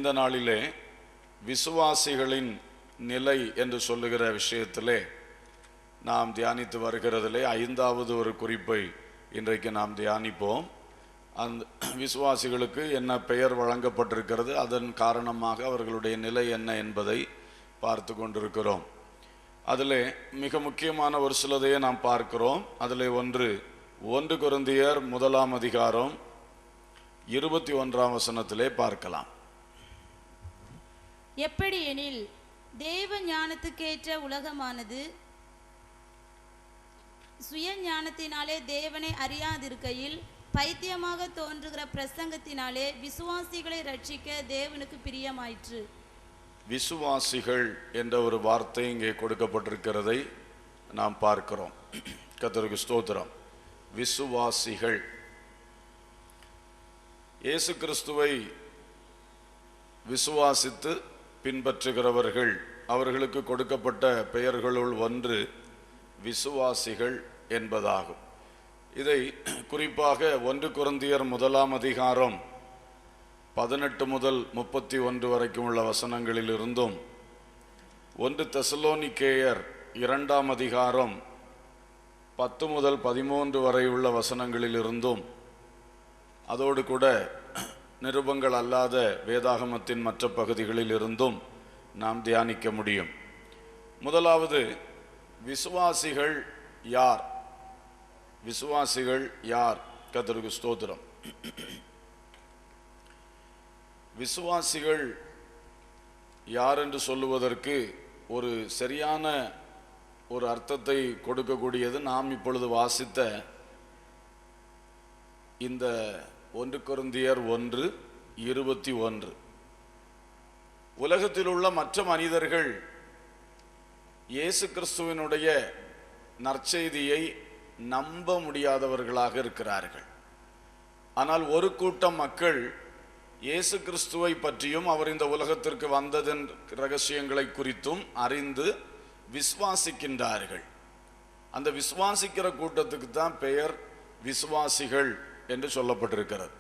இந்த நாளிலே விசுவாசிகளின் நிலை என்று சொல்லுகிற விஷயத்திலே நாம் தியானித்து வருகிறதிலே 5வது ஒரு குறிப்பை இன்றைக்கு நாம் தியானிப்போம். அந்த விசுவாசிகளுக்கு என்ன பெயர் வழங்கப்பட்டிருக்கிறது, அதன் காரணமாக அவர்களுடைய நிலை என்ன என்பதை பார்த்து கொண்டிருக்கிறோம். அதில் மிக முக்கியமான ஒரு சிலதையே நாம் பார்க்கிறோம். அதில் 1 கொரிந்தியர் 1ஆம் அதிகாரம் 21ஆம் வசனத்திலே பார்க்கலாம். எப்படி எனில் தேவ ஞானத்துக்கேற்ற உலகமானது சுய ஞானத்தினாலே தேவனை அறியாதிருக்கையில் பைத்தியமாக தோன்றுகிற பிரசங்கத்தினாலே விசுவாசிகளை ரட்சிக்க தேவனுக்கு பிரியமாயிற்று. விசுவாசிகள் என்ற ஒரு வார்த்தை இங்கே கொடுக்கப்பட்டிருக்கிறதை நாம் பார்க்கிறோம். கர்த்தருக்கு ஸ்தோத்திரம். விசுவாசிகள் இயேசு கிறிஸ்துவை விசுவாசித்து பின்பற்றுகிறவர்கள், அவர்களுக்கு கொடுக்கப்பட்ட பெயர்களுள் ஒன்று விசுவாசிகள் என்பதாகும். இதை குறிப்பாக 1 கொரிந்தியர் 1ஆம் அதிகாரம் 18 முதல் 31 வரைக்கும் உள்ள வசனங்களிலிருந்தும் 1 தெசலோனிக்கேயர் 2ஆம் அதிகாரம் 10 முதல் 13 வரை உள்ள வசனங்களிலிருந்தும், அதோடு கூட நிருபங்கள் அல்லாத வேதாகமத்தின் மற்ற பகுதிகளில் இருந்தும் நாம் தியானிக்க முடியும். முதலாவது, விசுவாசிகள் யார்? விசுவாசிகள் யார்? கர்த்தருக்கு ஸ்தோத்திரம். விசுவாசிகள் யார் என்று சொல்லுவதற்கு ஒரு சரியான ஒரு அர்த்தத்தை கொடுக்கக்கூடியது நாம் இப்பொழுது வாசித்த இந்த 1 கொரிந்தியர் 1:21. உலகத்தில் உள்ள மற்ற மனிதர்கள் இயேசு கிறிஸ்துவினுடைய நற்செய்தியை நம்ப முடியாதவர்களாக இருக்கிறார்கள். ஆனால் ஒரு கூட்டம் மக்கள் இயேசு கிறிஸ்துவை பற்றியும் அவர் இந்த உலகத்திற்கு வந்ததன் ரகசியங்களை குறித்தும் அறிந்து விசுவாசிக்கின்றார்கள். அந்த விசுவாசிக்கிற கூட்டத்துக்கு தான் பெயர் விசுவாசிகள் என்று சொல்லப்பட்டிருக்கிறது.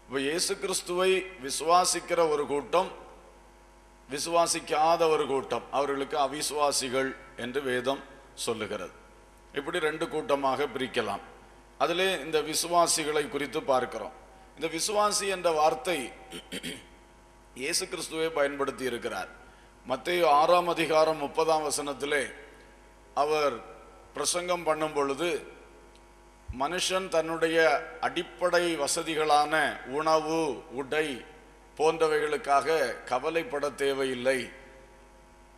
இப்போ இயேசு கிறிஸ்துவை விசுவாசிக்கிற ஒரு கூட்டம், விசுவாசிக்காத ஒரு கூட்டம், அவர்களுக்கு அவிசுவாசிகள் என்று வேதம் சொல்லுகிறது. இப்படி 2 கூட்டமாக பிரிக்கலாம். அதிலே இந்த விசுவாசிகளை குறித்து பார்க்கிறோம். இந்த விசுவாசி என்ற வார்த்தை இயேசு கிறிஸ்துவை பயன்படுத்தி இருக்கிறார். மத்தேயு 6ஆம் அதிகாரம் 30ஆம் வசனத்திலே அவர் பிரசங்கம் பண்ணும் பொழுது, மனுஷன் தன்னுடைய அடிப்படை வசதிகளான உணவு, உடை போன்றவைகளுக்காக கவலைப்பட தேவையில்லை.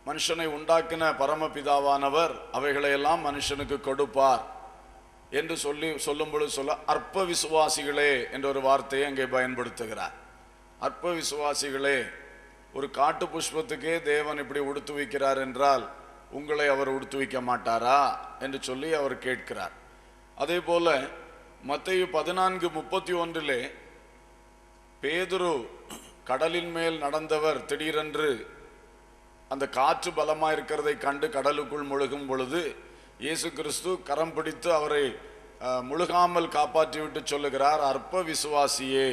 மனுஷனை உண்டாக்கின பரமபிதாவானவர் அவைகளையெல்லாம் மனுஷனுக்கு கொடுப்பார் என்று சொல்லும் பொழுது அற்ப விசுவாசிகளே என்ற ஒரு வார்த்தையை அங்கே பயன்படுத்துகிறார். அற்ப விசுவாசிகளே, ஒரு காட்டு புஷ்பத்துக்கே தேவன் இப்படி உடுத்து வைக்கிறார் என்றால் உங்களை அவர் உடுத்து வைக்க மாட்டாரா என்று சொல்லி அவர் கேட்கிறார். அதே போல மத்தேயு 14:31 பேதுரு கடலின் மேல் நடந்தவர் திடீரென்று அந்த காற்று பலமாக இருக்கிறதை கண்டு கடலுக்குள் முழுகும் பொழுது இயேசு கிறிஸ்து கரம் பிடித்து அவரை முழுகாமல் காப்பாற்றிவிட்டு சொல்லுகிறார், அற்ப விசுவாசியே,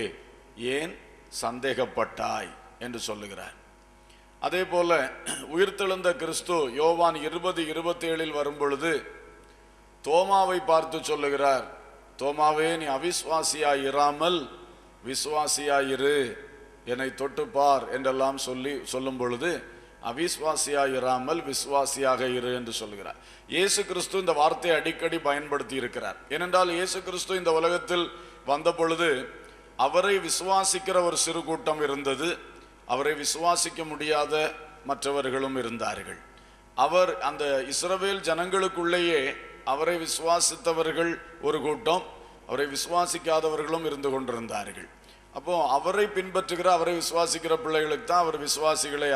ஏன் சந்தேகப்பட்டாய் என்று சொல்லுகிறார். அதே போல உயிர்த்தெழுந்த கிறிஸ்து யோவான் 20:27 வரும் பொழுது தோமாவை பார்த்து சொல்லுகிறார், தோமாவே, நீ அவிசுவாசியாய் இராமல் விசுவாசியாயிரு, என்னை தொட்டுப்பார் என்றெல்லாம் சொல்லும் பொழுது அவிசுவாசியாய் இராமல் விசுவாசியாக இரு என்று சொல்லுகிறார். இயேசு கிறிஸ்து இந்த வார்த்தையை அடிக்கடி பயன்படுத்தி இருக்கிறார். ஏனென்றால் இயேசு கிறிஸ்து இந்த உலகத்தில் வந்த பொழுது அவரை விசுவாசிக்கிற ஒரு சிறு கூட்டம் இருந்தது, அவரை விசுவாசிக்க முடியாத மற்றவர்களும் இருந்தார்கள். அவர் அந்த இஸ்ரவேல் ஜனங்களுக்குள்ளேயே அவரை விசுவாசித்தவர்கள் ஒரு கூட்டம், அவரை விசுவாசிக்காதவர்களும் இருந்து கொண்டிருந்தார்கள். அப்போ அவரை பின்பற்றுகிற, அவரை விசுவாசிக்கிற பிள்ளைகளுக்கு தான் அவர் விசுவாசிகளை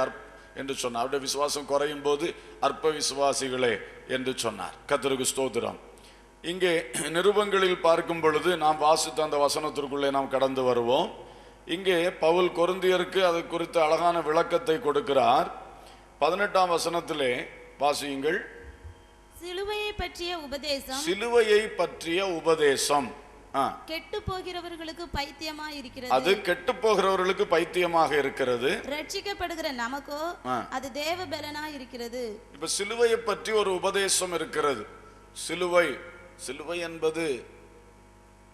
என்று சொன்னார். அவருடைய விசுவாசம் குறையும் போது அற்ப விசுவாசிகளே என்று சொன்னார். கர்த்தருக்கு ஸ்தோத்திரம். இங்கே நிருபங்களில் பார்க்கும் பொழுது நாம் வாசித்த அந்த வசனத்திற்குள்ளே நாம் கடந்து வருவோம். இங்கே பவுல் கொரிந்தியருக்கு அது குறித்த அழகான விளக்கத்தை கொடுக்கிறார். 18ஆம் வசனத்திலே வாசியுங்கள். சிலுவையை பற்றிய உபதேசம், சிலுவையை பற்றிய உபதேசம். கெட்டு போகிறவர்களுக்கு பைத்தியமா இருக்கிறது. அது கெட்டு போகிறவர்களுக்கு பைத்தியமாக இருக்கிறது. ரட்சிக்கப்படுகிற நமக்கோ அது தேவ பலனா இருக்கிறது. இப்ப சிலுவையை பற்றி ஒரு உபதேசம் இருக்கிறது. சிலுவை என்பது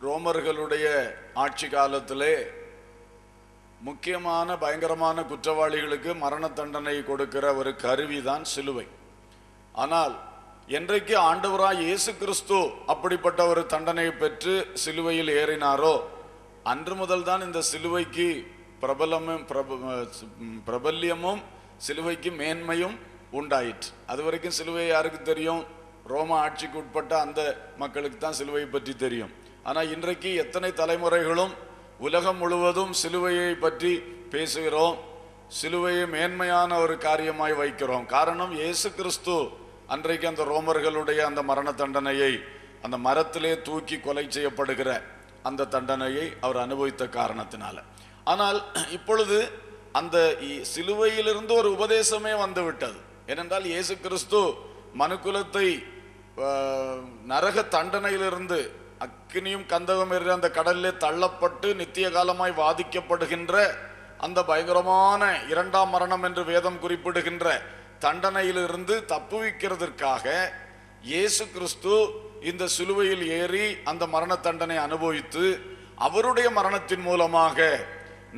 ரோமர்களுடைய ஆட்சி காலத்திலே முக்கியமான பயங்கரமான குற்றவாளிகளுக்கு மரண தண்டனை கொடுக்கிற ஒரு கருவிதான் சிலுவை. ஆனால் என்றைக்கு ஆண்டவராய் இயேசு கிறிஸ்து அப்படிப்பட்ட ஒரு தண்டனையை பெற்று சிலுவையில் ஏறினாரோ அன்று முதல் தான் இந்த சிலுவைக்கு பிரபல்யமும் சிலுவைக்கு மேன்மையும் உண்டாயிற்று. அது வரைக்கும் சிலுவை யாருக்கு தெரியும்? ரோம ஆட்சிக்கு உட்பட்ட அந்த மக்களுக்கு தான் சிலுவை பற்றி தெரியும். ஆனால் இன்றைக்கு எத்தனை தலைமுறைகளும் உலகம் முழுவதும் சிலுவையை பற்றி பேசுகிறோம். சிலுவையை மேன்மையான ஒரு காரியமாய் வைக்கிறோம். காரணம், இயேசு கிறிஸ்து அன்றைக்கு அந்த ரோமர்களுடைய அந்த மரண தண்டனையை, அந்த மரத்திலே தூக்கி கொலை செய்யப்படுகிற அந்த தண்டனையை அவர் அனுபவித்த காரணத்தினால. ஆனால் இப்பொழுது அந்த சிலுவையிலிருந்து ஒரு உபதேசமே வந்து விட்டது. ஏனென்றால் இயேசு கிறிஸ்து மனுக்குலத்தை நரக தண்டனையிலிருந்து அக்கினியும் கந்தகம் என்ற அந்த கடலிலே தள்ளப்பட்டு நித்திய காலமாய் வாதிக்கப்படுகின்ற அந்த பயங்கரமான இரண்டாம் மரணம் என்று வேதம் குறிப்பிடுகின்ற தண்டனையிலிருந்து தப்புவிக்கிறதற்காக இயேசு கிறிஸ்து இந்த சிலுவையில் ஏறி அந்த மரண தண்டனை அனுபவித்து அவருடைய மரணத்தின் மூலமாக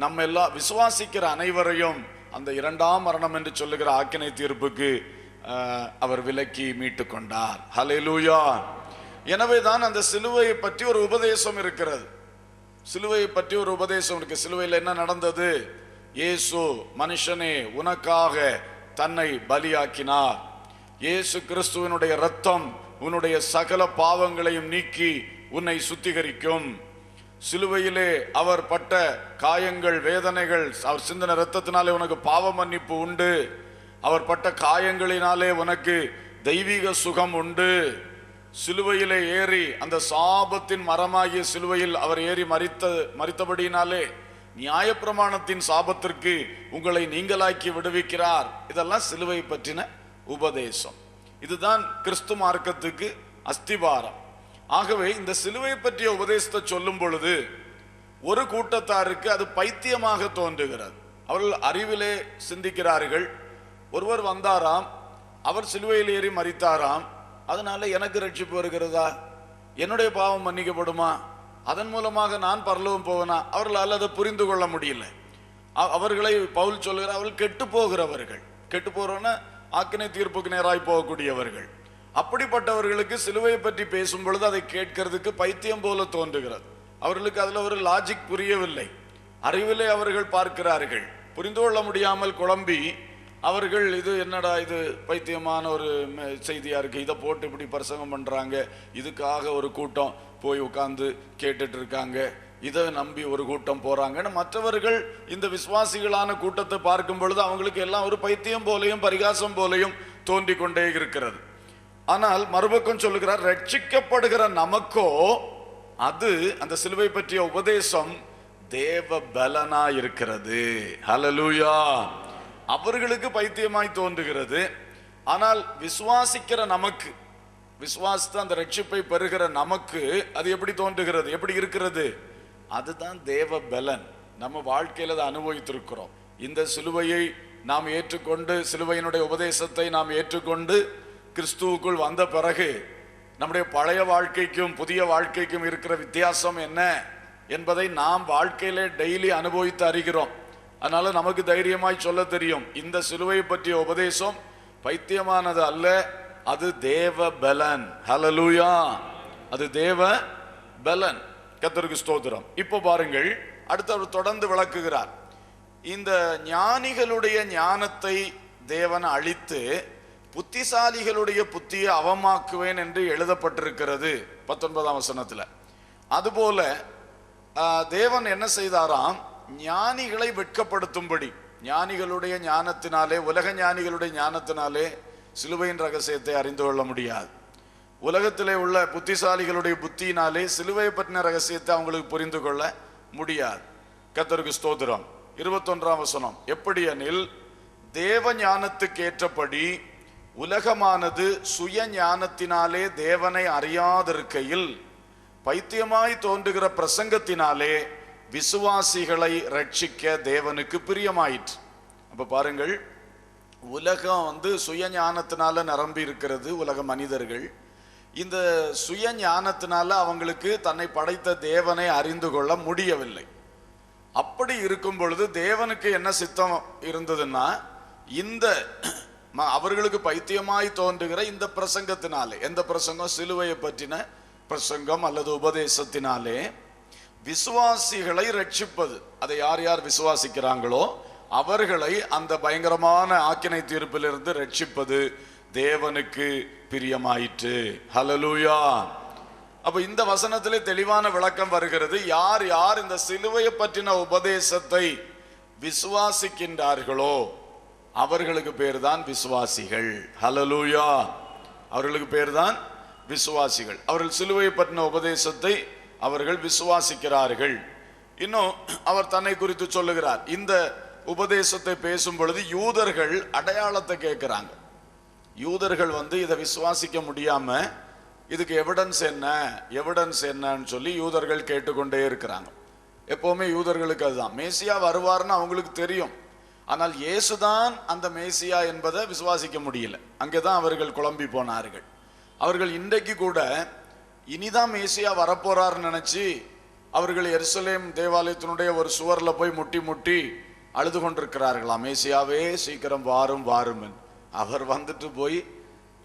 நம்ம எல்லாம் விசுவாசிக்கிற அனைவரையும் அந்த இரண்டாம் மரணம் என்று சொல்லுகிற ஆக்கினை தீர்ப்புக்கு அவர் விலக்கி மீட்டு கொண்டார். ஹல்லேலூயா. எனவேதான் அந்த சிலுவையை பற்றி ஒரு உபதேசம் இருக்கிறது. சிலுவையை பற்றி ஒரு உபதேசம் இருக்கு. சிலுவையில் என்ன நடந்தது? இயேசு மனுஷனே உனக்காக தன்னை பலியாக்கினார். இயேசு கிறிஸ்துவினுடைய இரத்தம் உன்னுடைய சகல பாவங்களையும் நீக்கி உன்னை சுத்திகரிக்கும். சிலுவையிலே அவர் பட்ட காயங்கள், வேதனைகள், அவர் சிந்தின இரத்தத்தினாலே உனக்கு பாவ மன்னிப்பு உண்டு. அவர் பட்ட காயங்களினாலே உனக்கு தெய்வீக சுகம் உண்டு. சிலுவையிலே ஏறி அந்த சாபத்தின் மரமாகிய சிலுவையில் அவர் ஏறி மரித்தபடியினாலே நியாயப்பிரமாணத்தின் சாபத்திற்கு உங்களை நீங்களாக்கி விடுவிக்கிறார். இதெல்லாம் சிலுவை பற்றின உபதேசம். இதுதான் கிறிஸ்து மார்க்கத்துக்கு அஸ்திபாரம். ஆகவே இந்த சிலுவை பற்றிய உபதேசத்தை சொல்லும் பொழுது ஒரு கூட்டத்தாருக்கு அது பைத்தியமாக தோன்றுகிறது. அவர்கள் அறிவிலே சிந்திக்கிறார்கள். ஒருவர் வந்தாராம், அவர் சிலுவையில் ஏறி மரித்தாராம், அதனால எனக்கு ரட்சிப்பு வருகிறதா? என்னுடைய பாவம் மன்னிக்கப்படுமா? அதன் மூலமாக நான் பரலோகம் போவேனா? அவர்களால் அதை புரிந்து கொள்ள முடியல. அவர்களை பவுல் சொல்கிறார், அவர்கள் கெட்டு போகிறவர்கள். கெட்டு போறோன்னா ஆக்கினை தீர்ப்புக்கு நேராய் போகக்கூடியவர்கள். அப்படிப்பட்டவர்களுக்கு சிலுவையை பற்றி பேசும் பொழுது அதை கேட்கிறதுக்கு பைத்தியம் போல தோன்றுகிறது. அவர்களுக்கு அதுல ஒரு லாஜிக் புரியவில்லை. அறிவிலே அவர்கள் பார்க்கிறார்கள், புரிந்து கொள்ள முடியாமல் குழம்பி அவர்கள் இது என்னடா இது பைத்தியமான ஒரு செய்தியா இருக்கு, இதை போட்டு இப்படி பிரசங்கம் பண்றாங்க, இதுக்காக ஒரு கூட்டம் போய் உட்கார்ந்து கேட்டுட்டு இருக்காங்க, இதை நம்பி ஒரு கூட்டம் போறாங்கன்னு மற்றவர்கள் இந்த விசுவாசிகளான கூட்டத்தை பார்க்கும் பொழுது அவங்களுக்கு எல்லாம் ஒரு பைத்தியம் போலையும் பரிகாசம் போலையும் தோன்றி கொண்டே இருக்கிறது. ஆனால் மறுபக்கம் சொல்லுகிறார், ரட்சிக்கப்படுகிற நமக்கோ அது அந்த சிலுவை பற்றிய உபதேசம் தேவ பலனா இருக்கிறது. ஹல்லேலூயா. அவர்களுக்கு பைத்தியமாய் தோன்றுகிறது. ஆனால் விசுவாசிக்கிற நமக்கு, விசுவாசித்து அந்த ரட்சிப்பை பெறுகிற நமக்கு அது எப்படி தோன்றுகிறது, எப்படி இருக்கிறது? அதுதான் தேவ பலன். நம்ம வாழ்க்கையில் அதை அனுபவித்திருக்கிறோம். இந்த சிலுவையை நாம் ஏற்றுக்கொண்டு, சிலுவையினுடைய உபதேசத்தை நாம் ஏற்றுக்கொண்டு கிறிஸ்துவுக்குள் வந்த பிறகு நம்முடைய பழைய வாழ்க்கைக்கும் புதிய வாழ்க்கைக்கும் இருக்கிற வித்தியாசம் என்ன என்பதை நாம் வாழ்க்கையிலே டெய்லி அனுபவித்து அறிகிறோம். அதனால நமக்கு தைரியமாய் சொல்ல தெரியும், இந்த சிலுவை பற்றிய உபதேசம் பைத்தியமானது அல்ல, அது தேவ பலன். ஹல்லேலூயா. அது தேவ பலன். கர்த்தருக்கு ஸ்தோத்திரம். இப்போ பாருங்கள், அடுத்து அவர் தொடர்ந்து விளக்குகிறார். இந்த ஞானிகளுடைய ஞானத்தை தேவன் அழித்து புத்திசாலிகளுடைய புத்தியை அவமாக்குவேன் என்று எழுதப்பட்டிருக்கிறது 19ஆம் வசனத்துல. அதுபோல தேவன் என்ன செய்தாராம், ஞானிகளை வெட்கப்படுத்தும்படி, ஞானிகளுடைய ஞானத்தினாலே, உலக ஞானிகளுடைய ஞானத்தினாலே சிலுவையின் ரகசியத்தை அறிந்து கொள்ள முடியாது. உலகத்திலே உள்ள புத்திசாலிகளுடைய புத்தியினாலே சிலுவை பற்றின ரகசியத்தை அவங்களுக்கு புரிந்து கொள்ள முடியாது. கர்த்தருக்கு ஸ்தோத்திரம். 21ஆம் வசனம், எப்படி எனில் தேவ ஞானத்துக்கு ஏற்றபடி உலகமானது சுய ஞானத்தினாலே தேவனை அறியாதிருக்கையில் பைத்தியமாய் தோன்றுகிற பிரசங்கத்தினாலே விசுவாசிகளை ரட்சிக்க தேவனுக்கு பிரியமாயிற்று. அப்ப பாருங்கள், உலகம் சுய ஞானத்தினால நிரம்பி இருக்கிறது. உலக மனிதர்கள் இந்த சுய ஞானத்தினால அவங்களுக்கு தன்னை படைத்த தேவனை அறிந்து கொள்ள முடியவில்லை. அப்படி இருக்கும் பொழுது தேவனுக்கு என்ன சித்தம் இருந்ததுன்னா, இந்த அவர்களுக்கு பைத்தியமாய் தோன்றுகிற இந்த பிரசங்கத்தினாலே, எந்த பிரசங்கம்? சிலுவையை பற்றின பிரசங்கம் அல்லது உபதேசத்தினாலே விசுவாசிகளை ரட்சிப்பது. அதை யார் யார் விசுவாசிக்கிறாங்களோ அவர்களை அந்த பயங்கரமான ஆக்கினை தீர்ப்பிலிருந்து ரட்சிப்பது தேவனுக்கு பிரியமாயிற்று. ஹல்லேலூயா. அப்ப இந்த வசனத்திலே தெளிவான விளக்கம் வருகிறது. யார் யார் இந்த சிலுவையை பற்றின உபதேசத்தை விசுவாசிக்கின்றார்களோ அவர்களுக்கு பேர் தான் விசுவாசிகள். ஹல்லேலூயா. அவர்களுக்கு பேர் தான் விசுவாசிகள். அவர்கள் சிலுவையை பற்றின உபதேசத்தை அவர்கள் விசுவாசிக்கிறார்கள். இன்னும் அவர் தன்னை குறித்து சொல்லுகிறார். இந்த உபதேசத்தை பேசும் பொழுது யூதர்கள் அடையாளத்தை கேட்கிறாங்க. யூதர்கள் இதை விசுவாசிக்க முடியாம இதுக்கு எவிடன்ஸ் என்ன, எவிடன்ஸ் என்னன்னு சொல்லி யூதர்கள் கேட்டுக்கொண்டே இருக்கிறாங்க. எப்பவுமே யூதர்களுக்கு அதுதான், மேசியா வருவார்னு அவங்களுக்கு தெரியும். ஆனால் இயேசுதான் அந்த மேசியா என்பதை விசுவாசிக்க முடியல. அங்கேதான் அவர்கள் குழம்பி போனார்கள். அவர்கள் இன்றைக்கு கூட இனிதான் மேசியா வரப்போறார்னு நினைச்சு அவர்கள் எருசலேம் தேவாலயத்தினுடைய ஒரு சுவர்ல போய் முட்டி முட்டி அழுது கொண்டிருக்கிறார்களாம். மேசியாவே சீக்கிரம் வாரும் வாரும். அவர் வந்துட்டு போய்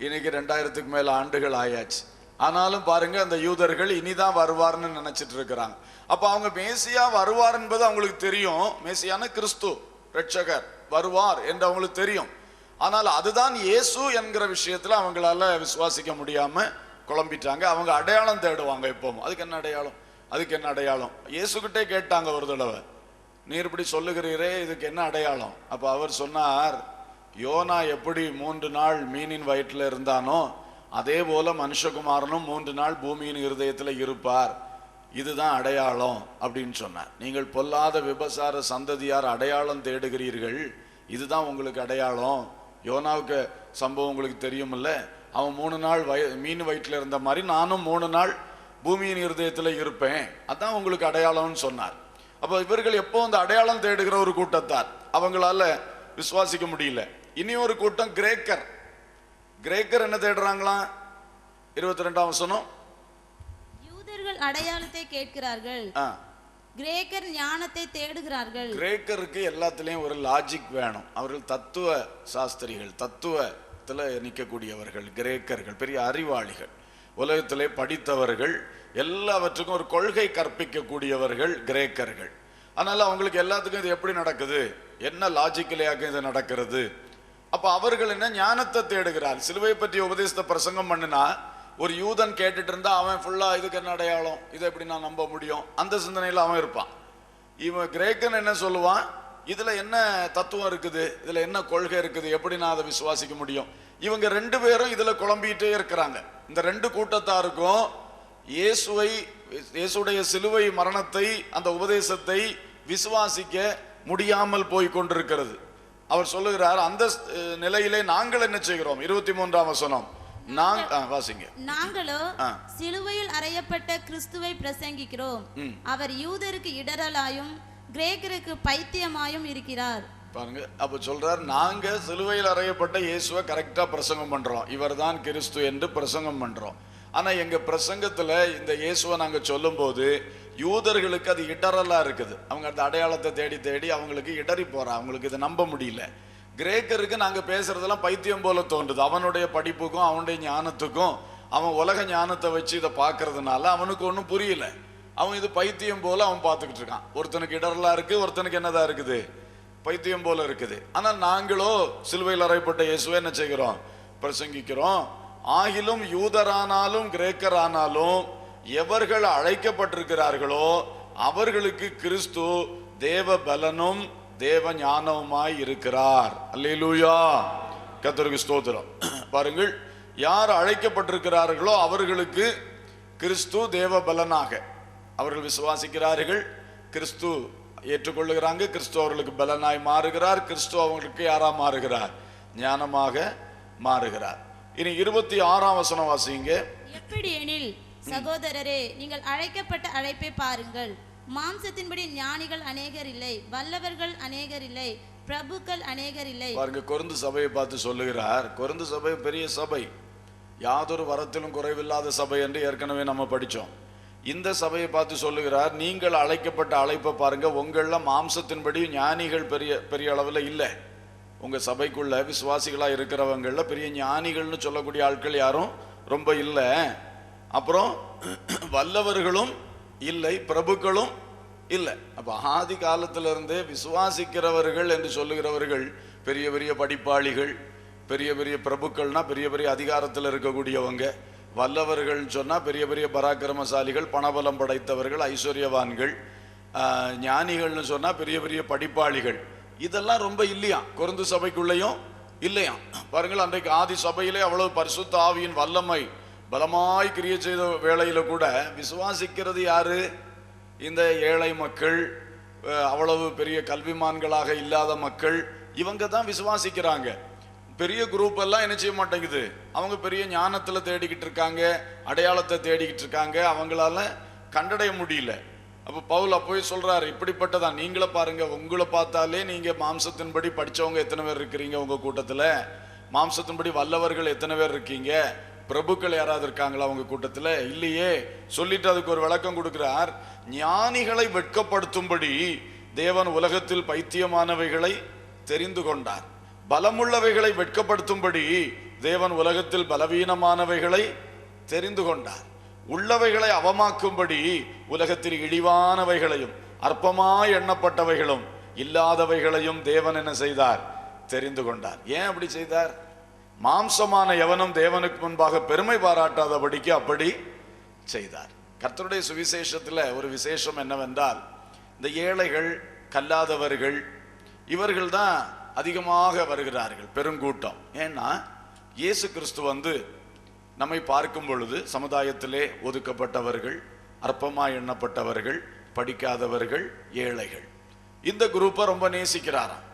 இன்னைக்கு 2000க்கு மேல ஆண்டுகள் ஆயாச்சு. ஆனாலும் பாருங்க, அந்த யூதர்கள் இனிதான் வருவார்னு நினைச்சிட்டு இருக்கிறாங்க. அப்ப அவங்க மேசியா வருவார் என்பது அவங்களுக்கு தெரியும். மேசியான கிறிஸ்து ரட்சகர் வருவார் என்று அவங்களுக்கு தெரியும். ஆனால் அதுதான் இயேசு என்கிற விஷயத்துல அவங்களால விசுவாசிக்க முடியாம குழம்பிட்டாங்க. அவங்க அடையாளம் தேடுவாங்க எப்பவும். அதுக்கு என்ன அடையாளம், அதுக்கு என்ன அடையாளம்? இயேசுகிட்டே கேட்டாங்க ஒரு தடவை, நீர் இப்படி சொல்லுகிறீரே, இதுக்கு என்ன அடையாளம்? அப்ப அவர் சொன்னார், யோனா எப்படி 3 நாள் மீனின் வயிற்றில் இருந்தானோ அதே போல மனுஷகுமாரனும் 3 நாள் பூமியின் இருதயத்தில் இருப்பார். இதுதான் அடையாளம் அப்படின்னு சொன்னார். நீங்கள் பொல்லாத விபசார சந்ததியார் அடையாளம் தேடுகிறீர்கள், இதுதான் உங்களுக்கு அடையாளம். யோனாவுக்கு சம்பவம் உங்களுக்கு தெரியுமில்ல, அவன் 3 நாள் மீன் வயிற்றில் இருந்த மாதிரி நானும் 3 நாள் பூமியின் இருதயத்தில் இருப்பேன், அதான் உங்களுக்கு அடையாளம்னு சொன்னார். அப்போ இவர்கள் எப்போ அந்த அடையாளம் தேடுகிற ஒரு கூட்டத்தார், அவங்களால விசுவாசிக்க முடியல. இனி ஒரு கூட்டம் கிரேக்கர். கிரேக்கர் என்ன தேடுறாங்களாம்? 22ஆம் வசனம், யூதர்கள் அடையாளத்தை கேட்கிறார்கள், கிரேக்கர் ஞானத்தை தேடுகிறார்கள். கிரேக்கருக்கு எல்லாத்திலையும் ஒரு லாஜிக் வேணும். அவர்கள் தத்துவ சாஸ்திரிகள், தத்துவத்தில் நிற்கக்கூடியவர்கள் கிரேக்கர்கள். பெரிய அறிவாளிகள், உலகத்திலே படித்தவர்கள், எல்லாவற்றுக்கும் ஒரு கொள்கை கற்பிக்கக்கூடியவர்கள் கிரேக்கர்கள். அதனால அவங்களுக்கு எல்லாத்துக்கும் இது எப்படி நடக்குது, என்ன லாஜிக்கலையாக இது நடக்கிறது? அப்ப அவர்கள் என்ன ஞானத்தை தேடுகிறார். சிலுவை பற்றிய உபதேசத்தை பிரசங்கம் பண்ணினா ஒரு யூதன் கேட்டுட்டு இருந்தா அவன் ஃபுல்லா இதுக்கு என்ன அடையாளம், இதை எப்படி நான் நம்ப முடியும், அந்த சிந்தனையில் அவன் இருப்பான். இவன் கிரேக்கன் என்ன சொல்லுவான், இதுல என்ன தத்துவம் இருக்குது, இதுல என்ன கொள்கை இருக்குது, எப்படி நான் அதை விசுவாசிக்க முடியும்? இவங்க 2 பேரும் இதுல குழம்பிட்டே இருக்கிறாங்க. இந்த 2 கூட்டத்தாருக்கும் இயேசுடைய சிலுவை மரணத்தை, அந்த உபதேசத்தை விசுவாசிக்க முடியாமல் போய் கொண்டிருக்கிறது. அவர் சொல்லுகிறார், அந்த நிலையிலே நாங்கள் என்ன செய்கிறோம்? 23ஆம் வசனம், வாசிங்க. நாங்களோ சிலுவையில் அறையப்பட்ட கிறிஸ்துவை பிரசங்கிக்கிறோம், அவர் யூதருக்கு இடரலாயும் கிரேக்கருக்கு பைத்தியமாயும் இருக்கிறார். பாருங்க, அப்ப சொல்றார், நாங்க சிலுவையில் அறையப்பட்ட இயேசுவை கரெக்டா பிரசங்கம் பண்றோம், இவர்தான் கிறிஸ்து என்று பிரசங்கம் பண்றோம். ஆனா எங்க பிரசங்கத்துல இந்த இயேசுவை நாங்க சொல்லும் போது யூதர்களுக்கு அது இடரலா இருக்குது. அவங்க அந்த அடையாளத்தை தேடி தேடி அவங்களுக்கு இடறி போறா, அவங்களுக்கு இதை நம்ப முடியல. கிரேக்கருக்கு நாங்க பேசுறதெல்லாம் பைத்தியம் போல தோன்றுது. அவனுடைய படிப்புக்கும் அவனுடைய ஞானத்துக்கும், அவன் உலக ஞானத்தை வச்சு இதை பார்க்கறதுனால அவனுக்கு ஒன்றும் புரியல. அவன் இது பைத்தியம் போல அவன் பார்த்துக்கிட்டு இருக்கான். ஒருத்தனுக்கு இடரலா இருக்கு, ஒருத்தனுக்கு என்னதான் இருக்குது, பைத்தியம் போல இருக்குது. ஆனால் நாங்களோ சிலுவையில் அறையப்பட்ட இயேசுவை என்ன செய்கிறோம்? பிரசங்கிக்கிறோம். ஆகிலும் யூதரானாலும் கிரேக்கரானாலும் எவர்கள் அழைக்கப்பட்டிருக்கிறார்களோ அவர்களுக்கு கிறிஸ்து தேவ பலனும் தேவ ஞானவுமாய் இருக்கிறார். அல்லேலூயா, கர்த்தருக்கு ஸ்தோத்திரம். பாருங்கள், யார் அழைக்கப்பட்டிருக்கிறார்களோ அவர்களுக்கு கிறிஸ்து தேவ பலனாக, அவர்கள் விசுவாசிக்கிறார்கள், கிறிஸ்து ஏற்றுக்கொள்ளுகிறாங்க, கிறிஸ்து அவர்களுக்கு பலனாய் மாறுகிறார். கிறிஸ்து அவங்களுக்கு யாரா மாறுகிறார்? ஞானமாக மாறுகிறார். இனி 26ஆம் வசனம் வாசிங்க. எப்படி எனில் சகோதரரே, நீங்கள் அழைக்கப்பட்ட அழைப்பை பாருங்கள். மாம்சத்தின்படி ஞானிகள் அநேகர் இல்லை, வல்லவர்கள் அநேகர் இல்லை, பிரபுக்கள் அநேகர் இல்லை. பாருங்க, கொரிந்து சபையை பார்த்து சொல்லுகிறார். கொரிந்து சபை பெரிய சபை, யாதொரு வரத்திலும் குறைவில்லாத சபை என்று ஏற்கனவே நம்ம படிச்சோம். இந்த சபையை பார்த்து சொல்லுகிறார், நீங்கள் அழைக்கப்பட்ட அழைப்பை பாருங்க. உங்கள மாம்சத்தின்படி ஞானிகள் பெரிய பெரிய அளவில் இல்லை. உங்க சபைக்குள்ள விசுவாசிகளா இருக்கிறவங்கள பெரிய ஞானிகள்னு சொல்லக்கூடிய ஆட்கள் யாரும் ரொம்ப இல்லை. அப்புறம் வல்லவர்களும் இல்லை, பிரபுக்களும் இல்லை. அப்ப ஆதி காலத்திலிருந்தே விசுவாசிக்கிறவர்கள் என்று சொல்லுகிறவர்கள் பெரிய பெரிய படிப்பாளிகள், பெரிய பெரிய பிரபுக்கள்னா பெரிய பெரிய அதிகாரத்தில் இருக்கக்கூடியவங்க. வல்லவர்கள் சொன்னா பெரிய பெரிய பராக்கிரமசாலிகள், பணபலம் படைத்தவர்கள், ஐஸ்வர்யவான்கள். ஞானிகள்னு சொன்னா பெரிய பெரிய படிப்பாளிகள். இதெல்லாம் ரொம்ப இல்லையா கொரிந்து சபைக்குள்ளேயும் இல்லையா. பாருங்கள், அன்றைக்கு ஆதி சபையிலே அவ்வளவு பரிசுத்த ஆவியின் வல்லமை பலமாய் கிரியை செய்த வேளையில கூட விசுவாசிக்கிறது யாரு? இந்த ஏழை மக்கள், அவ்வளவு பெரிய கல்விமான்களாக இல்லாத மக்கள், இவங்க தான் விசுவாசிக்கிறாங்க. பெரிய குரூப் எல்லாம் என்ன செய்ய மாட்டேங்குது. அவங்க பெரிய ஞானத்துல தேடிக்கிட்டு இருக்காங்க, அடையாளத்தை தேடிக்கிட்டு இருக்காங்க, அவங்களால கண்டடைய முடியல. அப்போ பவுல் போய் சொல்றாரு, இப்படிப்பட்டதான் நீங்களே பாருங்க. உங்களை பார்த்தாலே நீங்க மாம்சத்தின்படி படிச்சவங்க எத்தனை பேர் இருக்கிறீங்க உங்க கூட்டத்துல? மாம்சத்தின்படி வல்லவர்கள் எத்தனை பேர் இருக்கீங்க? பிரபுக்கள் யாராவது இருக்காங்களா உங்க கூட்டத்துல? இல்லையே. சொல்லிட்டு அதுக்கு ஒரு விளக்கம் கொடுக்கிறார். ஞானிகளை வெட்கப்படுத்தும்படி தேவன் உலகத்தில் பைத்தியமானவைகளை தெரிந்து கொண்டார். பலமுள்ளவைகளை வெட்கப்படுத்தும்படி தேவன் உலகத்தில் பலவீனமானவைகளை தெரிந்து கொண்டார். உள்ளவைகளை அவமாக்கும்படி உலகத்தில் இழிவானவைகளையும் அற்பமாய் எண்ணப்பட்டவைகளும் இல்லாதவைகளையும் தேவன் என்ன செய்தார்? தெரிந்து கொண்டார். ஏன் அப்படி செய்தார்? மாம்சமான எவனும் தேவனுக்கு முன்பாக பெருமை பாராட்டாதபடிக்கு அப்படி செய்தார். கர்த்தருடைய சுவிசேஷத்துல ஒரு விசேஷம் என்னவென்றால், இந்த ஏழைகள், கல்லாதவர்கள், இவர்கள் தான் அதிகமாக வருகிறார்கள், பெருங்கூட்டம். ஏன்னா இயேசு கிறிஸ்து நம்மை பார்க்கும் பொழுது சமுதாயத்திலே ஒதுக்கப்பட்டவர்கள், அற்பமாய் எண்ணப்பட்டவர்கள், படிக்காதவர்கள், ஏழைகள், இந்த குரூப்பை ரொம்ப நேசிக்கிறாராம்.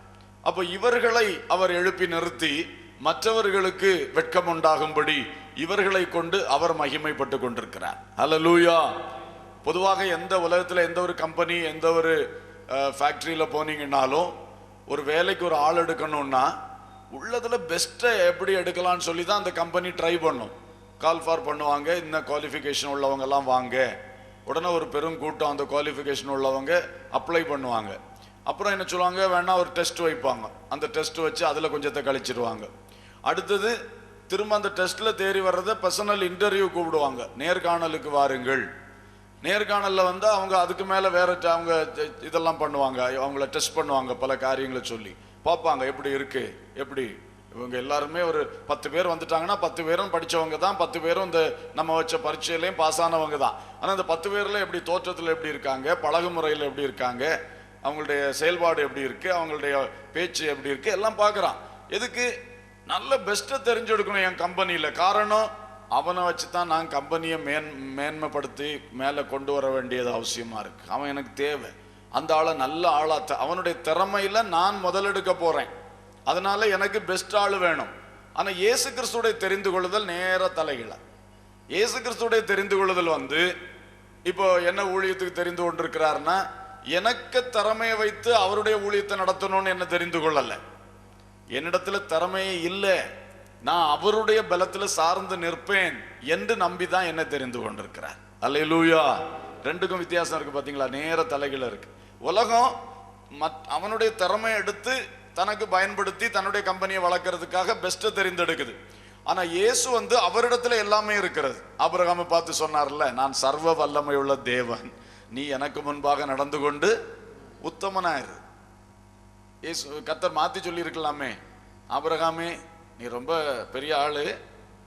அப்போ இவர்களை அவர் எழுப்பி நிறுத்தி மற்றவர்களுக்கு வெட்கம் உண்டாகும்படி இவர்களை கொண்டு அவர் மகிமைப்பட்டு கொண்டிருக்கிறார். ஹல்லேலூயா. பொதுவாக எந்த உலகத்துல எந்த ஒரு கம்பெனி, எந்த ஒரு ஃபேக்டரியில போனீங்கன்னாலும் ஒரு வேலைக்கு ஒரு ஆள் எடுக்கணும்னா உள்ளதுல பெஸ்ட்டை எப்படி எடுக்கலாம்னு சொல்லி தான் அந்த கம்பெனி ட்ரை பண்ணும். கால் ஃபார் பண்ணுவாங்க, இந்த குவாலிஃபிகேஷன் உள்ளவங்க எல்லாம் வாங்க. உடனே ஒரு பெரும் கூட்டம் அந்த குவாலிஃபிகேஷன் உள்ளவங்க அப்ளை பண்ணுவாங்க. அப்புறம் என்ன சொல்லுவாங்க, வேணா ஒரு டெஸ்ட் வைப்பாங்க. அந்த டெஸ்ட் வச்சு அதில் கொஞ்சத்தை கழிச்சிருவாங்க. அடுத்தது திரும்ப அந்த டெஸ்ட்ல தேறி வர்றதை பர்சனல் இன்டர்வியூ கூப்பிடுவாங்க. நேர்காணலுக்கு வாருங்கள். நேர்காணலில் அவங்க அதுக்கு மேலே வேற அவங்க இதெல்லாம் பண்ணுவாங்க. அவங்கள டெஸ்ட் பண்ணுவாங்க, பல காரியங்களை சொல்லி பார்ப்பாங்க எப்படி இருக்கு. எப்படி இவங்க எல்லாருமே ஒரு 10 பேர் வந்துட்டாங்கன்னா 10 பேரும் படித்தவங்க தான், 10 பேரும் இந்த நம்ம வச்ச பரீட்சையிலையும் பாஸ் ஆனவங்க தான். ஆனால் இந்த 10 பேரில் எப்படி தோற்றத்தில் எப்படி இருக்காங்க, பழகு முறையில் எப்படி இருக்காங்க, அவங்களுடைய செயல்பாடு எப்படி இருக்கு, அவங்களுடைய பேச்சு எப்படி இருக்கு, எல்லாம் பார்க்குறான். எதுக்கு? நல்ல பெஸ்ட்டை தெரிஞ்செடுக்கணும் என் கம்பெனியில். காரணம், அவனை வச்சு தான் நான் கம்பெனியை மேன்மைப்படுத்தி மேலே கொண்டு வர வேண்டியது அவசியமாக இருக்கு. அவன் எனக்கு தேவை. அந்த ஆளை நல்ல ஆளா, அவனுடைய திறமையில நான் முதலெடுக்க போறேன். அதனால எனக்கு பெஸ்ட் ஆள் வேணும். ஆனா இயேசு கிறிஸ்துடைய தெரிந்து கொள்ளுதல் நேர தலைகீழ. இயேசு கிறிஸ்துடைய தெரிந்து கொள்ளுதல் இப்போ என்ன ஊழியத்துக்கு தெரிந்து கொண்டிருக்கிறார்னா, எனக்கு திறமையை வைத்து அவருடைய ஊழியத்தை நடத்தணும்னு என்ன தெரிந்து கொள்ளல. என்னிடத்துல திறமையே இல்லை, நான் அவருடைய பலத்துல சார்ந்து நிற்பேன் என்று நம்பிதான் என்ன தெரிந்து கொண்டிருக்கிறார். அல்லேலூயா. ரெண்டுக்கும் வித்தியாசம் இருக்கு பாத்தீங்களா? நேர தலைகீழ இருக்கு. உலகம் அவனுடைய திறமையை எடுத்து தனக்கு பயன்படுத்தி தன்னுடைய கம்பெனியை வளர்க்கறதுக்காக பெஸ்ட்டை தெரிந்தெடுக்குது. ஆனா இயேசு அவரிடத்துல எல்லாமே இருக்கிறது. ஆபிரகாமை பார்த்து சொன்னார்ல, நான் சர்வ வல்லமை உள்ள தேவன், நீ எனக்கு முன்பாக நடந்து கொண்டு உத்தமனாயிரு. இயேசு கர்த்தர் மாத்தி சொல்லி இருக்கலாமே, ஆபிரகாமே நீ ரொம்ப பெரிய ஆளு,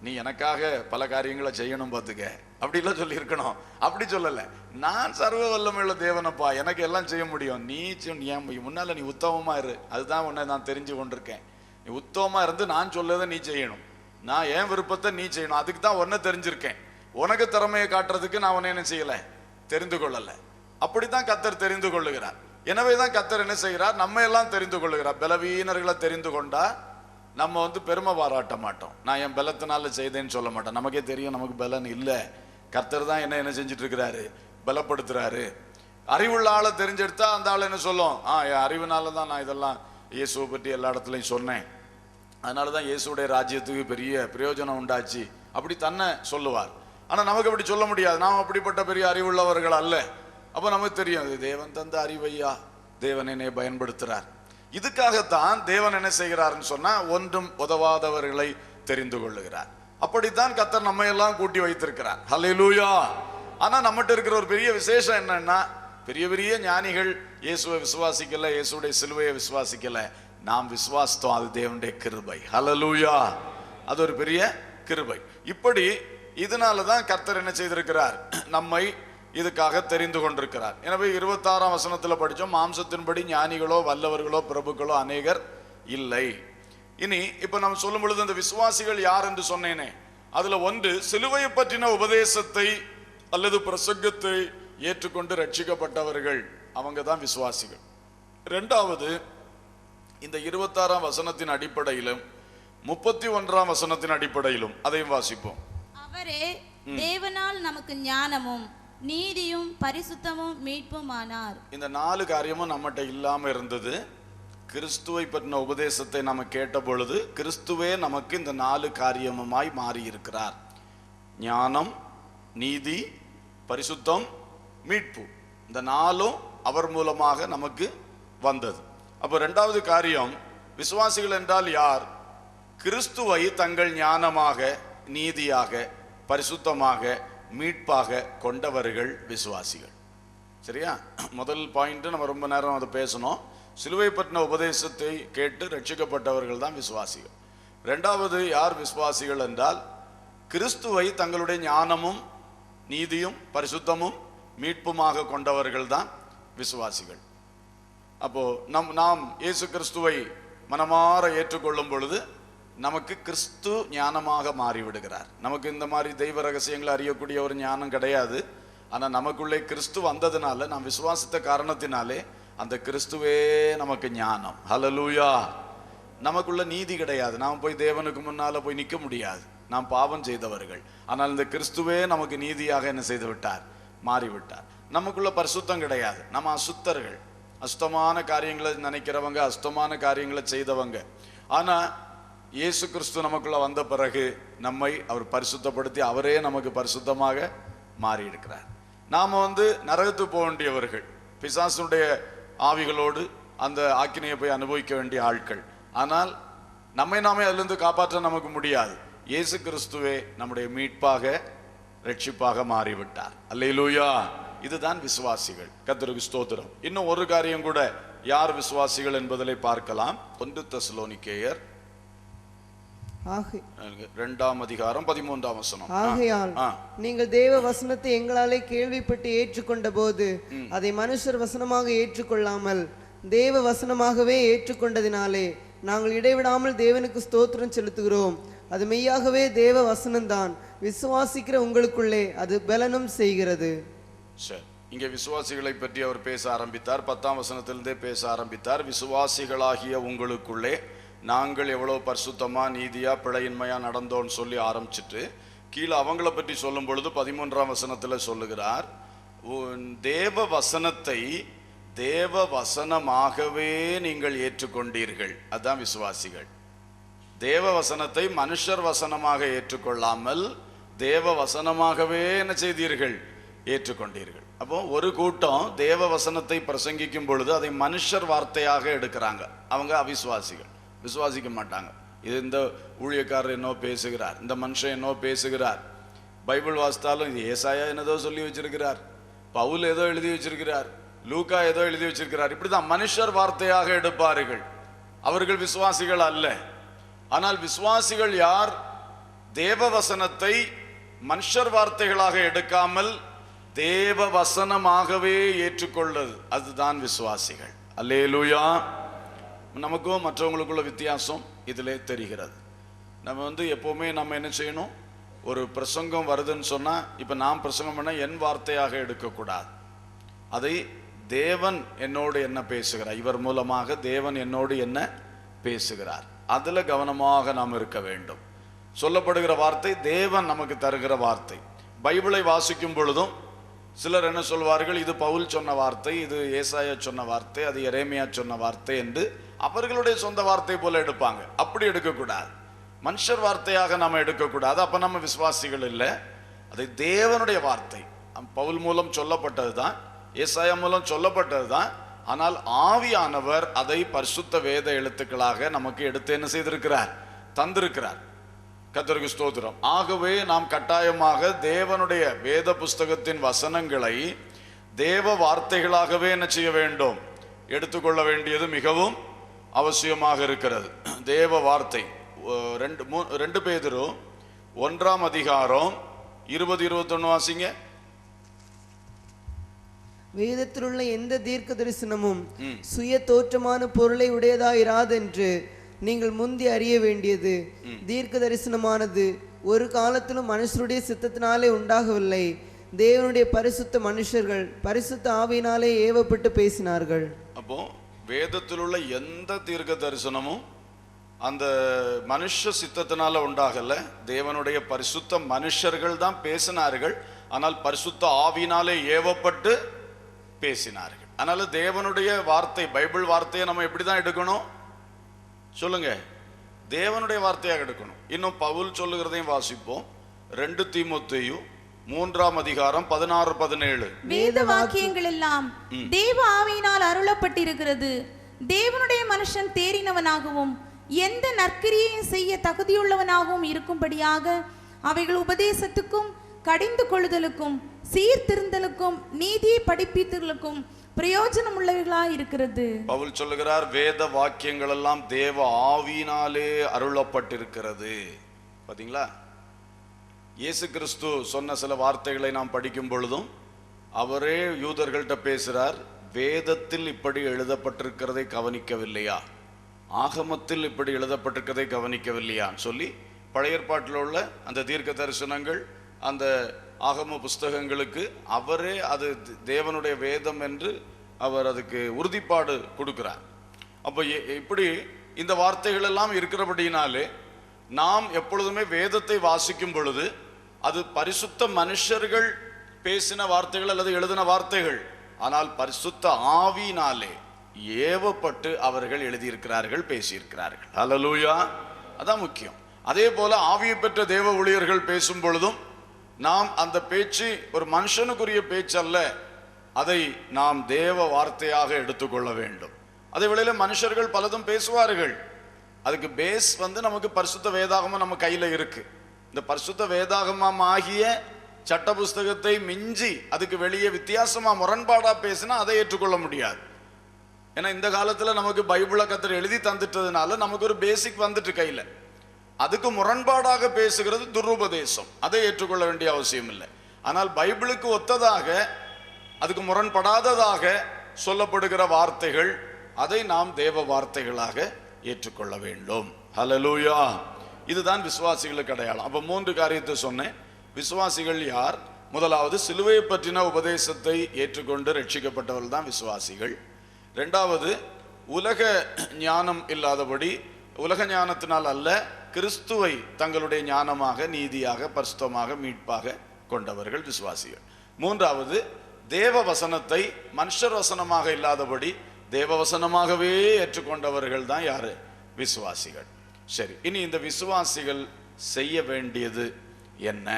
நீ எனக்காக பல காரியங்களை செய்யணும் பார்த்துக்க, அப்படிலாம் சொல்லி இருக்கணும். அப்படி சொல்லல, நான் சர்வ வல்லமையுள்ள தேவனப்பா, எனக்கு எல்லாம் செய்ய முடியும், நீ முன்னால நீ உத்தமமா இரு, அதுதான் உன்னை நான் தெரிஞ்சு கொண்டிருக்கேன். நீ உத்தமமா இருந்து நான் சொல்லதை நீ செய்யணும், நான் என் விருப்பத்தை நீ செய்யணும், அதுக்கு தான் உன்னை தெரிஞ்சிருக்கேன். உனக்கு திறமையை காட்டுறதுக்கு நான் உன்னை என்ன செய்யல, தெரிந்து கொள்ளல. அப்படித்தான் கர்த்தர் தெரிந்து கொள்ளுகிறார். எனவேதான் கர்த்தர் என்ன செய்கிறார், நம்ம எல்லாம் தெரிந்து கொள்ளுகிறார். பலவீனர்களை தெரிந்து கொண்டா நம்ம பெருமை பாராட்ட மாட்டோம். நான் என் பலத்தினால செய்தேன்னு சொல்ல மாட்டேன். நமக்கே தெரியும் நமக்கு பலன் இல்லை, கர்த்தர் தான் என்ன செஞ்சுட்டு இருக்கிறாரு, பலப்படுத்துறாரு. அறிவுள்ள ஆளை தெரிஞ்செடுத்தா அந்த ஆள் என்ன சொல்லும், என் அறிவுனால தான் நான் இதெல்லாம் இயேசுவை பற்றி எல்லா இடத்துலையும் சொன்னேன், அதனால தான் இயேசுடைய ராஜ்யத்துக்கு பெரிய பிரயோஜனம் உண்டாச்சு, அப்படி தன்னை சொல்லுவார். ஆனால் நமக்கு அப்படி சொல்ல முடியாது, நாம் அப்படிப்பட்ட பெரிய அறிவுள்ளவர்கள் அல்ல. அப்போ நமக்கு தெரியும், தேவன் தந்த அறிவையா, தேவன் என்னை பயன்படுத்துறார். இதுக்காகத்தான் தேவன் என்ன செய்கிறார்னு சொன்னா, ஒன்றும் உதவாதவர்களை தெரிந்து கொள்ளுகிறார். அப்படித்தான் கர்த்தர் நம்ம எல்லாம் கூட்டி வைத்திருக்கிறார். ஹல்லேலூயா. ஆனா நம்மகிட்ட இருக்கிற ஒரு பெரிய விசேஷம் என்னன்னா, பெரிய பெரிய ஞானிகள் இயேசுவை விசுவாசிக்கல, இயேசுடைய சிலுவையை விசுவாசிக்கல, நாம் விசுவாசித்தோம். அது தேவனுடைய கிருபை. ஹல்லேலூயா. அது ஒரு பெரிய கிருபை. இப்படி இதனாலதான் கர்த்தர் என்ன செய்திருக்கிறார், நம்மை இதுக்காக தெரிந்து கொண்டிருக்கிறார். எனவே 26ஆம் வசனத்துல படிச்சோம், மாம்சத்தின்படி ஞானிகளோ வல்லவர்களோ பிரபுக்களோ அநேகர் இல்லை. இனி இப்ப நம்ம சொல்லும் பொழுது அந்த விசுவாசிகள் யார் என்று சொன்னேனே, அதுல ஒன்று சிலுவையை பற்றின உபதேசத்தை அல்லது பிரசங்கத்தை ஏற்றுக்கொண்டு ரட்சிக்கப்பட்டவர்கள், அவங்க தான் விசுவாசிகள். இரண்டாவது, இந்த 26ஆம் வசனத்தின் அடிப்படையிலும் 31ஆம் வசனத்தின் அடிப்படையிலும் அதையும் வாசிப்போம். அவரே தேவனால் நமக்கு ஞானமும் நீதியும் பரிசுத்தமும் மீட்புமானார். இந்த 4 காரியமும் நம்மகிட்ட இல்லாம இருந்தது. கிறிஸ்துவை பற்றின உபதேசத்தை நம்ம கேட்ட பொழுது கிறிஸ்துவே நமக்கு இந்த 4 காரியமுமாய் மாறி இருக்கிறார். ஞானம், நீதி, பரிசுத்தம், மீட்பு. இந்த 4ம் அவர் மூலமாக நமக்கு வந்தது. அப்போ இரண்டாவது காரியம், விசுவாசிகள் என்றால் யார்? கிறிஸ்துவை தங்கள் ஞானமாக, நீதியாக, பரிசுத்தமாக, மீட்பாக கொண்டவர்கள் விசுவாசிகள். சரியா? முதல் பாயிண்ட் நம்ம ரொம்ப நேரம் அதை பேசணும். சிலுவை பற்றின உபதேசத்தை கேட்டு ரட்சிக்கப்பட்டவர்கள் தான் விசுவாசிகள். இரண்டாவது யார் விசுவாசிகள் என்றால், கிறிஸ்துவை தங்களுடைய ஞானமும் நீதியும் பரிசுத்தமும் மீட்புமாக கொண்டவர்கள் தான் விசுவாசிகள். அப்போ நாம் இயேசு கிறிஸ்துவை மனமாற ஏற்றுக்கொள்ளும் பொழுது நமக்கு கிறிஸ்து ஞானமாக மாறிவிடுகிறார். நமக்கு இந்த மாதிரி தெய்வ ரகசியங்களை அறியக்கூடிய ஒரு ஞானம் கிடையாது. ஆனால் நமக்குள்ளே கிறிஸ்து வந்ததுனால, நாம் விசுவாசித்த காரணத்தினாலே அந்த கிறிஸ்துவே நமக்கு ஞானம். ஹல்லேலூயா. நமக்குள்ள நீதி கிடையாது, நாம் போய் தேவனுக்கு முன்னால போய் நிற்க முடியாது, நாம் பாவம் செய்தவர்கள். ஆனால் இந்த கிறிஸ்துவே நமக்கு நீதியாக என்ன செய்து விட்டார், மாறிவிட்டார். நமக்குள்ள பரிசுத்தம் கிடையாது, நம்ம அசுத்தர்கள், அசுத்தமான காரியங்களை நினைக்கிறவங்க, அசுத்தமான காரியங்களை செய்தவங்க. ஆனா இயேசு கிறிஸ்து நமக்குள்ள வந்த பிறகு நம்மை அவர் பரிசுத்தப்படுத்தி அவரே நமக்கு பரிசுத்தமாக மாறி இருக்கிறார். நாம நரகத்துக்கு போக வேண்டியவர்கள், பிசாசுடைய ஆவிகளோடு அந்த ஆக்கினையை போய் அனுபவிக்க வேண்டிய ஆட்கள். ஆனால் நம்மை நாமே அதிலிருந்து காப்பாற்ற நமக்கு முடியாது. இயேசு கிறிஸ்துவே நம்முடைய மீட்பாக, ரட்சிப்பாக மாறிவிட்டார். அல்லேலூயா. இதுதான் விசுவாசிகள். கர்த்தருக்கு ஸ்தோத்திரம். இன்னும் ஒரு காரியம் கூட, யார் விசுவாசிகள் என்பதை பார்க்கலாம். 1 தெசலோனிக்கேயர் 2ஆம் அதிகாரம் 13ஆம் வசனம். ஆகையால் நீங்கள் தேவ வசனத்தை எங்களாலே கேள்விப்பட்டு ஏற்றுக்கொண்ட போது அதை மனுஷர் வசனமாக ஏற்றுக்கொள்ளாமல் தேவ வசனமாகவே ஏற்றுக்கொண்டதினாலே நாங்கள் இடைவிடாமல் தேவனுக்கு ஸ்தோத்திரம் செலுத்துகிறோம். அது மெய்யாகவே தேவ வசனம்தான், விசுவாசிக்கிற உங்களுக்குள்ளே அது பலனும் செய்கிறது. சரி, இங்கே விசுவாசிகளை பற்றி அவர் பேச ஆரம்பித்தார். 10ஆம் வசனத்திலிருந்தே பேச ஆரம்பித்தார். விசுவாசிகளாகிய உங்களுக்குள்ளே நாங்கள் எவ்வளவு பரிசுத்தமா, நீதியா, பிழையின்மையா நடந்தோன்னு சொல்லி ஆரம்பிச்சுட்டு கீழே அவங்கள பற்றி சொல்லும் பொழுது 13ஆம் வசனத்தில் சொல்லுகிறார், தேவ வசனத்தை தேவ வசனமாகவே நீங்கள் ஏற்றுக்கொண்டீர்கள். அதுதான் விசுவாசிகள். தேவ வசனத்தை மனுஷர் வசனமாக ஏற்றுக்கொள்ளாமல் தேவ வசனமாகவே என்ன செய்தீர்கள், ஏற்றுக்கொண்டீர்கள். அப்போ ஒரு கூட்டம் தேவ வசனத்தை பிரசங்கிக்கும் பொழுது அதை மனுஷர் வார்த்தையாக எடுக்கிறாங்க, அவங்க அவிசுவாசிகள், விசுவாசிக்க மாட்டாங்க. இது இந்த ஊழியக்காரர் என்னோ பேசுகிறார், இந்த மனுஷன் என்னோ பேசுகிறார். பைபிள் வாசித்தாலும் இது ஏசாயா என்னதோ சொல்லி வச்சிருக்கிறார், பவுல் ஏதோ எழுதி வச்சிருக்கிறார், லூக்கா ஏதோ எழுதி வச்சிருக்கிறார். இப்படிதான் மனுஷர் வார்த்தையாக எடுப்பார்கள். அவர்கள் விசுவாசிகள் அல்ல. ஆனால் விசுவாசிகள் யார்? தேவ வசனத்தை மனுஷர் வார்த்தைகளாக எடுக்காமல் தேவ வசனமாகவே ஏற்றுக்கொள்வது, அதுதான் விசுவாசிகள். அல்லேலூயா. நமக்கும் மற்றவங்களுக்குள்ள வித்தியாசம் இதிலே தெரிகிறது. நம்ம எப்பவுமே நம்ம என்ன செய்யணும், ஒரு பிரசங்கம் வருதுன்னு சொன்னா, இப்ப நான் பிரசங்கம் பண்ண என் வார்த்தையாக எடுக்கக்கூடாது. அதை தேவன் என்னோடு என்ன பேசுகிறார், இவர் மூலமாக தேவன் என்னோடு என்ன பேசுகிறார், அதில் கவனமாக நாம் இருக்க வேண்டும். சொல்லப்படுகிற வார்த்தை தேவன் நமக்கு தருகிற வார்த்தை. பைபிளை வாசிக்கும் பொழுதும் சிலர் என்ன சொல்வார்கள், இது பவுல் சொன்ன வார்த்தை, இது ஏசாயா சொன்ன வார்த்தை, அது எரேமியா சொன்ன வார்த்தை என்று அவர்களுடைய சொந்த வார்த்தை போல எடுப்பாங்க. அப்படி எடுக்கக்கூடாது. மனுஷர் வார்த்தையாக நம்ம எடுக்கக்கூடாது. அப்ப நம்ம விசுவாசிகள் இல்லை. அது தேவனுடைய வார்த்தை. பவுல் மூலம் சொல்லப்பட்டது தான், ஏசாயா மூலம் சொல்லப்பட்டது தான். ஆனால் ஆவியானவர் அதை பரிசுத்த வேத எழுத்துக்களாக நமக்கு எடுத்து என்ன செய்திருக்கிறார், தந்திருக்கிறார். கர்த்தருக்கு ஸ்தோத்திரம். ஆகவே நாம் கட்டாயமாக தேவனுடைய வேத புஸ்தகத்தின் வசனங்களை தேவ வார்த்தைகளாகவே என்ன செய்ய வேண்டும், எடுத்துக்கொள்ள வேண்டியது மிகவும் அவசியமாக இருக்கிறது. தேவ வார்த்தை 2 பேதுரு 1 அதிகாரம் 20-21 வாசிங்க. வேதத்தில் உள்ள எந்த தீர்க்க தரிசனமும் சுய தோற்றமான பொருளை உடையதாயிராதென்று நீங்கள் முந்தி அறிய வேண்டியது. தீர்க்க தரிசனமானது ஒரு காலத்திலும் மனுஷருடைய சித்தத்தினாலே உண்டாகவில்லை. தேவனுடைய பரிசுத்த மனுஷர்கள் பரிசுத்த ஆவியினாலே ஏவப்பட்டு பேசினார்கள். அப்போ வேதத்தில் உள்ள எந்த தீர்க்க தரிசனமும் அந்த மனுஷ சித்தத்தினால உண்டாகல. தேவனுடைய பரிசுத்த மனுஷர்கள் தான் பேசினார்கள். ஆனால் பரிசுத்த ஆவியினாலே ஏவப்பட்டு பேசினார்கள். அதனால தேவனுடைய வார்த்தை, பைபிள் வார்த்தையை நம்ம எப்படிதான் எடுக்கணும் சொல்லுங்க, தேவனுடைய வார்த்தையாக எடுக்கணும். இன்னும் பவுல் சொல்லுகிறதையும் வாசிப்போம். 2 தீமோத்தேயு 3 அதிகாரம் 16-17. வேத வாக்கியங்கள் எல்லாம் தேவ ஆவியினால் அருளப்பட்டிருக்கிறது. தேவனுடைய மனுஷன் தேறினவனாகவும் எந்த நற்கிரியையும் செய்ய தகுதியுள்ளவனாகவும் இருக்கும்படியாக அவைகள் உபதேசத்துக்கும் கடிந்து கொள்ளுதலுக்கும் சீர்திருந்தலுக்கும் நீதியை படிப்பித்தலுக்கும் பிரயோஜனம் உள்ளவைகளாய் இருக்கிறது. பவுல் சொல்லுகிறார், வேத வாக்கியங்கள் எல்லாம் தேவ ஆவியினாலே அருளப்பட்டிருக்கிறது. பாத்தீங்களா? இயேசு கிறிஸ்து சொன்ன சில வார்த்தைகளை நாம் படிக்கும் பொழுதும் அவரே யூதர்கள்ட்ட பேசுறார். வேதத்தில் இப்படி எழுதப்பட்டிருக்கிறதை கவனிக்கவில்லையா, ஆகமத்தில் இப்படி எழுதப்பட்டிருக்கிறதை கவனிக்கவில்லையான்னு சொல்லி பழைய ஏற்பாட்டில் உள்ள அந்த தீர்க்க தரிசனங்கள், அந்த ஆகம புஸ்தகங்களுக்கு அவரே அது தேவனுடைய வேதம் என்று அவர் அதுக்கு உறுதிப்பாடு கொடுக்கிறார். அப்போ இப்படி இந்த வார்த்தைகள் எல்லாம் இருக்கிறபடினாலே நாம் எப்பொழுதுமே வேதத்தை வாசிக்கும் பொழுது அது பரிசுத்த மனுஷர்கள் பேசின வார்த்தைகள் அல்லது எழுதின வார்த்தைகள், ஆனால் பரிசுத்த ஆவியினாலே ஏவப்பட்டு அவர்கள் எழுதியிருக்கிறார்கள், பேசியிருக்கிறார்கள். ஹல்லேலூயா. அதான் முக்கியம். அதே போல ஆவியை பெற்ற தேவ ஊழியர்கள் பேசும் பொழுதும் நாம் அந்த பேச்சு ஒரு மனுஷனுக்குரிய பேச்சு அல்ல, அதை நாம் தேவ வார்த்தையாக எடுத்துக்கொள்ள வேண்டும். அதே வேளையில மனுஷர்கள் பலதும் பேசுவார்கள். அதுக்கு பேஸ் நமக்கு பரிசுத்த வேதாகமம் நம்ம கையில இருக்கு. இந்த பரிசுத்த வேதாகமம் ஆகிய சட்ட புஸ்தகத்தை மிஞ்சி அதுக்கு வெளியே வித்தியாசமா முரண்பாடா பேசினா அதை ஏற்றுக்கொள்ள முடியாது. ஏன்னா இந்த காலத்துல நமக்கு பைபிளை கர்த்தர் எழுதி தந்துட்டதுனால நமக்கு ஒரு பேசிக் வந்துட்டு கையில. அதுக்கு முரண்பாடாக பேசுகிறது துருபதேசம், அதை ஏற்றுக்கொள்ள வேண்டிய அவசியம் இல்லை. ஆனால் பைபிளுக்கு ஒத்ததாக அதுக்கு முரண்படாததாக சொல்லப்படுகிற வார்த்தைகள், அதை நாம் தேவ வார்த்தைகளாக ஏற்றுக்கொள்ள வேண்டும். ஹல்லேலூயா. இதுதான் விசுவாசிகளுக்கு அடையாளம். அப்ப 3 காரியத்தை சொன்னேன். விசுவாசிகள் யார்? முதலாவது, சிலுவையை பற்றின உபதேசத்தை ஏற்றுக்கொண்டு ரட்சிக்கப்பட்டவர்கள் தான் விசுவாசிகள். 2வது, உலக ஞானம் இல்லாதபடி, உலக ஞானத்தினால் அல்ல, கிறிஸ்துவை தங்களுடைய ஞானமாக, நீதியாக, பரிசுத்தமாக, மீட்பாக கொண்டவர்கள் விசுவாசிகள். 3வது, தேவ வசனத்தை மனுஷர் வசனமாக இல்லாதபடி தேவ வசனமாகவே ஏற்றுக்கொண்டவர்கள் தான் யாரு? விசுவாசிகள். சரி, இனி இந்த விசுவாசிகள் செய்ய வேண்டியது என்ன?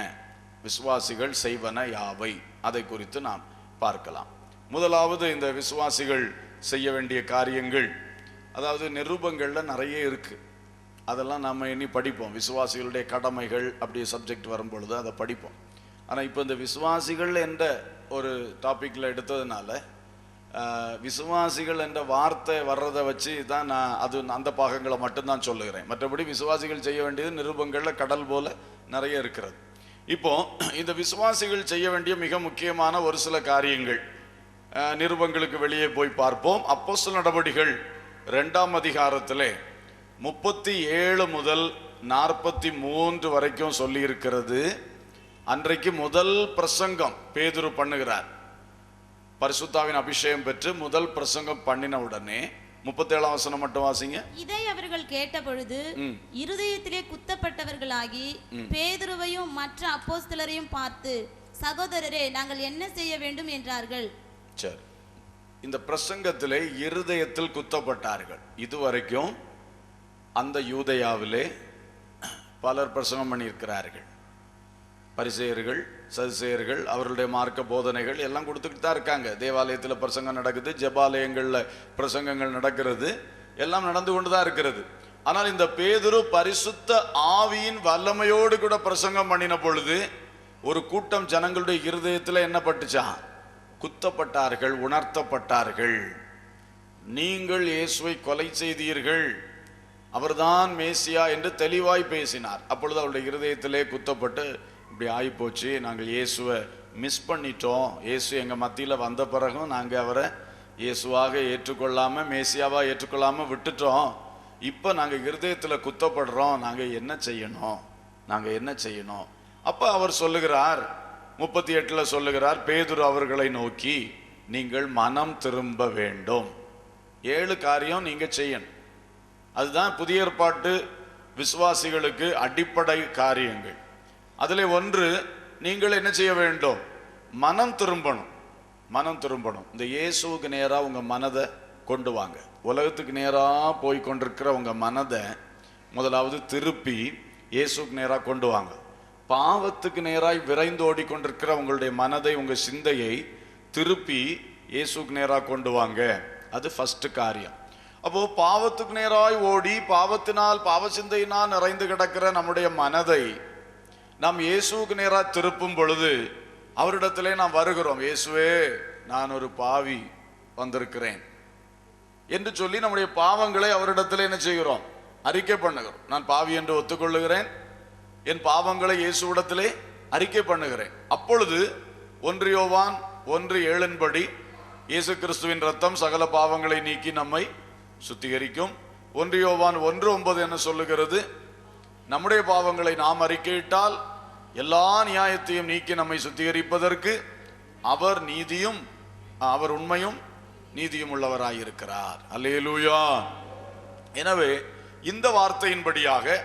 விசுவாசிகள் செய்வன யாவை? அதை குறித்து நாம் பார்க்கலாம். முதலாவது, இந்த விசுவாசிகள் செய்ய வேண்டிய காரியங்கள், அதாவது நிருபங்கள்ல நிறைய இருக்கு. அதெல்லாம் நம்ம இனி படிப்போம். விசுவாசிகளுடைய கடமைகள் அப்படி சப்ஜெக்ட் வரும் பொழுது அதை படிப்போம். ஆனால் இப்போ இந்த விசுவாசிகள் என்ற ஒரு டாபிக்ல எடுத்ததுனால விசுவாசிகள் என்ற வார்த்தை வர்றதை வச்சு தான் நான் அந்த பாகங்களை மட்டும்தான் சொல்லுகிறேன். மற்றபடி விசுவாசிகள் செய்ய வேண்டியது நிருபங்கள்ல கடல் போல நிறைய இருக்கிறது. இப்போ இந்த விசுவாசிகள் செய்ய வேண்டிய மிக முக்கியமான ஒரு சில காரியங்கள் நிருபங்களுக்கு வெளியே போய் பார்ப்போம். அப்போஸ்தலர் நடபடிகள் 2 அதிகாரத்திலே 37 முதல் 43 வரைக்கும் சொல்லி இருக்கிறது. அன்றைக்கு முதல் பிரசங்கம் பேதுரு பண்ணுகிறார். பரிசுத்தாவின் அபிஷேகம் பெற்று முதல் பிரசங்கம் பண்ணின உடனே 37ஆம் வசனம் மட்டும் வாசிங்க. இதை அவர்கள் கேட்டபொழுது இருதயத்திலே குத்தப்பட்டவர்களாகி பேதுருவையும் மற்ற அப்போஸ்தலரையும் பார்த்து, சகோதரரே, நாங்கள் என்ன செய்ய வேண்டும் என்றார்கள். சரி, இந்த பிரசங்கத்திலே இருதயத்தில் குத்தப்பட்டார்கள். இதுவரைக்கும் அந்த யூதேயாவிலே பலர் பிரசங்கம் பண்ணியிருக்கிறார்கள். பரிசேயர்கள், சதுசேயர்கள், அவர்களுடைய மார்க்க போதனைகள் எல்லாம் கொடுத்துக்கிட்டு தான் இருக்காங்க. தேவாலயத்தில் பிரசங்கம் நடக்குது, ஜெபாலயங்களில் பிரசங்கங்கள் நடக்கிறது, எல்லாம் நடந்து கொண்டு தான் இருக்கிறது. ஆனால் இந்த பேதுரு பரிசுத்த ஆவியின் வல்லமையோடு கூட பிரசங்கம் பண்ணின பொழுது ஒரு கூட்டம் ஜனங்களுடைய இருதயத்தில் என்ன பட்டுச்சான்? குத்தப்பட்டார்கள், உணர்த்தப்பட்டார்கள். நீங்கள் இயேசுவை கொலை செய்தீர்கள், அவர்தான் மேசியா என்று தெளிவாய் பேசினார். அப்பொழுது அவருடைய இருதயத்திலே குத்தப்பட்டு, இப்படி ஆகிப்போச்சு, நாங்கள் இயேசுவை மிஸ் பண்ணிட்டோம், இயேசு எங்கள் மத்தியில் வந்த பிறகும் நாங்கள் அவரை இயேசுவாக ஏற்றுக்கொள்ளாமல், மேசியாவாக ஏற்றுக்கொள்ளாமல் விட்டுட்டோம். இப்போ நாங்கள் இருதயத்தில் குத்தப்படுறோம், நாங்கள் என்ன செய்யணும், நாங்கள் என்ன செய்யணும்? அப்போ அவர் சொல்லுகிறார், 38 சொல்லுகிறார், பேதுரு அவர்களை நோக்கி, நீங்கள் மனம் திரும்ப வேண்டும். 7 காரியம் நீங்கள் செய்யணும். அதுதான் புதிய ஏற்பாட்டு விசுவாசிகளுக்கு அடிப்படை காரியங்கள். அதில் ஒன்று, நீங்கள் என்ன செய்ய வேண்டும்? மனம் திரும்பணும். மனம் திரும்பணும். இந்த இயேசுவுக்கு நேராக உங்கள் மனதை கொண்டு வாங்க. உலகத்துக்கு நேராக போய் கொண்டிருக்கிற உங்கள் மனதை முதலாவது திருப்பி இயேசுக்கு நேராக கொண்டு வாங்க. பாவத்துக்கு நேராக விரைந்து ஓடிக்கொண்டிருக்கிற உங்களுடைய மனதை, உங்கள் சிந்தையை திருப்பி இயேசுக்கு நேராக கொண்டு வாங்க. அது ஃபர்ஸ்ட் காரியம். அப்போ பாவத்துக்கு நேராய் ஓடி பாவத்தினால், பாவ சிந்தையினால் நிறைந்து கிடக்கிற நம்முடைய மனதை நாம் இயேசுவுக்கு நேராக திருப்பும் பொழுது அவரிடத்திலே நாம் வருகிறோம். இயேசுவே, நான் ஒரு பாவி வந்திருக்கிறேன் என்று சொல்லி நம்முடைய பாவங்களை அவரிடத்திலே என்ன செய்கிறோம்? அறிக்கை பண்ணுகிறோம். நான் பாவி என்று ஒத்துக்கொள்ளுகிறேன், என் பாவங்களை இயேசுவிடத்திலே அறிக்கை பண்ணுகிறேன். அப்பொழுது 1 யோவான் 1:7 இயேசு கிறிஸ்துவின் ரத்தம் சகல பாவங்களை நீக்கி நம்மை சுத்திகரிக்கும். 1 யோவான் 1:9 என்ன சொல்லுகிறது? நம்முடைய பாவங்களை நாம் அறிக்கையிட்டால் எல்லா நியாயத்தையும் நீக்கி நம்மை சுத்திகரிப்பதற்கு அவர் நீதியும், அவர் உண்மையும் நீதியும் உள்ளவராயிருக்கிறார். அல்லேலூயா. எனவே இந்த வார்த்தையின்படியாக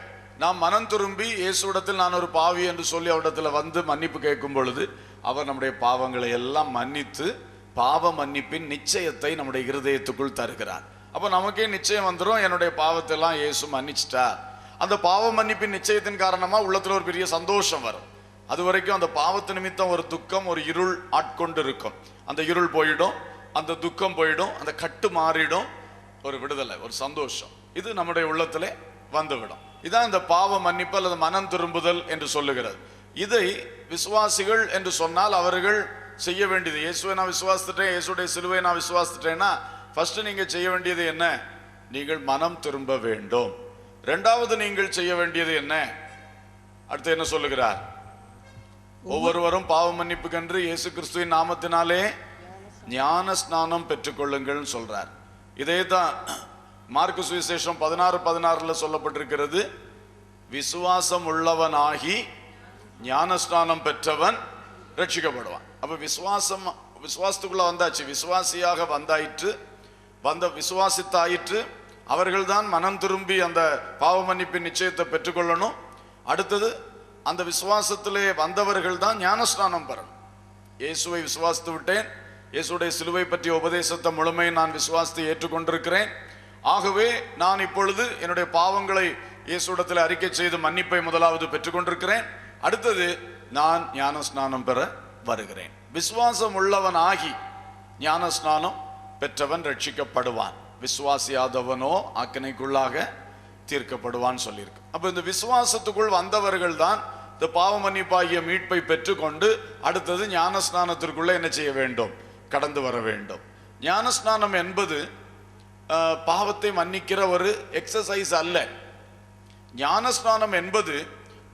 நாம் மனம் திரும்பி இயேசுவிடத்தில் நான் ஒரு பாவி என்று சொல்லி அவரிடத்தில் வந்து மன்னிப்பு கேட்கும் பொழுது அவர் நம்முடைய பாவங்களை எல்லாம் மன்னித்து பாவ மன்னிப்பின் நிச்சயத்தை நம்முடைய இருதயத்துக்குள் தருகிறார். அப்போ நமக்கே நிச்சயம் வந்துடும், என்னுடைய பாவத்தை எல்லாம் இயேசு மன்னிச்சிட்டார். அந்த பாவ மன்னிப்பின் நிச்சயத்தின் காரணமா உள்ளத்துல ஒரு பெரிய சந்தோஷம் வரும். அது வரைக்கும் அந்த பாவத்து நிமித்தம் ஒரு துக்கம், ஒரு இருள் ஆட்கொண்டு இருக்கும். அந்த இருள் போயிடும், அந்த துக்கம் போயிடும், அந்த கட்டு மாறிடும், ஒரு விடுதலை, ஒரு சந்தோஷம் இது நம்முடைய உள்ளத்திலே வந்துவிடும். இதான் இந்த பாவ மன்னிப்பு அல்லது மனம் திரும்புதல் என்று சொல்லுகிறது. இதை விசுவாசிகள் என்று சொன்னால் அவர்கள் செய்ய வேண்டியது, இயேசுவை நான் விசுவாசித்துட்டேன், இயேசுடைய சிலுவை நான் விசுவாசித்துட்டேன்னா ஃபர்ஸ்ட் நீங்க செய்ய வேண்டியது என்ன? நீங்கள் மனம் திரும்ப வேண்டும். இரண்டாவது நீங்கள் செய்ய வேண்டியது என்ன? அடுத்து என்ன சொல்லுகிறார்? ஒவ்வொருவரும் பாவ மன்னிப்புக்கென்று இயேசு கிறிஸ்துவின் நாமத்தினாலே ஞான ஸ்நானம் பெற்றுக்கொள்ளுங்கள் சொல்றார். இதே தான் மார்க்கு சுவிசேஷம் 16:16 சொல்லப்பட்டிருக்கிறது. விசுவாசம் உள்ளவனாகி ஞானஸ்நானம் பெற்றவன் ரட்சிக்கப்படுவான். அப்ப விசுவாசத்துக்குள்ள வந்தாச்சு, விசுவாசியாக வந்தாயிற்று, விசுவாசித்தாயிற்று. அவர்கள்தான் மனம் திரும்பி அந்த பாவ மன்னிப்பின் நிச்சயத்தை பெற்றுக்கொள்ளணும். அடுத்தது அந்த விசுவாசத்திலே வந்தவர்கள் தான் ஞானஸ்நானம் பெறணும். இயேசுவை விசுவாசித்து விட்டேன், இயேசுடைய சிலுவை பற்றிய உபதேசத்தை முழுமையை நான் விசுவாசித்து ஏற்றுக்கொண்டிருக்கிறேன், ஆகவே நான் இப்பொழுது என்னுடைய பாவங்களை இயேசுவிடத்தில் அறிக்கை செய்து மன்னிப்பை முதலாவது பெற்றுக்கொண்டிருக்கிறேன். அடுத்தது நான் ஞானஸ்நானம் பெற வருகிறேன். விசுவாசம் உள்ளவன் ஆகி ஞானஸ்நானம் பெற்றவன் ரட்சிக்கப்படுவான், விசுவாசியாதவனோ ஆக்கினைக்குள்ளாக தீர்க்கப்படுவான் சொல்லியிருக்கு. அப்ப இந்த விசுவாசத்துக்குள் வந்தவர்கள் தான் இந்த பாவ மன்னிப்பாகிய மீட்பை பெற்றுக்கொண்டு அடுத்தது ஞானஸ்நானத்திற்குள்ள என்ன செய்ய வேண்டும்? கடந்து வர வேண்டும். ஞானஸ்நானம் என்பது பாவத்தை மன்னிக்கிற ஒரு எக்ஸசைஸ் அல்ல. ஞானஸ்நானம் என்பது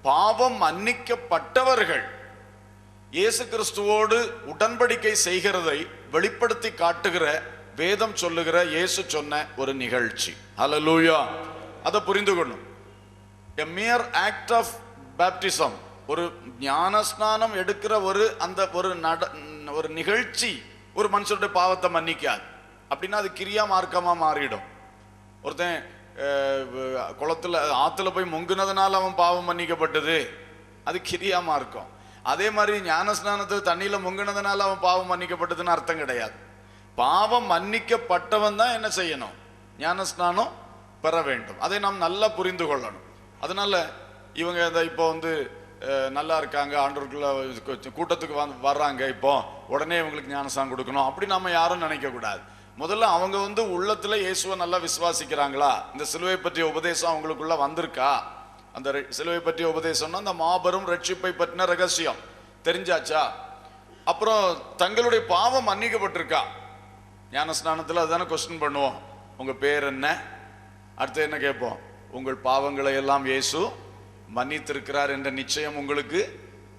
பாவம் மன்னிக்கப்பட்டவர்கள் இயேசு கிறிஸ்துவோடு உடன்படிக்கை செய்கிறதை வெளிப்படுத்தி காட்டுகிற, வேதம் சொல்லுகிற, இயேசு சொன்ன ஒரு நிகழ்ச்சி. ஹல்லேலூயா. அதை புரிந்து கொள்ளும். a mere act of baptism, ஒரு ஞானஸ்நானம் எடுக்கிற ஒரு நிகழ்ச்சி ஒரு மனுஷனுடைய பாவத்தை மன்னிக்காது. அப்படின்னா அது கிரியா மார்க்கமா மாறிடும். ஒருத்தன் குளத்துல ஆத்துல போய் முங்குனதுனால அவன் பாவம் மன்னிக்கப்பட்டது, அது கிரியா மார்க்கம். அதே மாதிரி ஞானஸ்நானத்தை தண்ணியில முங்குனதுனால அவன் பாவம் மன்னிக்கப்பட்டதுன்னு அர்த்தம் கிடையாது. பாவம் மன்னிக்கப்பட்டவன் தான் என்ன செய்யணும்? ஞானஸ்நானம் பெற வேண்டும். அதை நாம் நல்லா புரிந்து கொள்ளணும். அதனால இவங்க இப்போ நல்லா இருக்காங்க, ஆண்டவருக்குள்ள கூட்டத்துக்கு வர்றாங்க, இப்போ உடனே இவங்களுக்கு ஞானஸ்நானம் கொடுக்கணும் அப்படி நம்ம யாரும் நினைக்க கூடாது. முதல்ல அவங்க உள்ளத்துல இயேசுவை நல்லா விசுவாசிக்கிறாங்களா? இந்த சிலுவை பற்றிய உபதேசம் அவங்களுக்குள்ள வந்திருக்கா? அந்த சிலுவை பற்றிய உபதேசம்னா அந்த மாபெரும் ரட்சிப்பை பற்றின ரகசியம் தெரிஞ்சாச்சா? அப்புறம் தங்களுடைய பாவம் மன்னிக்கப்பட்டிருக்கா? ஞானஸ்நானத்துல அதுதானே கொஸ்டின் பண்ணுவோம். உங்க பேர் என்ன? அடுத்து என்ன கேட்போம்? உங்கள் பாவங்களை எல்லாம் இயேசு மன்னித்திருக்கிறார் என்ற நிச்சயம் உங்களுக்கு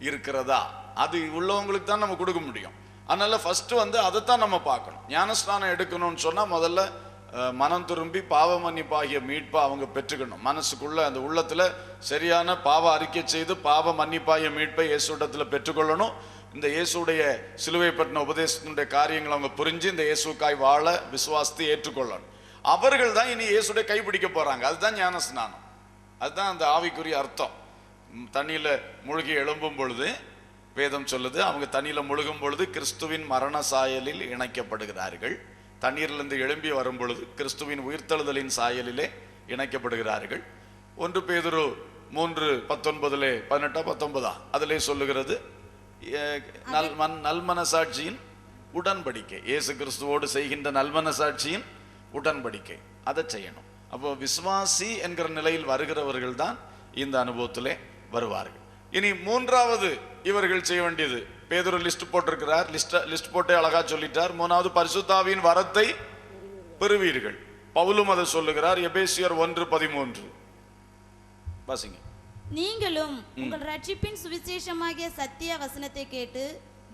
இருக்கிறதா? அது உள்ளவங்களுக்கு தான் நம்ம கொடுக்க முடியும். அதனால ஃபர்ஸ்ட் அதைத்தான் நம்ம பார்க்கணும். ஞானஸ்நானம் எடுக்கணும்னு சொன்னா முதல்ல மனம் திரும்பி பாவ மன்னிப்பாகிய மீட்பை அவங்க பெற்றுக்கணும். மனசுக்குள்ள அந்த உள்ளத்துல சரியான பாவ அறிக்கை செய்து பாவ மன்னிப்பாகிய மீட்பை இயேசுடத்துல பெற்றுக்கொள்ளணும். இந்த இயேசுடைய சிலுவை பற்றின உபதேசத்தினுடைய காரியங்களை அவங்க புரிஞ்சு இந்த இயேசுக்காய் வாழ விசுவாசத்தை ஏற்றுக்கொள்ளணும். அவர்கள் தான் இனி இயேசுடைய கைப்பிடிக்க போறாங்க. அதுதான் ஞானஸ்நானம். அதுதான் அந்த ஆவிக்குரிய அர்த்தம். தண்ணியில மூழ்கி எழும்பும் பொழுது வேதம் சொல்லுது, அவங்க தண்ணியில முழுகும் பொழுது கிறிஸ்துவின் மரண சாயலில் இணைக்கப்படுகிறார்கள். தண்ணீரிலிருந்து எழும்பி வரும் பொழுது கிறிஸ்துவின் உயிர்த்தெழுதலின் சாயலிலே இணைக்கப்படுகிறார்கள். 1 பேதுரு 3:19 18-19 அதிலே சொல்லுகிறது, நல்மனசாட்சியின் உடன்படிக்கை, இயேசு கிறிஸ்துவோடு செய்கின்ற நல்மனசாட்சியின் உடன்படிக்கை, அதை செய்யணும். அப்போ விசுவாசி என்கிற நிலையில் வருகிறவர்கள் தான் இந்த அனுபவத்திலே வருவார்கள். இனி மூன்றாவது இவர்கள் செய்ய வேண்டியது, பேதுரு லிஸ்ட் போட்டிருக்கிறார், லிஸ்ட் போட்டே அழகா சொல்லிட்டார். 3வது பரிசுத்த ஆவியின் வரத்தை பெறுவீர்கள். பவுலும் அதை சொல்லுகிறார். எபேசியர் 1:13 வாசிங்க. நீங்களும் உங்கள் ரட்சிப்பின் சுவிசேஷமாகிய சத்திய வசனத்தை கேட்டு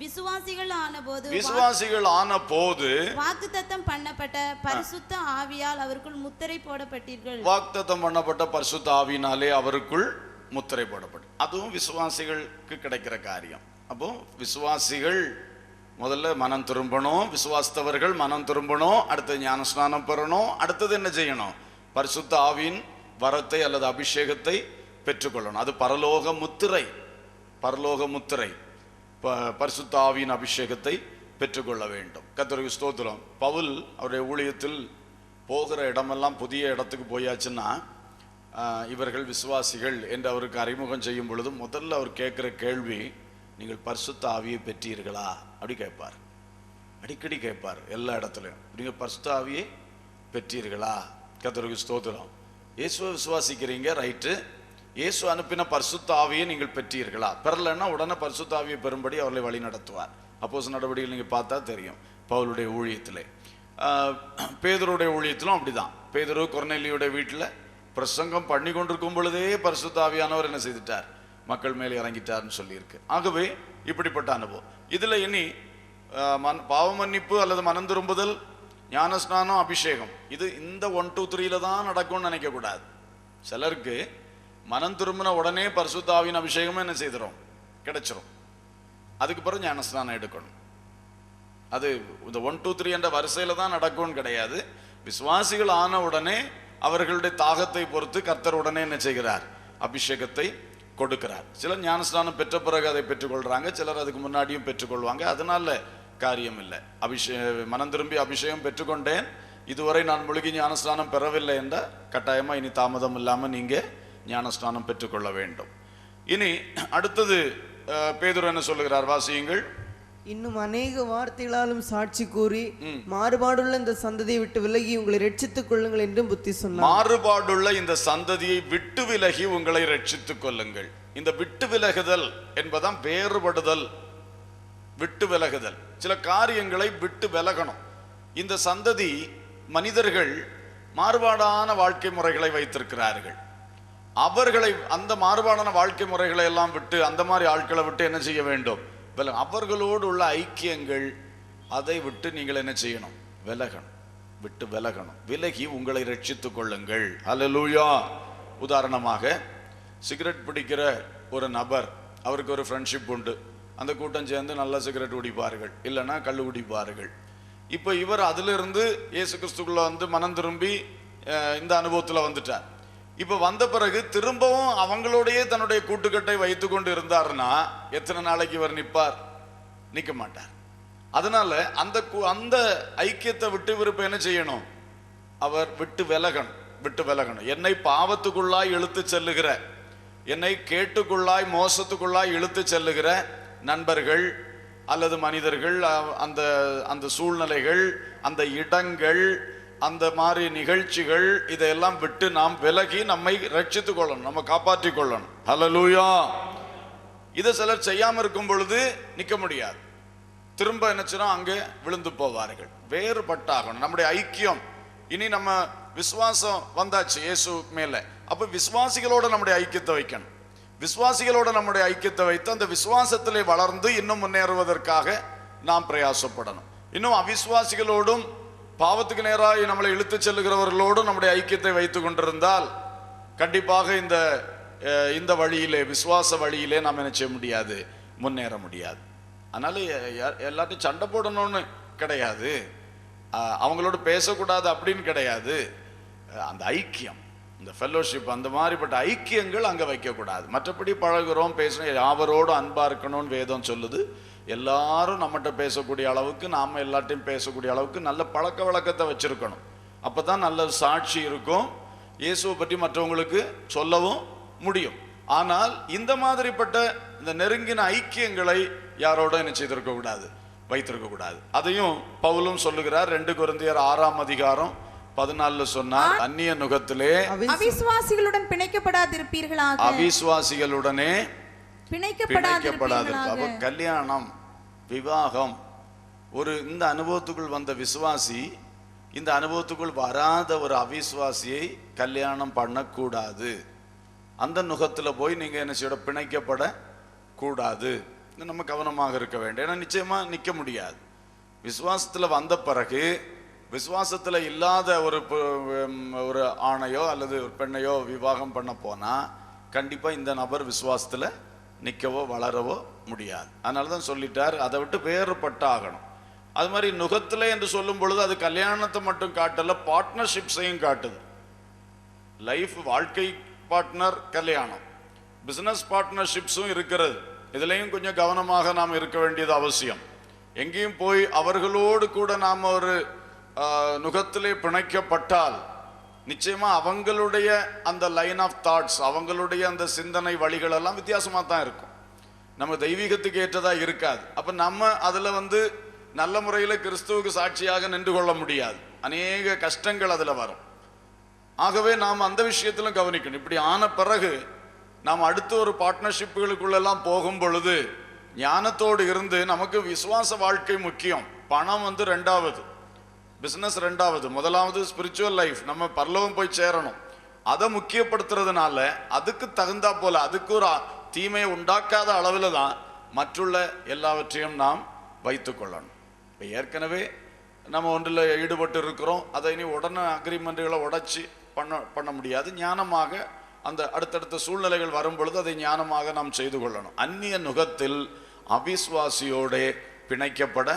விசுவாசிகள் ஆன போது வாக்குத்தத்தம் பண்ணப்பட்ட பரிசுத்த ஆவியால் அவருக்குள் முத்திரை போடப்பட்டீர்கள். வாக்குத்தத்தம் பண்ணப்பட்ட பரிசுத்த ஆவியினாலே அவருக்குள் முத்திரை போடப்படும். அதுவும் விசுவாசிகளுக்கு கிடைக்கிற காரியம். அப்போ விசுவாசிகள் முதல்ல மனம் திரும்பணும், விசுவாசித்தவர்கள் மனம் திரும்பணும், அடுத்தது ஞானஸ்நானம் பெறணும், அடுத்தது என்ன செய்யணும்? பரிசுத்த ஆவியின் வரத்தை அல்லது அபிஷேகத்தை பெற்றுக்கொள்ளணும். அது பரலோக முத்திரை. பரலோக முத்திரை பரிசுத்த ஆவியின் அபிஷேகத்தை பெற்றுக்கொள்ள வேண்டும். கர்த்தருக்கு ஸ்தோத்திரம். பவுல் அவருடைய ஊழியத்தில் போகிற இடமெல்லாம் புதிய இடத்துக்கு போயாச்சுன்னா இவர்கள் விசுவாசிகள் என்று அவருக்கு அறிமுகம் செய்யும் பொழுது முதல்ல அவர் கேட்குற கேள்வி, நீங்கள் பரிசுத்த ஆவியை பெற்றீர்களா அப்படி கேட்பார். அடிக்கடி கேட்பார் எல்லா இடத்துலையும், நீங்கள் பரிசுத்த ஆவியை பெற்றீர்களா? கர்த்தருக்கு ஸ்தோத்திரம். இயேசுவை விசுவாசிக்கிறீங்க, ரைட்டு. இயேசு அனுப்பின பரிசுத்த ஆவியை நீங்கள் பெற்றீர்களா? பெறலைன்னா உடனே பரிசுத்த ஆவியை பெறும்படி அவர்களை வழி நடத்துவார். அப்போஸ் நடவடிக்கைகள் நீங்கள் பார்த்தா தெரியும். பவுலுடைய ஊழியத்திலே, பேதுருடைய ஊழியத்திலும் அப்படிதான். பேதுரு கொர்நேலியுடைய வீட்டில் பிரசங்கம் பண்ணி கொண்டிருக்கும் பொழுதே பரிசுத்த ஆவியானவர் என்ன செய்துட்டார்? மக்கள் மேலே இறங்கிட்டார்னு சொல்லியிருக்கு. ஆகவே இப்படிப்பட்ட அனுபவம். இதுல இனி பாவ மன்னிப்பு அல்லது மனம் திரும்புதல், ஞானஸ்நானம், அபிஷேகம், இது இந்த 1, 2, 3 தான் நடக்கும்னு நினைக்க கூடாது. சிலருக்கு மனம் திரும்பின உடனே பரிசுத்த ஆவியின் அபிஷேகமும் என்ன செய்திடும்? கிடைச்சிரும். அதுக்கு பிறகு ஞானஸ்நானம் எடுக்கணும். அது இந்த 1, 2, 3 என்ற வரிசையில தான் நடக்கும்னு கிடையாது. விசுவாசிகள் ஆன உடனே அவர்களுடைய தாகத்தை பொறுத்து கர்த்தர் உடனே என்ன செய்கிறார்? அபிஷேகத்தை கொடுக்கிறார். சிலர் ஞானஸ்நானம் பெற்ற பிறகு அதை பெற்றுக்கொள்றாங்க, சிலர் அதுக்கு முன்னாடியும் பெற்றுக்கொள்வாங்க. அதனால காரியம் இல்லை. மனம் திரும்பி அபிஷேகம் பெற்றுக்கொண்டேன், இதுவரை நான் முழுகி ஞானஸ்நானம் பெறவில்லை என்ற கட்டாயமா இனி தாமதம் இல்லாம நீங்க ஞானஸ்நானம் பெற்றுக்கொள்ள வேண்டும். இனி அடுத்தது பேதுரு என்ன சொல்லுகிறார்? வாசியுங்கள். இன்னும் அநேக வார்த்தைகளாலும் சாட்சி கூறி மாறுபாடுள்ள இந்த சந்ததியை விட்டு விலகி உங்களை ரட்சித்துக் கொள்ளுங்கள் என்றும் புத்தி சொன்னார். மாறுபாடுள்ள இந்த சந்ததியை விட்டு விலகி உங்களை ரட்சித்துக் கொள்ளுங்கள். இந்த விட்டு விலகுதல் என்பதான் வேறுபடுதல். விட்டு விலகுதல், சில காரியங்களை விட்டு விலகணும். இந்த சந்ததி மனிதர்கள் மாறுபாடான வாழ்க்கை முறைகளை வைத்திருக்கிறார்கள். அவர்களை, அந்த மாறுபாடான வாழ்க்கை முறைகளை எல்லாம் விட்டு, அந்த மாதிரி ஆட்களை விட்டு என்ன செய்ய வேண்டும்? அவர்களோடு உள்ள ஐக்கியங்கள், அதை விட்டு நீங்கள் என்ன செய்யணும்? விலகணும். விட்டு விலகணும். விலகி உங்களை ரட்சித்துக் கொள்ளுங்கள். அல்லேலூயா. உதாரணமாக சிகரெட் பிடிக்கிற ஒரு நபர், அவருக்கு ஒரு ஃப்ரெண்ட்ஷிப் உண்டு. அந்த கூட்டம் சேர்ந்து நல்லா சிகரெட் குடிப்பார்கள், இல்லைன்னா கள்ளு குடிப்பார்கள். இப்போ இவர் அதிலிருந்து இயேசு கிறிஸ்துக்குள்ள மனம் திரும்பி இந்த அனுபவத்தில் வந்துட்டார். இப்போ வந்த பிறகு திரும்பவும் அவங்களோடையே தன்னுடைய கூட்டுக்கட்டை வைத்து கொண்டு இருந்தாருன்னா எத்தனை நாளைக்கு இவர் நிற்பார்? நிற்க மாட்டார். அதனால அந்த ஐக்கியத்தை விட்டு இவர் இப்போ என்ன செய்யணும்? அவர் விட்டு விலகணும். என்னை பாவத்துக்குள்ளாய் இழுத்து செல்லுகிற, என்னை கேட்டுக்குள்ளாய் மோசத்துக்குள்ளாய் இழுத்து செல்லுகிற நண்பர்கள் அல்லது மனிதர்கள், அந்த சூழ்நிலைகள், அந்த இடங்கள், அந்த மாதிரி நிகழ்ச்சிகள், இதையெல்லாம் விட்டு நாம் விலகி நம்மை ரட்சித்துக் கொள்ளணும், நம்ம காப்பாற்றிக் கொள்ளணும். ஹல்லேலூயா. இதை சிலர் செய்யாம இருக்கும் பொழுது நிற்க முடியாது. திரும்ப என்னச்சுன்னா அங்கே விழுந்து போவார்கள். வேறுபட்டாகணும் நம்முடைய ஐக்கியம். இனி நம்ம விசுவாசம் வந்தாச்சு இயேசு மேல, அப்ப விசுவாசிகளோட நம்முடைய ஐக்கியத்தை வைக்கணும். விசுவாசிகளோட நம்முடைய ஐக்கியத்தை வைத்து அந்த விசுவாசத்திலே வளர்ந்து இன்னும் முன்னேறுவதற்காக நாம் பிரயாசப்படணும். இன்னும் அவிசுவாசிகளோடும் பாவத்துக்கு நேராக நம்மளை இழுத்து செல்லுகிறவர்களோடும் நம்முடைய ஐக்கியத்தை வைத்து கொண்டிருந்தால் கண்டிப்பாக இந்த வழியிலே, விசுவாச வழியிலே நாம் என்ன செய்ய முடியாது? முன்னேற முடியாது. அதனால எல்லாத்தையும் சண்டை போடணும்னு கிடையாது, அவங்களோட பேசக்கூடாது அப்படின்னு கிடையாது. அந்த ஐக்கியம், இந்த ஃபெல்லோஷிப், அந்த மாதிரிப்பட்ட ஐக்கியங்கள் அங்கே வைக்கக்கூடாது. மற்றபடி பழகுறோம், பேசுகிறோம், யாவரோடும் அன்பா இருக்கணும்னு வேதம் சொல்லுது. எல்லாரும் நம்மகிட்ட பேசக்கூடிய அளவுக்கு, நாம் எல்லாத்தையும் பேசக்கூடிய அளவுக்கு நல்ல பழக்க வழக்கத்தை வச்சிருக்கணும். அப்போ தான் நல்ல சாட்சி இருக்கும், இயேசுவை பற்றி மற்றவங்களுக்கு சொல்லவும் முடியும். ஆனால் இந்த மாதிரிப்பட்ட இந்த நெருங்கின ஐக்கியங்களை யாரோட என்ன செய்திருக்க கூடாது? வைத்திருக்க கூடாது. அதையும் பவுலும் சொல்லுகிறார். 2 கொரிந்தியர் 6ஆம் அதிகாரம் 14 சொன்னார், அந்நிய நுகத்திலே அவிசுவாசிகளுடன் பிணைக்கப்படாதிருப்பீர்களாக. அவிசுவாசிகளுடனே பிணைக்கப்படாதிருப்பீர்களாக. அப்ப கல்யாணம், விவாகம், இந்த அனுபவத்துக்குள் வந்த விசுவாசி இந்த அனுபவத்துக்குள் வராத ஒரு அவிசுவாசியை கல்யாணம் பண்ணக்கூடாது. அந்த நுகத்துல போய் நீங்க என்ன செய்ய பிணைக்கப்பட கூடாது. நம்ம கவனமாக இருக்க வேண்டும். ஏன்னா நிச்சயமா நிற்க முடியாது. விசுவாசத்துல வந்த பிறகு விசுவாசத்துல இல்லாத ஒரு ஆணையோ அல்லது ஒரு பெண்ணையோ விவாகம் பண்ண போனா கண்டிப்பா இந்த நபர் விசுவாசத்துல நிற்கவோ வளரவோ முடியாது. அதனாலதான் சொல்லிட்டார், அதை விட்டு வேறுபட்டாகணும். அது மாதிரி நுகத்துல என்று சொல்லும் பொழுது அது கல்யாணத்தை மட்டும் காட்டல, பார்ட்னர்ஷிப்ஸையும் காட்டுது. லைஃப், வாழ்க்கை பார்ட்னர் கல்யாணம், பிசினஸ் பார்ட்னர்ஷிப்ஸும் இருக்கிறது. இதுலையும் கொஞ்சம் கவனமாக நாம் இருக்க வேண்டியது அவசியம். எங்கேயும் போய் அவர்களோடு கூட நாம் ஒரு நுகத்திலே பிணைக்கப்பட்டால் நிச்சயமா அவங்களுடைய அந்த லைன் ஆஃப் தாட்ஸ், அவங்களுடைய அந்த சிந்தனை வழிகள் எல்லாம் வித்தியாசமாக தான் இருக்கும். நம்ம தெய்வீகத்துக்கு ஏற்றதா இருக்காது. அப்ப நம்ம அதுல நல்ல முறையில் கிறிஸ்துவுக்கு சாட்சியாக நின்று கொள்ள முடியாது. அநேக கஷ்டங்கள் அதுல வரும். ஆகவே நாம் அந்த விஷயத்திலும் கவனிக்கணும். இப்படி ஆன பிறகு நாம் அடுத்த ஒரு பார்ட்னர்ஷிப்புகளுக்குள்ளெல்லாம் போகும் பொழுது ஞானத்தோடு இருந்து, நமக்கு விசுவாச வாழ்க்கை முக்கியம், பணம் ரெண்டாவது, பிசினஸ் ரெண்டாவது, முதலாவது ஸ்பிரிச்சுவல் லைஃப், நம்ம பரலோகம் போய் சேரணும். அதை முக்கியப்படுத்துறதுனால அதுக்கு தகுந்தா போல, அதுக்கு ஒரு தீமையை உண்டாக்காத அளவில் தான் மற்றுள்ள எல்லாவற்றையும் நாம் வைத்து கொள்ளணும். இப்போ ஏற்கனவே நம்ம ஒன்றில் ஈடுபட்டு இருக்கிறோம், அதை இனி உடனே அக்ரிமெண்ட்டுகளை உடைச்சி பண்ண முடியாது. ஞானமாக அந்த அடுத்தடுத்த சூழ்நிலைகள் வரும் பொழுது அதை ஞானமாக நாம் செய்து கொள்ளணும். அந்நிய நுகத்தில் அவிசுவாசியோட பிணைக்கப்பட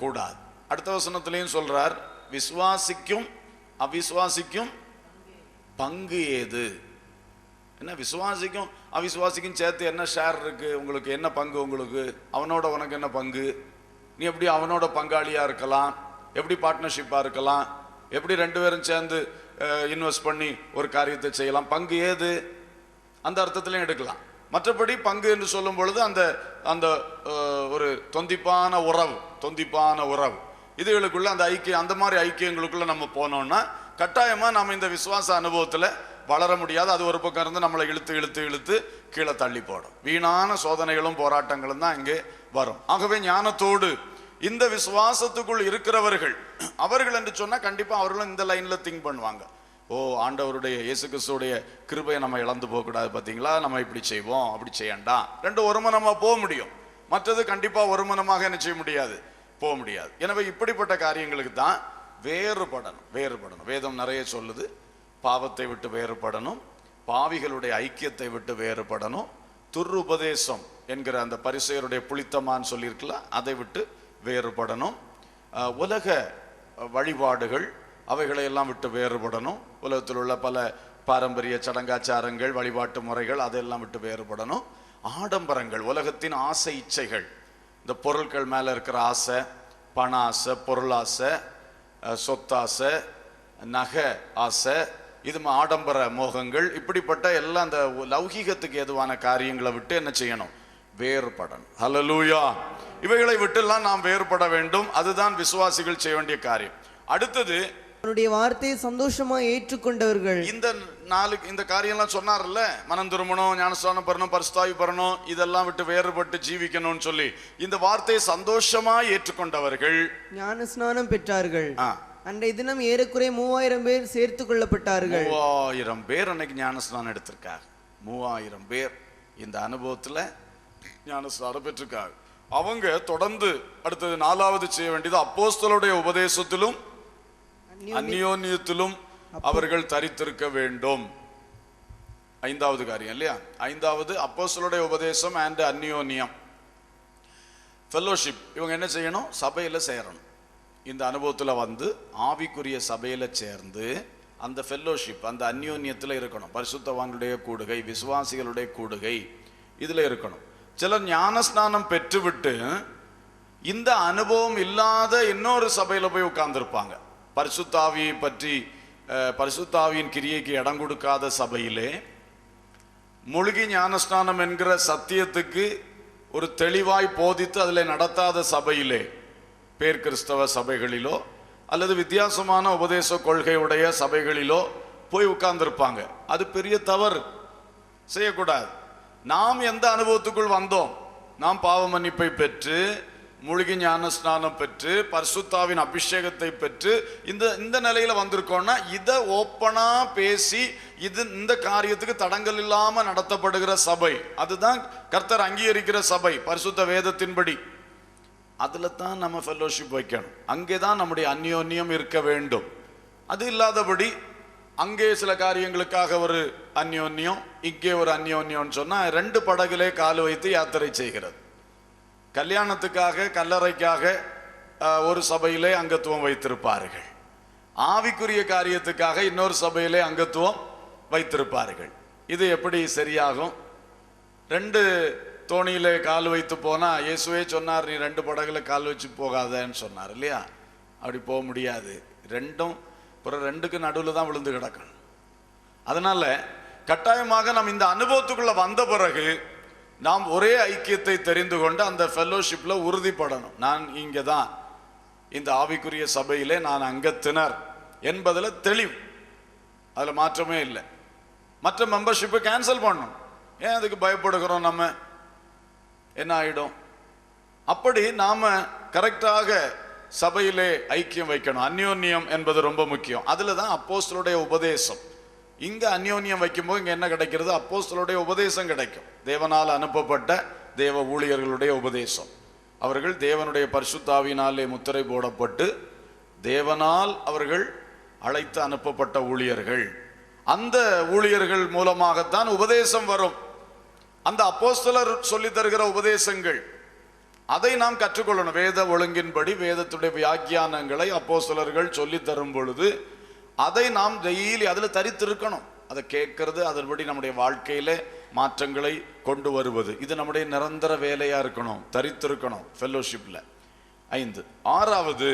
கூடாது. அடுத்த வசனத்திலையும் சொல்றார், விசுவாசிக்கும் அவிசுவாசிக்கும் பங்கு ஏது? என்ன விசுவாசிக்கும் அவிசுவாசிக்கும் சேர்த்து என்ன ஷேர் இருக்கு உங்களுக்கு? என்ன பங்கு உங்களுக்கு? அவனோட உனக்கு என்ன பங்கு? நீ எப்படி அவனோட பங்காளியா இருக்கலாம்? எப்படி பார்ட்னர்ஷிப்பா இருக்கலாம்? எப்படி 2 பேரும் சேர்ந்து இன்வெஸ்ட் பண்ணி ஒரு காரியத்தை செய்யலாம்? பங்கு ஏது? அந்த அர்த்தத்திலையும் எடுக்கலாம். மற்றபடி பங்கு என்று சொல்லும் பொழுது அந்த அந்த ஒரு தொந்திப்பான உறவு இதுகளுக்குள்ள அந்த ஐக்கியம், அந்த மாதிரி ஐக்கியங்களுக்குள்ள நம்ம போனோம்னா கட்டாயமா நம்ம இந்த விசுவாச அனுபவத்துல வளர முடியாது. அது ஒரு பக்கம் இருந்து நம்மளை இழுத்து கீழே தள்ளி போடும். வீணான சோதனைகளும் போராட்டங்களும் தான் இங்கே வரும். ஆகவே ஞானத்தோடு இந்த விசுவாசத்துக்குள் இருக்கிறவர்கள், அவர்கள் என்று சொன்னா கண்டிப்பா அவர்களும் இந்த லைன்ல திங்க் பண்ணுவாங்க. ஓ, ஆண்டவருடைய இயேசு கிறிஸ்துடைய கிருபையை நம்ம இழந்து போகக்கூடாது, பார்த்தீங்களா, நம்ம இப்படி செய்வோம், அப்படி செய்யண்டா. 2 ஒருமனமா போக முடியும். மற்றது கண்டிப்பா ஒருமனமாக என்ன செய்ய முடியாது, போக முடியாது. எனவே இப்படிப்பட்ட காரியங்களுக்கு தான் வேறுபடணும். வேதம் நிறைய சொல்லுது. பாவத்தை விட்டு வேறுபடணும், பாவிகளுடைய ஐக்கியத்தை விட்டு வேறுபடணும், துர்உபதேசம் என்கிற அந்த பரிசேயருடைய புளித்தமான்னு சொல்லியிருக்கல, அதை விட்டு வேறுபடணும், உலக வழிபாடுகள், அவைகளை எல்லாம் விட்டு வேறுபடணும். உலகத்தில் உள்ள பல பாரம்பரிய சடங்காச்சாரங்கள், வழிபாட்டு முறைகள், அதெல்லாம் விட்டு வேறுபடணும். ஆடம்பரங்கள், உலகத்தின் ஆசை இச்சைகள், இந்த பொருட்கள் மேலே இருக்கிற ஆசை, பண ஆசை, பொருளாசை, சொத்தாசை, நகை ஆசை, இது ஆடம்பர மோகங்கள், இப்படிப்பட்ட எல்லாம் அந்த லௌகீகத்துக்கு ஏதுவான காரியங்களை விட்டு என்ன செய்யணும்? வேறுபடணும். ஹல்லேலூயா. இவைகளை விட்டுலாம் நாம் வேறுபட வேண்டும். அதுதான் விசுவாசிகள் செய்ய வேண்டிய காரியம். அடுத்தது, அவருடைய வார்த்தையை சந்தோஷமா ஏற்றுக்கொண்டவர்கள். இந்த காரியம்லாம் சொன்னார்ல, மனம் திரும்பணும், ஞானஸ்நானம் பெறணும், பரிசுத்தாவி பெறணும், இதெல்லாம் விட்டு வேறுபட்டு ஜீவிக்கணும்னு சொல்லி இந்த வார்த்தையை சந்தோஷமா ஏற்றுக்கொண்டவர்கள் ஞானஸ்நானம் பெற்றார்கள். அன்றைய தினம் ஏறக்குறைய 3000 பேர் சேர்த்து கொள்ளப்பட்டார்கள். 3000 பேர் அன்னைக்கு ஞானஸ்நானம் எடுத்திருக்காங்க. 3000 பேர் இந்த அனுபவத்துல ஞானஸ்நானம் பெற்றிருக்காங்க. அவங்க தொடர்ந்து அடுத்தது 4வது செய்ய வேண்டியது, அப்போஸ்தலருடைய உபதேசத்திலும் அந்யோன்யத்திலும் அவர்கள் தரித்திருக்க வேண்டும். 5வது காரியம் இல்லையா? 5வது அப்போஸ்தலருடைய உபதேசம் அண்ட் அந்யோன்யம், ஃபெல்லோஷிப். இவங்க என்ன செய்யணும்? சபையில சேரணும். இந்த அனுபவத்துல வந்து ஆவிக்குரிய சபையில சேர்ந்து அந்த ஃபெல்லோஷிப், அந்த அந்யோன்யத்துல இருக்கணும். பரிசுத்தவான்களுடைய கூடுகை, விசுவாசிகளுடைய கூடுகை, இதுல இருக்கணும். சிலர் ஞானஸ்நானம் பெற்றுவிட்டு இந்த அனுபவம் இல்லாத இன்னொரு சபையில போய் உட்கார்ந்துருப்பாங்க. பரிசுத்தாவியை பற்றி, பரிசுத்தாவியின் கிரியைக்கு இடம் கொடுக்காத சபையிலே, முழுகி ஞானஸ்நானம் என்கிற சத்தியத்துக்கு ஒரு தெளிவாய் போதித்து அதில் நடத்தாத சபையிலே, பேர் கிறிஸ்தவ சபைகளிலோ அல்லது வித்தியாசமான உபதேச கொள்கையுடைய சபைகளிலோ போய் உட்கார்ந்துருப்பாங்க. அது பெரிய தவறு, செய்யக்கூடாது. நாம் எந்த அனுபவத்துக்குள் வந்தோம்? நாம் பாவ மன்னிப்பை பெற்று, முழுகி ஞானஸ்நானம் பெற்று, பரிசுத்தாவின் அபிஷேகத்தை பெற்று இந்த நிலையில வந்திருக்கோம்னா, இதை ஓப்பனா பேசி இந்த காரியத்துக்கு தடங்கல் இல்லாம நடத்தப்படுகிற சபை, அதுதான் கர்த்தர் அங்கீகரிக்கிற சபை பரிசுத்த வேதத்தின்படி. அதுல தான் நம்ம ஃபெல்லோஷிப் வைக்கணும். அங்கேதான் நம்முடைய அந்யோன்யம் இருக்க வேண்டும். அது இல்லாதபடி அங்கே சில காரியங்களுக்காக ஒரு அந்யோன்யம், இங்கே ஒரு அந்யோன்யம் சொன்னா 2 படகுலே கால் வைத்து யாத்திரை செய்கிறது. கல்யாணத்துக்காக, கல்லறைக்காக ஒரு சபையிலே அங்கத்துவம் வைத்திருப்பார்கள். ஆவிக்குரிய காரியத்துக்காக இன்னொரு சபையிலே அங்கத்துவம் வைத்திருப்பார்கள். இது எப்படி சரியாகும்? 2 தோணியிலே கால் வைத்து போனா, இயேசுவே சொன்னார், நீ 2 படகுல கால் வச்சு போகாதன்னு சொன்னார் இல்லையா? அப்படி போக முடியாது. 2க்கு நடுவில் தான் விழுந்து கிடக்கணும். அதனால கட்டாயமாக நாம் இந்த அனுபவத்துக்குள்ள வந்த பிறகு நாம் ஒரே ஐக்கியத்தை தெரிந்து கொண்டு அந்த ஃபெல்லோஷிப்ல உறுதிப்படணும். நான் இங்கே தான், இந்த ஆவிக்குரிய சபையிலே நான் அங்கத்தினர் என்பதில் தெளிவு, அதில் மாற்றமே இல்லை. மற்ற மெம்பர்ஷிப்பை கேன்சல் பண்ணணும். ஏன் அதுக்கு பயப்படுகிறோம்? நம்ம என்ன ஆயிடும்? அப்படி நாம கரெக்டாக சபையிலே ஐக்கியம் வைக்கணும். அந்யோன்யம் என்பது ரொம்ப முக்கியம். அதுல தான் அப்போஸ்தலருடைய உபதேசம். இங்க அந்யோன்யம் வைக்கும்போது இங்க என்ன கிடைக்கிறது? அப்போஸ்தலருடைய உபதேசம் கிடைக்கும். தேவனால் அனுப்பப்பட்ட தேவ ஊழியர்களுடைய உபதேசம். அவர்கள் தேவனுடைய பரிசுத்தாவினாலே முத்திரை போடப்பட்டு தேவனால் அவர்கள் அழைத்து அனுப்பப்பட்ட ஊழியர்கள். அந்த ஊழியர்கள் மூலமாகத்தான் உபதேசம் வரும். அந்த அப்போஸ்தலர் சொல்லி தருகிற உபதேசங்கள், அதை நாம் கற்றுக்கொள்ளணும். வேத ஒழுங்கின்படி வேதத்துடைய வியாக்கியானங்களை அப்போஸ்தலர்கள் சொல்லி தரும் பொழுது அதை நாம் டெய்லி அதில் தரித்திருக்கணும். அதை கேட்கறது, அதன்படி நம்முடைய வாழ்க்கையில மாற்றங்களை கொண்டு வருவது, இது நம்முடைய நிரந்தர வேலையா இருக்கணும். தரித்திருக்கணும் ஃபெல்லோஷிப்ல. 5. 6வது,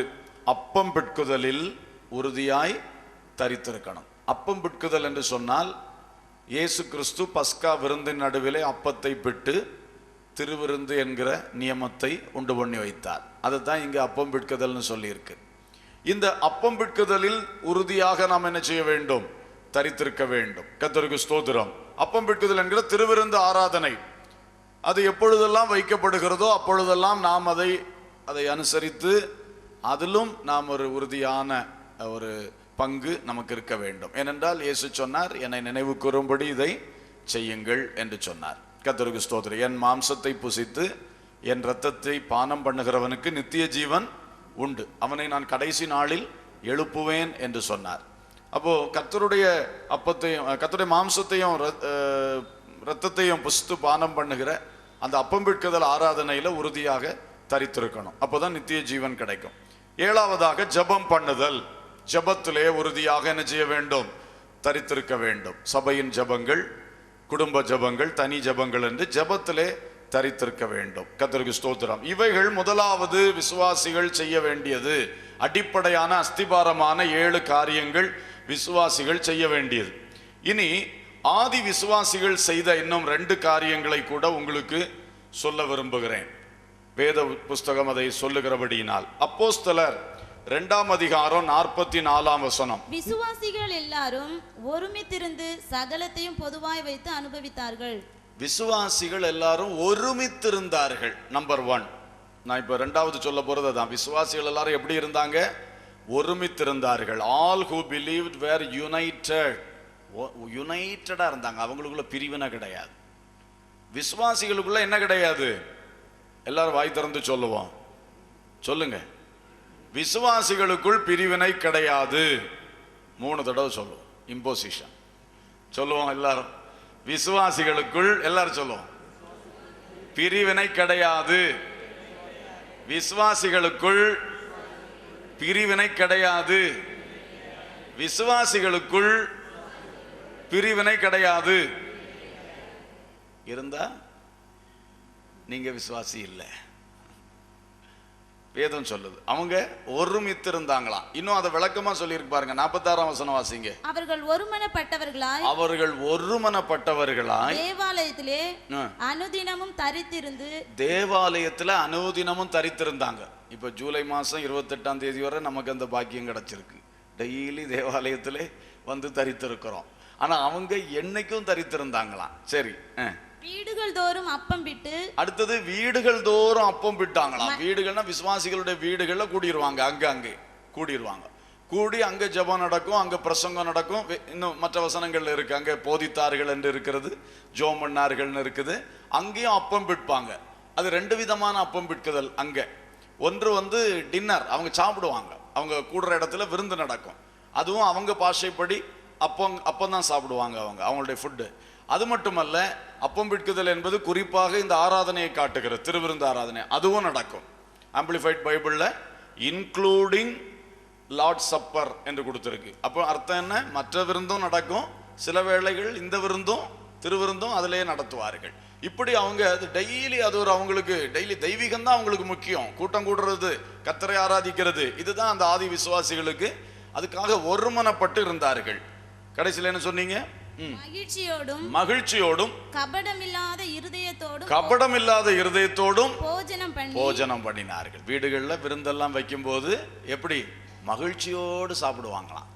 அப்பம் பிட்குதலில் உறுதியாய் தரித்திருக்கணும். அப்பம் பிட்குதல் என்று சொன்னால், இயேசு கிறிஸ்து பஸ்கா விருந்தின் நடுவிலே அப்பத்தை பிட்டு திருவிருந்து என்கிற நியமத்தை உண்டு பண்ணி வைத்தார். அதுதான் இங்க அப்பம் பிட்குதல்னு சொல்லியிருக்கு. இந்த அப்பம் பிட்குதலில் உறுதியாக நாம் என்ன செய்ய வேண்டும்? தரித்திருக்க வேண்டும். கர்த்தருக்கு ஸ்தோத்திரம். அப்பம் பிட்குதல் என்கிற திருவிருந்து ஆராதனை, அது எப்பொழுதெல்லாம் வைக்கப்படுகிறதோ அப்பொழுதெல்லாம் நாம் அதை அனுசரித்து அதிலும் நாம் ஒரு உறுதியான ஒரு பங்கு நமக்கு இருக்க வேண்டும். ஏனென்றால் இயேசு சொன்னார், என்னை நினைவு கூறும்படி இதை செய்யுங்கள் என்று சொன்னார். கர்த்தருக்கு ஸ்தோத்திரம். என் மாம்சத்தை புசித்து என் இரத்தத்தை பானம் பண்ணுகிறவனுக்கு நித்திய ஜீவன் உண்டு, அவனை நான் கடைசி நாளில் எழுப்புவேன் என்று சொன்னார். அப்போ கர்த்தருடைய அப்பத்தையும் கர்த்தருடைய மாம்சத்தையும் இரத்தத்தையும் புசித்து பானம் பண்ணுகிற அந்த அப்பம் பிட்குதல் ஆராதனையில உறுதியாக தரித்திருக்கணும். அப்போதான் நித்திய ஜீவன் கிடைக்கும். 7வதாக ஜெபம் பண்ணுதல். ஜெபத்திலே உறுதியாக என்ன செய்ய வேண்டும்? தரித்திருக்க வேண்டும். சபையின் ஜெபங்கள், குடும்ப ஜெபங்கள், தனி ஜெபங்கள் என்று ஜெபத்திலே தரித்திருக்க வேண்டும். கர்த்தருக்கு ஸ்தோத்திரம். இவைகள் முதலாவது விசுவாசிகள் செய்ய வேண்டியது, அடிப்படையான அஸ்திபாரமான 7 காரியங்கள் விசுவாசிகள் செய்ய வேண்டியது. இனி ஆதி விசுவாசிகள் செய்த இன்னும் 2 காரியங்களை கூட உங்களுக்கு சொல்ல விரும்புகிறேன். வேத புஸ்தகம் அதை சொல்லுகிறபடியினால். அப்போஸ்தலர் 2ஆம் அதிகாரம் 44ஆம் வசனம். விசுவாசிகள் எல்லாரும் ஒருமித்திருந்து சகலத்தையும் பொதுவாய் வைத்து அனுபவித்தார்கள். விசுவாசிகள் எல்லாரும் ஒருமித்திருந்தார்கள். நம்பர் 1. நான் இப்ப 2வது சொல்ல போறது அதான். விசுவாசிகள் எல்லாரும் எப்படி இருந்தாங்க? ஒருமித்திருந்தார்கள். All who believed were united. யுனைட்டடா இருந்தாங்க. அவங்களுக்குள்ள பிரிவினை கிடையாது. விசுவாசிகளுக்குள்ள என்ன கிடையாது? எல்லாரும் வாய் திறந்து சொல்லுவோம், சொல்லுங்க. விசுவாசிகளுக்குள் பிரிவினை கிடையாது. 3 தடவை சொல்லுவோம். இம்போசிஷன் சொல்லுவோம் எல்லாரும். விசுவாசிகளுக்குள் எல்லாரும் சொல்லுவோம், பிரிவினை கிடையாது. விசுவாசிகளுக்குள் பிரிவினை கிடையாது. விசுவாசிகளுக்குள் பிரிவினை கிடையாது. இருந்தா நீங்க விசுவாசி இல்லை. வேதம் சொல்லுது அவங்க ஒருமித்து இருந்தாங்களாம். இன்னும் அதை விளக்கமா சொல்லியிருக்கு பாருங்க. 46ஆம் வசனம் வாசிங்க. அவர்கள் ஒருமனப்பட்டவர்களாய் தேவாலயத்திலே அனுதினமும் தரித்திருந்து. தேவாலயத்துல அனுதினமும் தரித்திருந்தாங்க. இப்ப ஜூலை மாசம் 28ஆம் தேதி வரை நமக்கு அந்த பாக்கியம் கிடைச்சிருக்கு. டெய்லி தேவாலயத்திலே வந்து தரித்திருக்கிறோம். ஆனா அவங்க என்னைக்கும் தரித்திருந்தாங்களாம். சரி, வீடுகள் தோறும் அப்பம் விட்டு. அடுத்தது வீடுகள் தோறும் அப்பம் விட்டாங்களாம். வீடுகள்னா விசுவாசிகளுடைய வீடுகள்ல கூடிடுவாங்க. அங்கே கூடிடுவாங்க. கூடி அங்க ஜெபம் நடக்கும், அங்க பிரசங்கம் நடக்கும். இன்னும் மற்ற வசனங்கள்ல இருக்கு. அங்க போதித்தார்கள் என்று இருக்கிறது, ஜோம் பண்ணார்கள்னு இருக்குது. அங்கேயும் அப்பம் விற்பாங்க. அது 2 விதமான அப்பம் விற்குதல். அங்க ஒன்று டின்னர், அவங்க சாப்பிடுவாங்க. அவங்க கூடுற இடத்துல விருந்து நடக்கும். அதுவும் அவங்க பாஷைப்படி அப்பம் தான் சாப்பிடுவாங்க அவங்களுடைய ஃபுட்டு. அது மட்டுமல்ல, அப்பம் விற்குதல் என்பது குறிப்பாக இந்த ஆராதனையை காட்டுகிற திருவிருந்து ஆராதனை, அதுவும் நடக்கும். ஆம்பிளிஃபைட் பைபிள்ல இன்க்ளூடிங் லார்ட் சப்பர் என்று கொடுத்திருக்கு. அப்போ அர்த்தம் என்ன? மற்ற விருந்தும் நடக்கும், சில வேளைகள் இந்த விருந்தும் திருவிருந்தும் அதிலேயே நடத்துவார்கள். இப்படி அவங்க டெய்லி அது ஒரு அவங்களுக்கு டெய்லி தெய்வீகம் தான் அவங்களுக்கு முக்கியம். கூட்டம் கூடுறது, கர்த்தரை ஆராதிக்கிறது, இதுதான் அந்த ஆதி விசுவாசிகளுக்கு. அதுக்காக ஒருமனப்பட்டு இருந்தார்கள். கடைசியில் என்ன சொன்னீங்க? மகிழ்ச்சியோடும் கபடமில்லாத இருதயத்தோடும் போஜனம் பண்ணினார்கள். வீடுகளில் விருந்தெல்லாம் வைக்கும் போது எப்படி மகிழ்ச்சியோடு சாப்பிடுவாங்களாம்.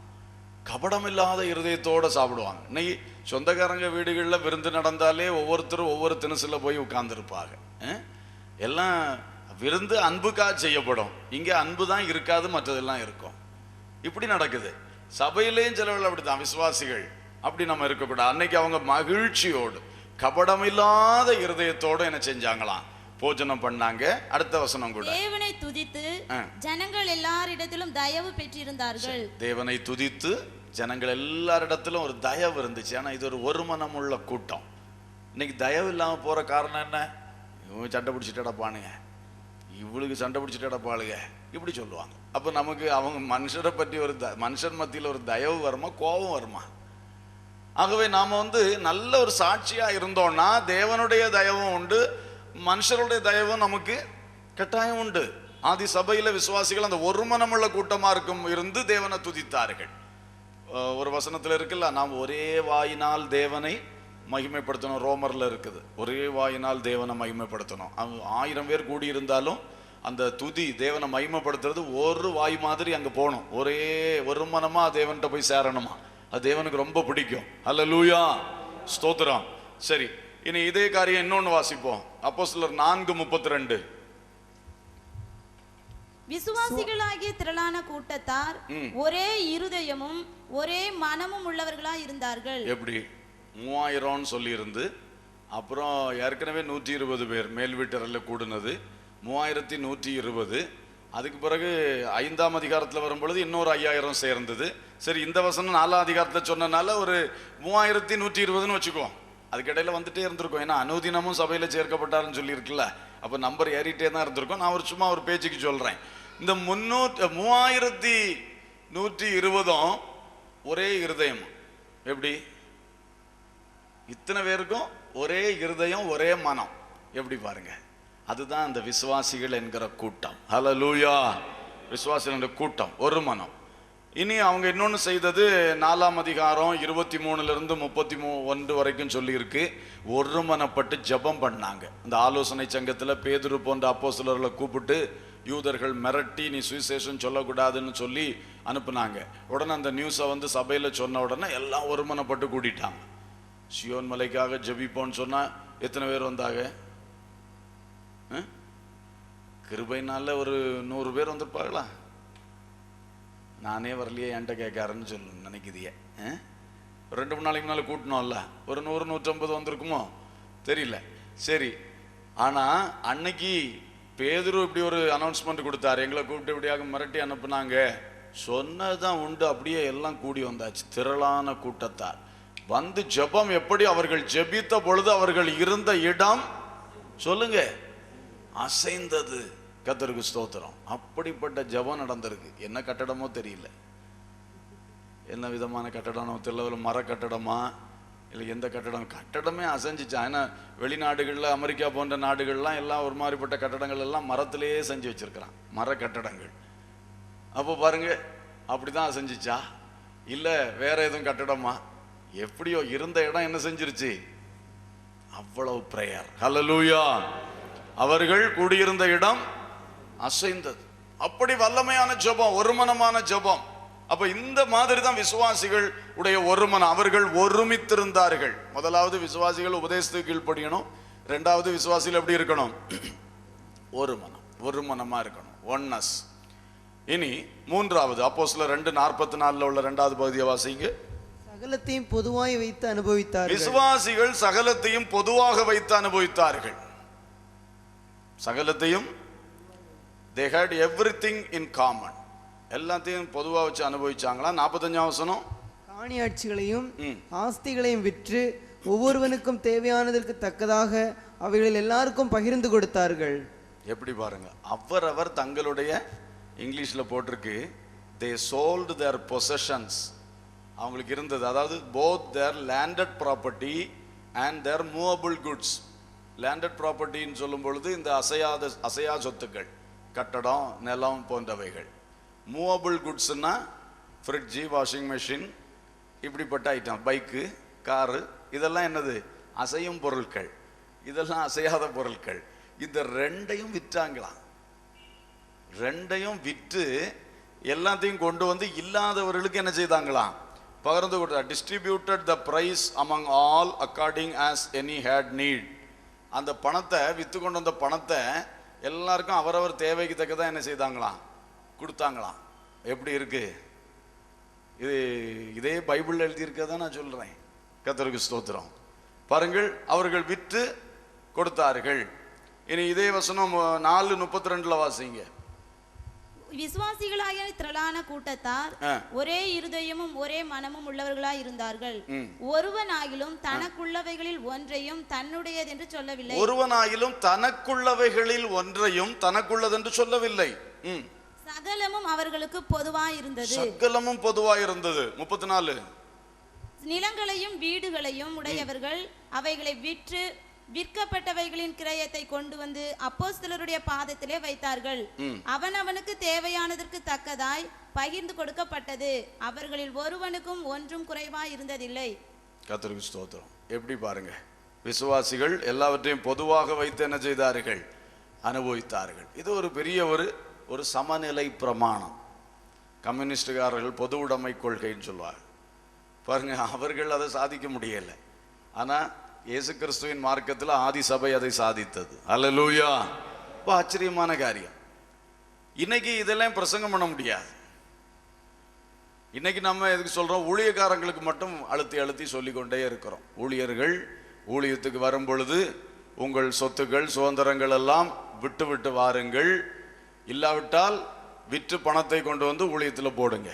கபடமில்லாத இருதயத்தோட சாப்பிடுவாங்க. இன்னைக்கு சொந்தக்காரங்க வீடுகளில் விருந்து நடந்தாலே ஒவ்வொருத்தரும் ஒவ்வொரு தினசுல போய் உட்கார்ந்துருப்பாங்க. எல்லாம் விருந்து அன்புக்காக செய்யப்படும். இங்க அன்பு தான் இருக்காது, மற்றதெல்லாம் இருக்கும். இப்படி நடக்குது. சபையிலேயும் சிலவர்கள் அப்படித்தான். விசுவாசிகள் அப்படி நம்ம இருக்கக்கூடாது. அன்னைக்கு அவங்க மகிழ்ச்சியோடு கபடமில்லாத இருதயத்தோடு என்ன செஞ்சாங்களாம்? போஜனம் பண்ணாங்க. அடுத்த வசனம் கூட, தேவனை துதித்து ஜனங்கள் எல்லாரிடத்திலும் தயவு பெற்றிருந்தார்கள். தேவனை துதித்து ஜனங்கள் எல்லாரிடத்திலும் ஒரு தயவு இருந்துச்சு. ஆனா இது ஒரு ஒருமனம் உள்ள கூட்டம். இன்னைக்கு தயவு இல்லாம போற காரணம் என்ன? இவங்க சண்டை பிடிச்சிட்டடப்பானுங்க, இவளுக்கு சண்டை பிடிச்சிட்டடப்பாளுங்க, இப்படி சொல்லுவாங்க. அப்ப நமக்கு அவங்க மனுஷரை பற்றி ஒரு மனுஷன் மத்தியில் ஒரு தயவு வருமா, கோபம் வருமா? ஆகவே நாம நல்ல ஒரு சாட்சியா இருந்தோம்னா தேவனுடைய தயவும் உண்டு, மனுஷருடைய தயவும் நமக்கு கட்டாயம் உண்டு. ஆதி சபையில விசுவாசிகள் அந்த ஒருமனமுள்ள கூட்டமா இருந்து தேவனை துதித்தார்கள். ஒரு வசனத்துல இருக்குல்ல, நாம் ஒரே வாயினால் தேவனை மகிமைப்படுத்தணும். ரோமர்ல இருக்குது, ஒரே வாயினால் தேவனை மகிமைப்படுத்தணும். 1000 பேர் கூடி இருந்தாலும் அந்த துதி தேவனை மகிமைப்படுத்துறது ஒரு வாய் மாதிரி அங்க போகணும். ஒரே ஒருமனமா தேவன்கிட்ட போய் சேரணுமா. அது தேவனுக்கு ரொம்ப பிடிக்கும். அல்லேலூயா, ஸ்தோத்திரம். சரி, இனி இதே காரியம் இன்னொன்னு வாசிப்போம். அப்போஸ்தலர் 4:32. விசுவாசிகளாகிய திரளான கூட்டத்தார் ஒரே இருதயமும் ஒரே மனமும் உள்ளவர்களாய் இருந்தார்கள். எப்படி? 3000 சொல்லி இருந்து அப்புறம் ஏற்கனவே 120 பேர் மேல் வீட்டரில் கூடுனது, 3120. அதுக்கு பிறகு 5ஆம் அதிகாரத்தில் வரும்பொழுது இன்னொரு 5000 சேர்ந்தது. சரி, இந்த வசனம் 4ஆம் அதிகாரத்தில் சொன்னனால ஒரு 3120ன்னு வச்சுக்குவோம். அதுக்கிடையில வந்துட்டே இருந்திருக்கும். ஏன்னா அனுதினமும் சபையில சேர்க்கப்பட்டாருன்னு சொல்லியிருக்குல்ல, அப்போ நம்பர் ஏறிட்டே தான் இருந்திருக்கும். நான் சும்மா ஒரு பேச்சுக்கு சொல்றேன். இந்த 3000 120 ஒரே இருதயம். எப்படி? இத்தனை பேருக்கும் ஒரே இருதயம், ஒரே மனம். எப்படி பாருங்க. அதுதான் அந்த விசுவாசிகள் என்கிற கூட்டம். ஹல்லேலூயா. விசுவாசிகள் என்ற கூட்டம், ஒரு மனம். இனி அவங்க இன்னொன்று செய்தது 4ஆம் அதிகாரம் 23 - 31 வரைக்கும் சொல்லியிருக்கு. ஒருமனப்பட்டு ஜெபம் பண்ணாங்க. இந்த ஆலோசனை சங்கத்தில் பேதுரு போன்ற அப்போஸ்தலர்களை கூப்பிட்டு யூதர்கள் மிரட்டி நீ சுவிசேஷம் சொல்லக்கூடாதுன்னு சொல்லி அனுப்புனாங்க. உடனே அந்த நியூஸை வந்து சபையில் சொன்ன உடனே எல்லாம் ஒருமனப்பட்டு கூட்டிட்டாங்க. சியோன் மலைக்காக ஜெபிப்போன்னு சொன்னா எத்தனை பேர் வந்தாங்க? கிருபைனால ஒரு 100 பேர் வந்திருப்பாங்களா? நானே வரலையே, என்கிட்ட கேட்காருன்னு சொல்லு நினைக்குதியே. 2-3 நாளைக்கு முன்னால கூட்டணும்ல, ஒரு 100-150 வந்திருக்குமோ தெரியல. சரி, ஆனா அன்னைக்கு பேதுரு இப்படி ஒரு அனௌன்ஸ்மெண்ட் கொடுத்தாரு, எங்களை கூப்பிட்டு இப்படியாக மிரட்டி அனுப்புனாங்க. சொன்னதுதான் உண்டு, அப்படியே எல்லாம் கூடி வந்தாச்சு. திரளான கூட்டத்தார் வந்து ஜெபம். எப்படி? அவர்கள் ஜெபித்த பொழுது அவர்கள் இருந்த இடம் சொல்லுங்க அசைந்தது. கர்த்தருக்கு ஸ்தோத்திரம். அப்படிப்பட்ட ஜெபம் நடந்திருக்கு. என்ன கட்டடமோ தெரியல, என்ன விதமான கட்டடமோ தெரியல. மர கட்டடமா இல்லை எந்த கட்டடமே அசைஞ்சிச்சா? ஏன்னா வெளிநாடுகளில், அமெரிக்கா போன்ற நாடுகள்லாம் எல்லாம் ஒரு மாதிரிப்பட்ட கட்டடங்கள் எல்லாம் மரத்திலேயே செஞ்சு வச்சிருக்கிறான், மர கட்டடங்கள். அப்போ பாருங்க, அப்படிதான் அசைஞ்சிச்சா இல்லை வேற எதுவும் கட்டடமா? எப்படியோ இருந்த இடம் என்ன செஞ்சிருச்சு? அவ்வளவு பிரேயர். ஹல்லேலூயா. அவர்கள் கூடியிருந்த இடம் அசைந்தது. அப்படி வல்லமையான ஜெபம், ஒருமனமான ஜெபம். அப்ப இந்த மாதிரி தான் விசுவாசிகள் உடைய ஒருமனம். அவர்கள் ஒருமித்திருந்தார்கள். முதலாவது விசுவாசிகள் உபதேசத்துக்கு கீழ்ப்படியணும். இரண்டாவது விசுவாசிகள் எப்படி இருக்கணும்? ஒருமனமா இருக்கணும், ஒன்னஸ். இனி மூன்றாவது அப்போஸ்தலர் 2:44 உள்ள 2வது பகுதியை வாசிங்க. சகலத்தையும் பொதுவாய் வைத்து அனுபவித்தார்கள். விசுவாசிகள் சகலத்தையும் பொதுவாக வைத்து அனுபவித்தார்கள். சகலத்தையும் they had everything in common. எல்லாத்தையும் பொதுவா வச்சு அனுபவிச்சாங்களா? 45ஆம் வசனம். காணியாட்சிகளையும் ஆஸ்திகளையும் விற்று ஒவ்வொருவனுக்கும் தேவையானதற்கு தக்கதாக அவைகளில் எல்லாருக்கும் பகிர்ந்து கொடுத்தார்கள். எப்படி பாருங்க, அவரவர் தங்களுடைய, இங்கிலீஷ்ல போட்டிருக்கு they sold their possessions. அவங்களுக்கு இருந்தது, அதாவது both their landed property and their movable goods. landed property ன்னு சொல்லும் பொழுது இந்த அசையா சொத்துக்கள், கட்டடம், நிலம் போன்றவைகள். மூவபிள் குட்ஸ்னா ஃப்ரிட்ஜு, வாஷிங் மெஷின், இப்படிப்பட்ட ஐட்டம், பைக்கு, காரு, இதெல்லாம் என்னது? அசையும் பொருட்கள். இதெல்லாம் அசையாத பொருட்கள். இந்த ரெண்டையும் விற்றாங்களாம். ரெண்டையும் விற்று எல்லாத்தையும் கொண்டு வந்து இல்லாதவர்களுக்கு என்ன செய்தாங்களாம்? பகிர்ந்து கொடுத்தார். Distributed the price among all according as any had need. அந்த பணத்தை, விற்று கொண்டு வந்த பணத்தை எல்லாருக்கும் அவரவர் தேவைக்கு தக்கதான் என்ன செய்தாங்களாம்? கொடுத்தாங்களாம். எப்படி இருக்கு இது? இதே பைபிள் எழுதியிருக்கதான் நான் சொல்றேன். கர்த்தருக்கு ஸ்தோத்திரம். பாருங்கள், அவர்கள் விற்று கொடுத்தார்கள். இனி இதே வசனம் 4:32 வாசிங்க. விசுவாசிகளாகிய திரளான கூட்டத்தார் ஒரே இருதயமும் ஒரே மனமும் உள்ளவர்களாய் இருந்தார்கள். ஒருவனாகிலும் தனக்குள்ளவைகளில் ஒன்றையும் தன்னுடையதென்று சொல்லவில்லை. ஒருவனாகிலும் தனக்குள்ளவைகளில் ஒன்றையும் தனக்குள்ளதென்று சொல்லவில்லை. சகலமும் அவர்களுக்கு பொதுவாய் இருந்தது. சகலமும் பொதுவாய் இருந்தது. 34. நிலங்களையும் வீடுகளையும் உடையவர்கள் அவைகளை விற்று விற்கப்பட்டவைகளின் கிரயத்தை கொண்டு வந்து அப்போஸ்தலருடைய பாதத்திலே வைத்தார்கள். அவனவனுக்கு தேவையானதற்கு தக்கதாய் பகிர்ந்து கொடுக்கப்பட்டது. அவர்களில் ஒருவனுக்கும் ஒன்றும் குறைவாய் இருந்ததில்லை. கர்த்தருக்கு ஸ்தோத்திரம். எப்படி பாருங்க, விசுவாசிகள் எல்லாவற்றையும் பொதுவாக வைத்து என்ன செய்தார்கள்? அனுபவித்தார்கள். இது ஒரு பெரிய ஒரு சமநிலை பிரமாணம். கம்யூனிஸ்டுகாரர்கள் பொது உடைமை கொள்கைன்னு சொல்லுவாங்க. பாருங்க, அவர்கள் அதை சாதிக்க முடியலை. ஆனா இயேசு கிறிஸ்துவின் மார்க்கத்தில் ஆதி சபை அதை சாதித்தது. அல்லேலூயா. ரொம்ப ஆச்சரியமான காரியம். இன்னைக்கு இதெல்லாம் பிரசங்கம் பண்ண முடியாது. இன்னைக்கு நம்ம எதுக்கு சொல்றோம்? ஊழியக்காரங்களுக்கு மட்டும் அழுத்தி அழுத்தி சொல்லிக்கொண்டே இருக்கிறோம். ஊழியர்கள் ஊழியத்துக்கு வரும் பொழுது உங்கள் சொத்துக்கள், சுதந்திரங்கள் எல்லாம் விட்டு விட்டு வாருங்கள், இல்லாவிட்டால் விற்று பணத்தை கொண்டு வந்து ஊழியத்தில் போடுங்க.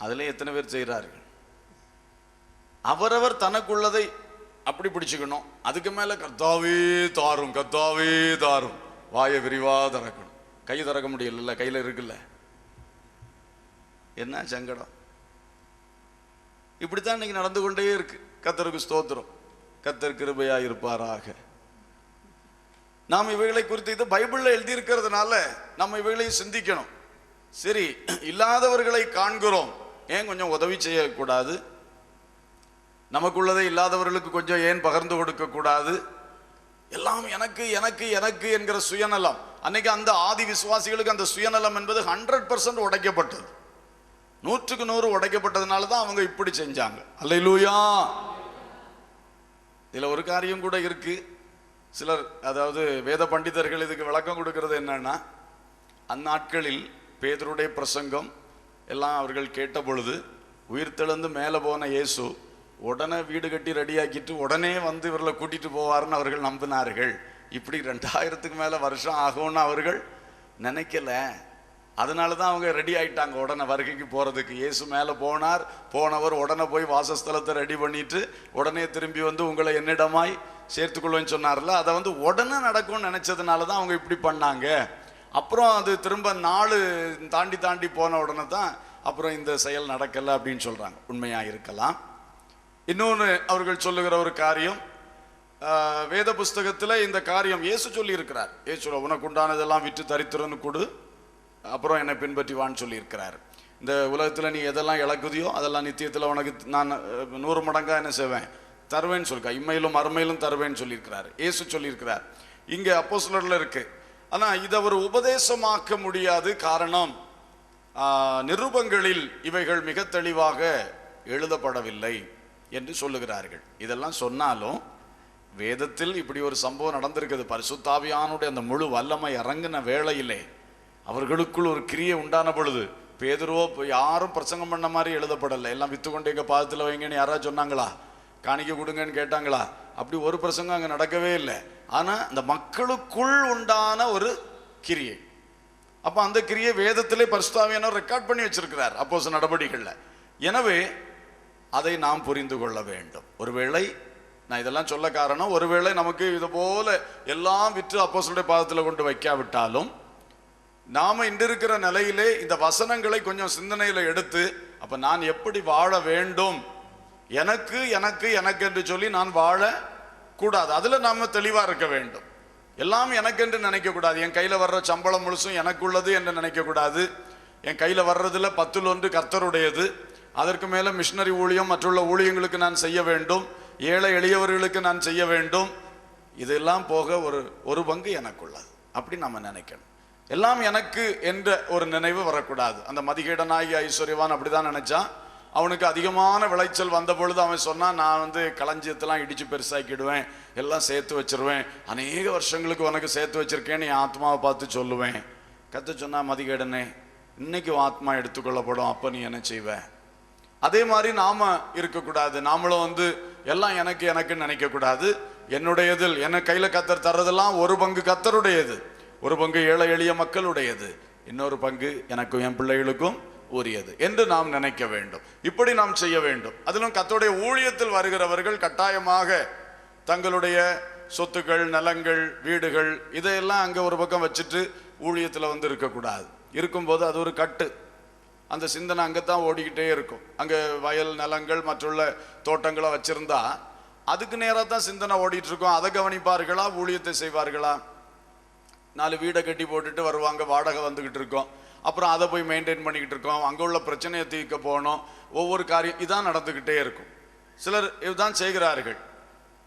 அதுல எத்தனை பேர் செய்கிறார்கள்? அவரவர் தனக்குள்ளதை அப்படி பிடிச்சுக்கணும். அதுக்கு மேல கர்த்தாவே தாரும், கர்த்தாவே தாரும், வாயை விரிவா திறக்கணும். கை திறக்க முடியல, கையில இருக்குல்ல, என்ன சங்கடம். இப்படித்தான் இன்னைக்கு நடந்து கொண்டே இருக்கு. கர்த்தருக்கு ஸ்தோத்திரம். கர்த்தர் கிருபையா இருப்பாராக. நாம் இவைகளை குறித்து இது பைபிள்ல எழுதியிருக்கிறதுனால நம்ம இவைகளை சிந்திக்கணும். சரி, இல்லாதவர்களை காண்கிறோம், ஏன் கொஞ்சம் உதவி செய்யக்கூடாது? நமக்குள்ளதை இல்லாதவர்களுக்கு கொஞ்சம் ஏன் பகிர்ந்து கொடுக்க கூடாது? எல்லாம் எனக்கு எனக்கு எனக்கு என்கிற சுயநலம். அன்னைக்கு அந்த ஆதி விசுவாசிகளுக்கு அந்த சுயநலம் என்பது 100% உடைக்கப்பட்டது. 100க்கு 100 உடைக்கப்பட்டதுனால தான் அவங்க இப்படி செஞ்சாங்க. அல்லேலூயா. இதுல ஒரு காரியம் கூட இருக்கு. சிலர், அதாவது வேத பண்டிதர்கள் இதுக்கு விளக்கம் கொடுக்கிறது என்னன்னா, அந்நாட்களில் பேதுருடைய பிரசங்கம் எல்லாம் அவர்கள் கேட்ட பொழுது உயிர்த்தெழுந்து மேலே போன இயேசு உடனே வீடு கட்டி ரெடியாக்கிட்டு உடனே வந்து இவர்களை கூட்டிட்டு போவார்னு அவர்கள் நம்பினார்கள். இப்படி 2000க்கு மேலே வருஷம் ஆகும்னு அவர்கள் நினைக்கல. அதனால தான் அவங்க ரெடி ஆயிட்டாங்க உடனே வருகைக்கு போகிறதுக்கு. இயேசு மேலே போனார், போனவர் உடனே போய் வாசஸ்தலத்தை ரெடி பண்ணிட்டு உடனே திரும்பி வந்து உங்களை என்னிடமாய் சேர்த்துக்கொள்வேன்னு சொன்னார்ல, அதை வந்து உடனே நடக்கும்னு நினைச்சதுனால தான் அவங்க இப்படி பண்ணாங்க. அப்புறம் அது திரும்ப நாள் தாண்டி தாண்டி போன உடனே தான் அப்புறம் இந்த செயல் நடக்கலை அப்படின்னு சொல்கிறாங்க. உண்மையாக இருக்கலாம். இன்னொன்று அவர்கள் சொல்லுகிற ஒரு காரியம், வேத புஸ்தகத்தில் இந்த காரியம் இயேசு சொல்லி இருக்கிறார். இயேசு உனக்கு உண்டானதெல்லாம் விற்று தரித்திரன்னு கொடு, அப்புறம் என்னை பின்பற்றி வான்னு சொல்லியிருக்கிறார். இந்த உலகத்தில் நீ எதெல்லாம் இழக்குதியோ அதெல்லாம் நித்தியத்தில் உனக்கு நான் 100 மடங்காக என்ன செய்வேன், தருவேன்னு சொல்லிருக்கா. இம்மையிலும் மறுமையிலும் தருவேன்னு சொல்லியிருக்கிறார். இயேசு சொல்லியிருக்கிறார். இங்கே அப்போஸ்தலர்ல இருக்கு. ஆனால் இதை அவர் உபதேசமாக்க முடியாது. காரணம், நிருபங்களில் இவைகள் மிக தெளிவாக எழுதப்படவில்லை என்று சொல்லுகிறார்கள். இதெல்லாம் சொன்னாலும் வேதத்தில் இப்படி ஒரு சம்பவம் நடந்திருக்குது. பரிசுத்த ஆவியானுடைய அந்த முழு வல்லமை இறங்கின வேளையிலே அவர்களுக்குள் ஒரு கிரியை உண்டான பொழுது பேதுருவோ யாரும் பிரசங்கம் பண்ண மாதிரி எழுதப்படலை. எல்லாம் வித்து கொண்டு எங்க பாதத்தில் வைங்கன்னு யாராவது சொன்னாங்களா? காணிக்க கொடுங்கன்னு கேட்டாங்களா? அப்படி ஒரு பிரசங்கம் அங்கே நடக்கவே இல்லை. ஆனால் அந்த மக்களுக்குள் உண்டான ஒரு கிரியை. அப்போ அந்த கிரியை வேதத்திலே பரிசுத்த ஆவியானவர் ரெக்கார்ட் பண்ணி வச்சிருக்கிறார் அப்போஸ்தலர் நடபடிகள்ல. எனவே அதை நாம் புரிந்து கொள்ள வேண்டும். ஒருவேளை நான் இதெல்லாம் சொல்ல காரணம், ஒருவேளை நமக்கு இது போல எல்லாம் விற்று அப்போஸ்தலருடைய பாதத்தில் கொண்டு வைக்காவிட்டாலும் நாம இன்றிருக்கிற நிலையிலே இந்த வசனங்களை கொஞ்சம் சிந்தனையில எடுத்து, அப்ப நான் எப்படி வாழ வேண்டும், எனக்கு எனக்கு எனக்கு என்று சொல்லி நான் வாழ கூடாது. அதுல நாம தெளிவா இருக்க வேண்டும். எல்லாம் எனக்கு என்று நினைக்க கூடாது. என் கையில வர்ற சம்பளம் முழுசும் எனக்கு உள்ளது என்று நினைக்க கூடாது. என் கையில வர்றதுல 10ல் 1 கர்த்தருடையது. அதற்கு மேல மிஷனரி ஊழியம், மற்றுள்ள ஊழியங்களுக்கு நான் செய்ய வேண்டும், ஏழை எளியவர்களுக்கு நான் செய்ய வேண்டும். இதெல்லாம் போக ஒரு பங்கு எனக்குள்ளது அப்படி நம்ம நினைக்கணும். எல்லாம் எனக்கு என்ற ஒரு நினைவு வரக்கூடாது. அந்த மதிகேடனாகி ஐஸ்வர்யவான் அப்படிதான் நினைச்சான். அவனுக்கு அதிகமான விளைச்சல் வந்த பொழுது அவன் சொன்னான், நான் வந்து களஞ்சியத்தெல்லாம் இடிச்சு பெருசாக்கிடுவேன், எல்லாம் சேர்த்து வச்சிருவேன், அநேக வருஷங்களுக்கு உனக்கு சேர்த்து வச்சிருக்கேன்னு என் ஆத்மாவை பார்த்து சொல்லுவேன். கர்த்தர் சொன்னா, மதிகேடனே, இன்னைக்கு ஆத்மா எடுத்துக்கொள்ளப்படும், அப்ப நீ என்ன செய்வ? அதே மாதிரி நாம இருக்கக்கூடாது. நாமளும் வந்து எல்லாம் எனக்கு எனக்குன்னு நினைக்க கூடாது. என்னுடையதில் என்ன கையில கர்த்தர் தர்றதெல்லாம் ஒரு பங்கு கர்த்தருடையது, ஒரு பங்கு ஏழை எளிய மக்களுடையது, இன்னொரு பங்கு எனக்கும் என் பிள்ளைகளுக்கும் உரியது என்று நாம் நினைக்க வேண்டும். இப்படி நாம் செய்ய வேண்டும். அதிலும் கர்த்தருடைய ஊழியத்தில் வருகிறவர்கள் கட்டாயமாக தங்களுடைய சொத்துக்கள், நிலங்கள், வீடுகள் இதையெல்லாம் அங்கே ஒரு பக்கம் வச்சுட்டு ஊழியத்தில் வந்து இருக்கக்கூடாது. இருக்கும்போது அது ஒரு கட்டு. அந்த சிந்தனை அங்கத்தான் ஓடிக்கிட்டே இருக்கும். அங்கே வயல் நிலங்கள் மற்றுள்ள தோட்டங்களை வச்சிருந்தா அதுக்கு நேராக தான் சிந்தனை ஓடிட்டு இருக்கும். அதை கவனிப்பார்களா? ஊழியத்தை செய்வார்களா? 4 வீடை கட்டி போட்டுட்டு வருவாங்க, வாடகை வந்துகிட்டு இருக்கோம், அப்புறம் அதை போய் மெயின்டைன் பண்ணிக்கிட்டு இருக்கோம், அங்கே உள்ள பிரச்சனையை தீர்க்க போகணும், ஒவ்வொரு காரியம் இதான் நடந்துக்கிட்டே இருக்கும். சிலர் இதுதான் செய்கிறார்கள்.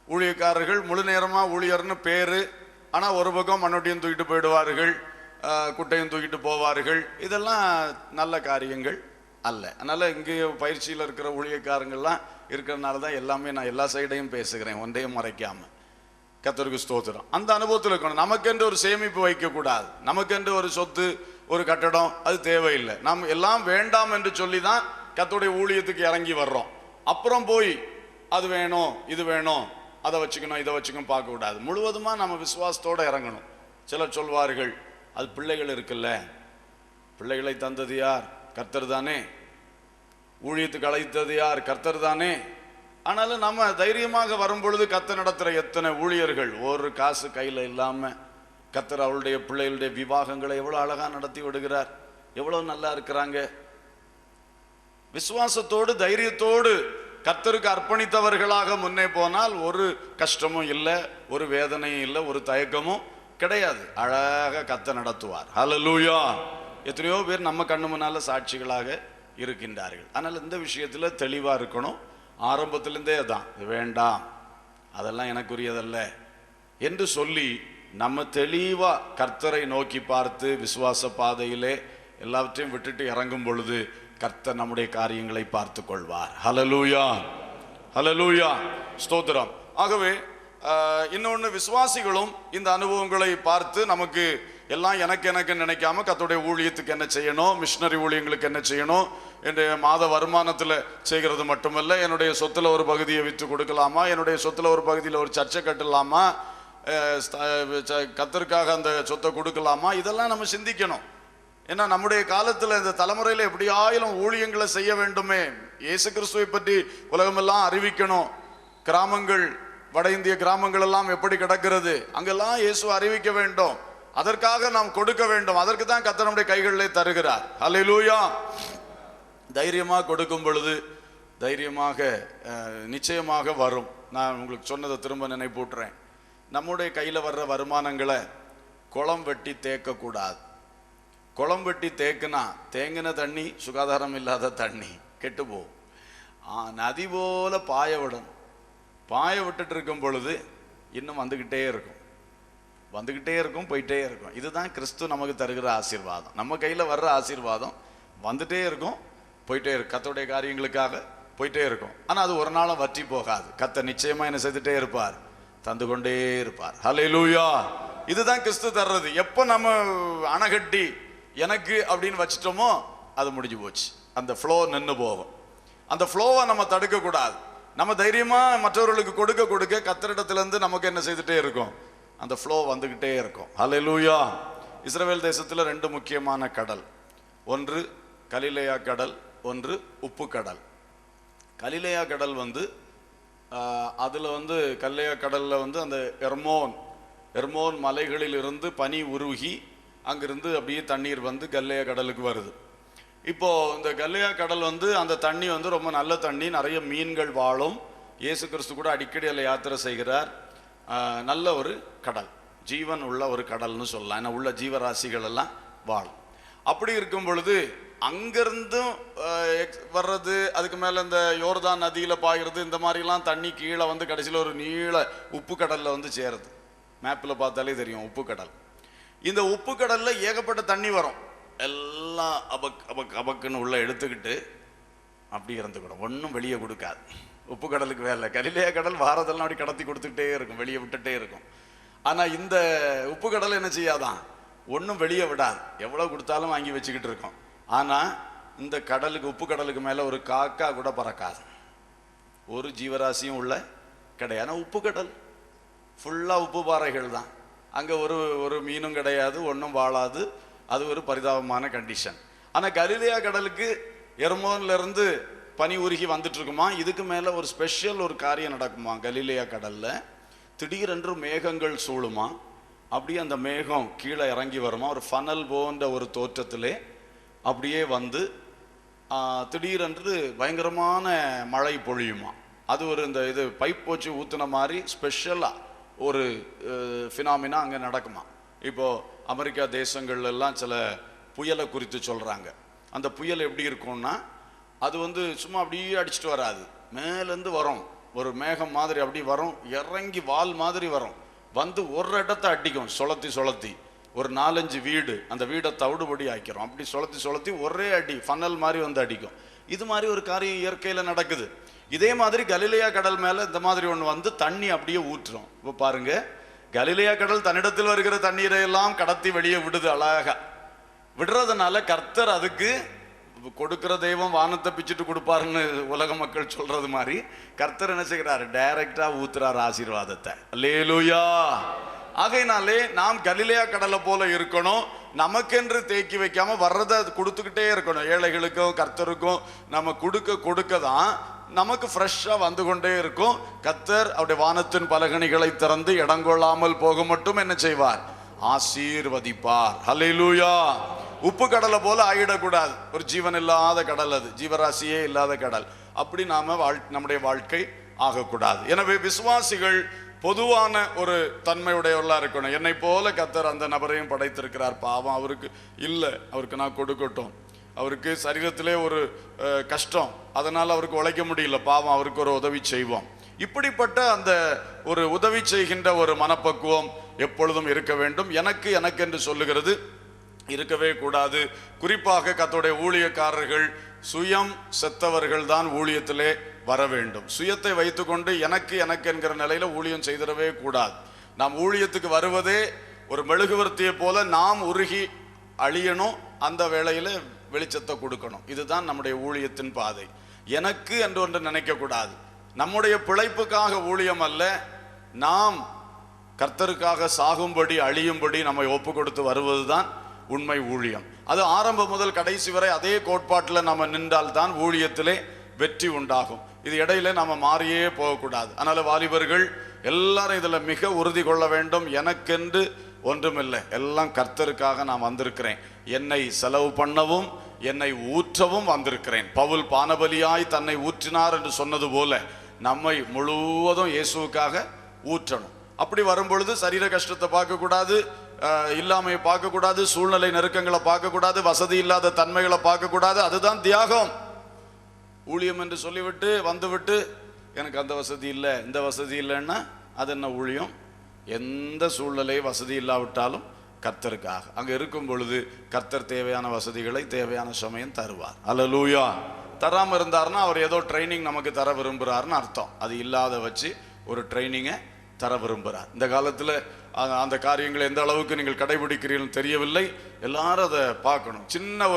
ஊழியக்காரர்கள் முழு நேரமாக ஊழியர்னு பேரு, ஆனால் ஒரு பக்கம் மண்ணொட்டியும் தூக்கிட்டு போயிடுவார்கள், குட்டையும் தூக்கிட்டு போவார்கள். இதெல்லாம் நல்ல காரியங்கள் அல்ல. அதனால இங்கே பயிற்சியில் இருக்கிற ஊழியக்காரங்கள்லாம் இருக்கிறதுனால தான் எல்லாமே நான் எல்லா சைடையும் பேசுகிறேன், ஒன்றையும் மறைக்காம. கர்த்தருக்கு ஸ்தோத்திரம். அந்த அனுபவத்தில் இருக்கணும். நமக்கென்று ஒரு சேமிப்பு வைக்கக்கூடாது, நமக்கென்று ஒரு சொத்து, ஒரு கட்டடம் அது தேவையில்லை. நாம் எல்லாம் வேண்டாம் என்று சொல்லி தான் கர்த்தருடைய ஊழியத்துக்கு இறங்கி வர்றோம். அப்புறம் போய் அது வேணும், இது வேணும், அதை வச்சுக்கணும், இதை வச்சுக்கணும் பார்க்கக்கூடாது. முழுவதுமாக நம்ம விசுவாசத்தோடு இறங்கணும். சிலர் சொல்வார்கள், அது பிள்ளைகள் இருக்குல்ல, பிள்ளைகளை தந்தது யார்? கர்த்தர் தானே. ஊழியத்துக்கு அழைத்தது யார்? கர்த்தர் தானே. ஆனாலும் நம்ம தைரியமாக வரும்பொழுது கர்த்தர் நடத்துகிற எத்தனை ஊழியர்கள் ஒரு காசு கையில் இல்லாமல் கர்த்தர் அவளுடைய பிள்ளைகளுடைய விவாகங்களை எவ்வளோ அழகாக நடத்தி விடுகிறார், எவ்வளோ நல்லா இருக்கிறாங்க. விசுவாசத்தோடு தைரியத்தோடு கர்த்தருக்கு அர்ப்பணித்தவர்களாக முன்னே போனால் ஒரு கஷ்டமும் இல்லை, ஒரு வேதனையும் இல்லை, ஒரு தயக்கமும் கிடையாது. அழகாக கர்த்தர் நடத்துவார். ஹல்லேலூயா. எத்தனையோ பேர் நம்ம கண்ணு முன்னால சாட்சிகளாக இருக்கின்றார்கள். அதனால் இந்த விஷயத்தில் தெளிவாக இருக்கணும். ஆரம்பத்திலேருந்தே அதான், இது வேண்டாம், அதெல்லாம் எனக்குரியதல்ல என்று சொல்லி நம்ம தெளிவாக கர்த்தரை நோக்கி பார்த்து விசுவாச பாதையிலே எல்லாவற்றையும் விட்டுட்டு இறங்கும் பொழுது கர்த்தர் நம்முடைய காரியங்களை பார்த்து கொள்வார். ஹல்லேலூயா, ஹல்லேலூயா, ஸ்தோத்திரம். ஆகவே இன்னொன்று, விசுவாசிகளும் இந்த அனுபவங்களை பார்த்து நமக்கு எல்லாம் எனக்கு நினைக்காம கர்த்தருடைய ஊழியத்துக்கு என்ன செய்யணும், மிஷனரி ஊழியங்களுக்கு என்ன செய்யணும், என்னுடைய மாத வருமானத்தில் செய்கிறது மட்டுமல்ல, என்னுடைய சொத்துல ஒரு பகுதியை விற்று கொடுக்கலாமா, என்னுடைய சொத்துல ஒரு பகுதியில் ஒரு சர்ச்சை கட்டலாமா, கர்த்தருக்காக அந்த சொத்தை கொடுக்கலாமா, இதெல்லாம் நம்ம சிந்திக்கணும். ஏன்னா நம்முடைய காலத்தில் இந்த தலைமுறையில் எப்படியாயிலும் ஊழியங்களை செய்ய வேண்டுமே, இயேசு கிறிஸ்துவை பற்றி உலகமெல்லாம் அறிவிக்கணும். கிராமங்கள், வட இந்திய கிராமங்கள் எல்லாம் எப்படி கிடக்கிறது, அங்கெல்லாம் இயேசு அறிவிக்க வேண்டும். அதற்காக நாம் கொடுக்க வேண்டும். அதற்கு தான் கர்த்தர் நம்முடைய கைகளிலே தருகிறார். ஹல்லேலூயா. தைரியமாக கொடுக்கும் பொழுது தைரியமாக நிச்சயமாக வரும். நான் உங்களுக்கு சொன்னதை திரும்ப நினைப்பூட்டுறேன். நம்முடைய கையில் வர்ற வருமானங்களை குளம் வெட்டி தேக்கக்கூடாது. குளம் வெட்டி தேக்குனா தேங்கின தண்ணி சுகாதாரம் இல்லாத தண்ணி கெட்டு போகும். நதி போல பாய விடணும். பாய விட்டுட்டு இருக்கும் பொழுது இன்னும் வந்துக்கிட்டே இருக்கும், போயிட்டே இருக்கும். இதுதான் கிறிஸ்து நமக்கு தருகிற ஆசீர்வாதம். நம்ம கையில் வர்ற ஆசீர்வாதம் வந்துட்டே இருக்கும், போயிட்டே இருக்கும். கர்த்தருடைய காரியங்களுக்காக போயிட்டே இருக்கும். ஆனால் அது ஒரு நாளும் வற்றி போகாது. கர்த்தர் நிச்சயமா என்ன செய்துட்டே இருப்பார், தந்து கொண்டே இருப்பார். ஹல்லேலூயா. இதுதான் கிறிஸ்து தர்றது. எப்போ நம்ம அணைகட்டி எனக்கு அப்படின்னு வச்சிட்டோமோ அது முடிஞ்சு போச்சு. அந்த ஃப்ளோ நின்று போகும். அந்த ஃப்ளோவை நம்ம தடுக்க கூடாது. நம்ம தைரியமா மற்றவர்களுக்கு கொடுக்க கர்த்தரிடத்திலிருந்து நமக்கு என்ன செய்துட்டே இருக்கும், அந்த ஃப்ளோ வந்துகிட்டே இருக்கும். ஹல்லேலூயா. இஸ்ரவேல் தேசத்தில் 2 முக்கியமான கடல், ஒன்று கலிலேயா கடல், ஒன்று உப்பு கடல். கலிலேயா கடல் அதில் கலிலேயா கடலில் அந்த எர்மோன் மலைகளில் இருந்து பனி உருகி அங்கிருந்து அப்படியே தண்ணீர் கல்லேயா கடலுக்கு வருது. இப்போ இந்த கல்லேயா கடல் அந்த தண்ணி ரொம்ப நல்ல தண்ணி, நிறைய மீன்கள் வாழும். இயேசு கிறிஸ்து கூட அடிக்கடி அதில் யாத்திரை செய்கிறார். நல்ல ஒரு கடல், ஜீவன் உள்ள ஒரு கடல்னு சொல்லலாம். ஏன்னா உள்ள ஜீவராசிகள் எல்லாம் வாழும். அப்படி இருக்கும் பொழுது அங்கிருந்தும் வர்றது, அதுக்கு மேலே இந்த யோர்தான் நதியில் பாய்கிறது, இந்த மாதிரிலாம் தண்ணி கீழே கடைசியில் ஒரு நீள உப்பு கடலில் சேருது. மேப்பில் பார்த்தாலே தெரியும் உப்பு கடல். இந்த உப்பு கடலில் ஏகப்பட்ட தண்ணி வரும். எல்லாம் அபக்குன்னு உள்ள எடுத்துக்கிட்டு அப்படி இறந்துக்கிடும், ஒன்றும் வெளியே கொடுக்காது. உப்பு கடலுக்கு வேலை. கலிலேயா கடல் வாரதெல்லாம் அப்படி கடத்தி கொடுத்துக்கிட்டே இருக்கும், வெளியே விட்டுட்டே இருக்கும். ஆனால் இந்த உப்பு கடல் என்ன செய்யாதான், ஒன்றும் வெளியே விடாது, எவ்வளோ கொடுத்தாலும் வாங்கி வச்சுக்கிட்டு இருக்கோம். ஆனால் இந்த கடலுக்கு, உப்பு கடலுக்கு மேலே ஒரு காக்கா கூட பறக்காது, ஒரு ஜீவராசியும் உள்ள கிடையாது. ஆனால் உப்பு கடல் ஃபுல்லாக உப்பு பாறைகள் தான். அங்கே ஒரு மீனும் கிடையாது, ஒன்றும் வாழாது. அது ஒரு பரிதாபமான கண்டிஷன். ஆனால் கலிலேயா கடலுக்கு எர்மோன்லேருந்து பனி உருகி வந்துட்டு இருக்குமா. இதுக்கு மேலே ஒரு ஸ்பெஷல் ஒரு காரியம் நடக்குமா கலிலேயா கடலில். திடீரென்று மேகங்கள் சூழுமா. அப்படியே அந்த மேகம் கீழே இறங்கி வருமா, ஒரு ஃபனல் போன்ற ஒரு தோற்றத்திலே அப்படியே திடீரென்று பயங்கரமான மழை பொழியுமா. அது ஒரு இது பைப் போச்சு ஊற்றுன மாதிரி ஸ்பெஷலாக ஒரு ஃபினாமினா அங்கே நடக்குமா. இப்போது அமெரிக்கா தேசங்கள்லாம் சில புயலை குறித்து சொல்கிறாங்க. அந்த புயல் எப்படி இருக்கும்னா, அது சும்மா அப்படியே அடிச்சுட்டு வராது, மேலேருந்து வரும், ஒரு மேகம் மாதிரி அப்படி வரும், இறங்கி வால் மாதிரி வரும், ஒரு இடத்த அடிக்கும், சுழத்தி ஒரு 4-5 வீடு, அந்த வீடை தவிடுபடி ஆக்கிறோம். அப்படி சுழத்தி ஒரே அடி, ஃபனல் மாதிரி அடிக்கும். இது மாதிரி ஒரு காரியம் இயற்கையில் நடக்குது. இதே மாதிரி கலிலேயா கடல் மேலே இந்த மாதிரி ஒன்று தண்ணி அப்படியே ஊற்றுறோம். இப்போ பாருங்க, கலிலேயா கடல் தன்னிடத்தில் வருகிற தண்ணீரை எல்லாம் கடத்தி வெளியே விடுது. அழகா விடுறதுனால கர்த்தர் அதுக்கு கொடுக்கிற தெய்வம் வானத்தை பிச்சுட்டு கொடுப்பாருன்னு உலக மக்கள் சொல்றது மாதிரி கர்த்தர் என்ன செய்கிறார், டைரக்டா ஊத்துறார் ஆசீர்வாதத்தை. அல்லேலூயா. ஆகையினாலே நாம் கலிலேயா கடலை போல இருக்கணும். நமக்கென்று தேக்கி வைக்காம வர்றதை கொடுத்துக்கிட்டே இருக்கணும். ஏழைகளுக்கும் கர்த்தருக்கும் நம்ம கொடுக்க தான் நமக்கு ஃப்ரெஷ்ஷா வந்து கொண்டே இருக்கும். கர்த்தர் அவருடைய வானத்தின் பலகணிகளை திறந்து இடங்கொள்ளாமல் போக மட்டும் என்ன செய்வார், ஆசீர்வதிப்பார். ஹல்லேலூயா. உப்பு கடலை போல ஆகிடக்கூடாது. ஒரு ஜீவன் இல்லாத கடல், அது ஜீவராசியே இல்லாத கடல். அப்படி நாம நம்முடைய வாழ்க்கை ஆகக்கூடாது. எனவே விசுவாசிகள் பொதுவான ஒரு தன்மையுடையவர்களா இருக்கணும். என்னை போல கர்த்தர் அந்த நபரையும் படைத்திருக்கிறார், பாவம் அவருக்கு இல்லை, அவருக்கு நான் கொடுக்கட்டும், அவருக்கு சரீரத்திலே ஒரு கஷ்டம், அதனால அவருக்கு உழைக்க முடியல, பாவம் அவருக்கு ஒரு உதவி செய்வோம். இப்படிப்பட்ட அந்த ஒரு உதவி செய்கின்ற ஒரு மனப்பக்குவம் எப்பொழுதும் இருக்க வேண்டும். எனக்கு என்று சொல்லுகிறது இருக்கவே கூடாது. குறிப்பாக கர்த்தருடைய ஊழியக்காரர்கள் சுயம் செத்தவர்கள் தான் ஊழியத்திலே வர வேண்டும். சுயத்தை வைத்துக்கொண்டு எனக்கு என்கிற நிலையில ஊழியம் செய்திடவே கூடாது. நாம் ஊழியத்துக்கு வருவதே ஒரு மெழுகுவர்த்தியை போல நாம் உருகி அழியணும், அந்த வேளையில வெளிச்சத்தை கொடுக்கணும். இதுதான் நம்முடைய ஊழியத்தின் பாதை. எனக்கு என்று ஒன்று நினைக்க கூடாது. நம்முடைய பிழைப்புக்காக ஊழியம் அல்ல, நாம் கர்த்தருக்காக சாகும்படி அழியும்படி நம்மை ஒப்பு கொடுத்து வருவதுதான் உண்மை ஊழியம். அது ஆரம்பம் முதல் கடைசி வரை அதே கோட்பாட்டில் நம்ம நின்றால் தான் ஊழியத்திலே வெற்றி உண்டாகும். இது இடையில நம்ம மாறியே போகக்கூடாது. அதனால வாலிபர்கள் எல்லாரும் இதுல மிக உறுதி கொள்ள வேண்டும். எனக்கென்று ஒன்றுமில்லை, எல்லாம் கர்த்தருக்காக நான் வந்திருக்கிறேன், என்னை செலவு பண்ணவும் என்னை ஊற்றவும் வந்திருக்கிறேன். பவுல் பானபலியாய் தன்னை ஊற்றினார் என்று சொன்னது போல நம்மை முழுவதும் இயேசுவுக்காக ஊற்றணும். அப்படி வரும்பொழுது சரீர கஷ்டத்தை பார்க்கக்கூடாது, இல்லாமையை பார்க்கக்கூடாது, சூழ்நிலை நெருக்கங்களை பார்க்கக்கூடாது, வசதி இல்லாத தன்மைகளை பார்க்கக்கூடாது. அதுதான் தியாகம். ஊழியம் என்று சொல்லிவிட்டு வந்துவிட்டு எனக்கு அந்த வசதி இல்லை இந்த வசதி இல்லைன்னா அது என்ன ஊழியம்? எந்த சூழ்நிலை வசதி இல்லாவிட்டாலும் கர்த்தருக்காக அங்கே இருக்கும் பொழுது கர்த்தர் தேவையான வசதிகளை தேவையான சமயம் தருவார். அல்லேலூயா. தராமல் இருந்தார்னா அவர் ஏதோ ட்ரைனிங் நமக்கு தர விரும்புகிறாருன்னு அர்த்தம். அது இல்லாத வச்சு ஒரு ட்ரைனிங்கை தர விரும்புகிறார். இந்த காலத்தில் அந்த காரியங்களை எந்த அளவுக்கு நீங்கள் கடைபிடிக்கிறீர்கள் தெரியவில்லை. எல்லாரும் அதை பார்க்கணும். சின்ன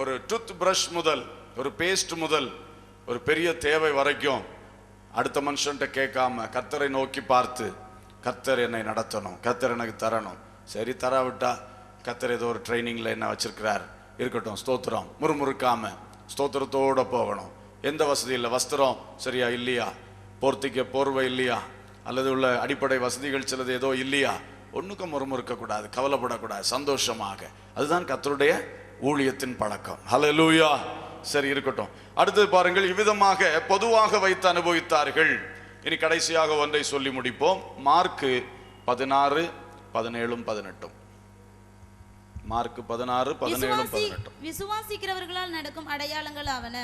ஒரு டூத் பிரஷ் முதல், ஒரு பேஸ்ட் முதல், ஒரு பெரிய தேவை வரைக்கும் அடுத்த மனுஷன்ட்ட கேட்காம கர்த்தரை நோக்கி பார்த்து, கர்த்தர் என்னை நடத்தணும், கர்த்தர் எனக்கு தரணும். சரி, தராவிட்டா கர்த்தர் ஏதோ ஒரு ட்ரைனிங்ல என்ன வச்சிருக்கிறார், இருக்கட்டும், ஸ்தோத்திரம். முறுமுறுக்காம ஸ்தோத்திரத்தோட போகணும். எந்த வசதி இல்லை, வஸ்திரம் சரியா இல்லையா, போர்த்திக்க போர்வை இல்லையா, அல்லது உள்ள அடிப்படை வசதிகள் சிலது ஏதோ இல்லையா, ஒன்றுக்கும் முறுமுறுக்கக்கூடாது, கவலைப்படக்கூடாது, சந்தோஷமாக. அதுதான் கர்த்தருடைய ஊழியத்தின் பழக்கம். ஹல்லேலூயா. சரி, இருக்கட்டும். அடுத்தது பாருங்கள், இவ்விதமாக பொதுவாக வைத்து அனுபவித்தார்கள். இனி கடைசியாக ஒன்றை சொல்லி முடிப்போம். மார்க்கு 16, 17, 18. மார்க்கு 16, 17, 18. விசுவாசிக்கிறவர்களால் நடக்கும் அடையாளங்கள் ஆவன.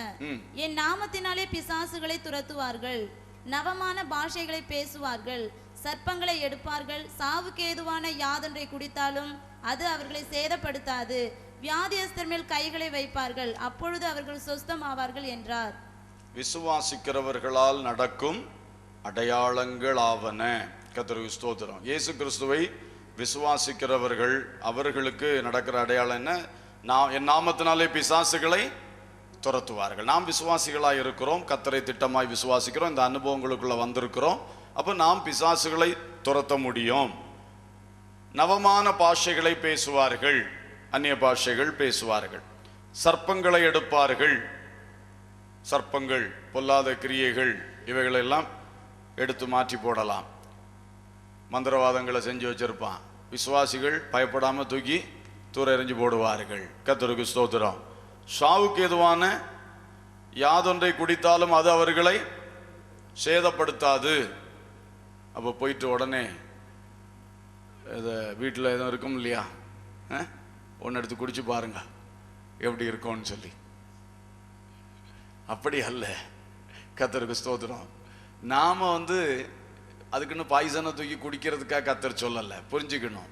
என் நாமத்தினாலே பிசாசுகளை துரத்துவார்கள், நவமான பாஷைகளை பேசுவார்கள், சர்ப்பங்களை எடுப்பார்கள், சாவுக்கு ஏதுவான யாதொன்றை குடித்தாலும் அது அவர்களை சேதப்படுத்தாது, வியாதியஸ்தர் மேல் கைகளை வைப்பார்கள், அப்பொழுது அவர்கள் சொஸ்தம் ஆவார்கள் என்றார். விசுவாசிக்கிறவர்களால் நடக்கும் அடையாளங்கள் ஆவன. கர்த்தருக்கு ஸ்தோத்திரம். இயேசு கிறிஸ்துவை விசுவாசிக்கிறவர்கள் அவர்களுக்கு நடக்கிற அடையாளம் என்ன? என் நாமத்தினாலே பிசாசுகளை துரத்துவார்கள். நாம் விசுவாசிகளாய் இருக்கிறோம், கர்த்தரை திட்டமாய் விசுவாசிக்கிறோம், இந்த அனுபவங்களுக்குள்ள வந்திருக்கிறோம். அப்போ நாம் பிசாசுகளை துரத்த முடியும். நவமான பாஷைகளை பேசுவார்கள், அந்நிய பாஷைகள் பேசுவார்கள், சர்ப்பங்களை எடுப்பார்கள். சர்ப்பங்கள், பொல்லாத கிரியைகள், இவைகளெல்லாம் எடுத்து மாற்றி போடலாம். மந்திரவாதங்களை செஞ்சு வச்சிருப்பான், விசுவாசிகள் பயப்படாம தூக்கி தூர எறிஞ்சு போடுவார்கள். கர்த்தருக்கு ஸ்தோத்திரம். சாவுக்கு எதுவான யாதொன்றை குடித்தாலும் அது அவர்களை சேதப்படுத்தாது. அப்போ போயிட்டு உடனே இதை வீட்டில் எதுவும் இருக்கும் இல்லையா, ஒன்று எடுத்து குடிச்சு பாருங்க எப்படி இருக்கும்னு சொல்லி. அப்படி அல்ல. கர்த்தருக்கு ஸ்தோத்திரம். நாம அதுக்குன்னு பாய்சனை தூக்கி குடிக்கிறதுக்காக கர்த்தர் சொல்லலை, புரிஞ்சுக்கணும்.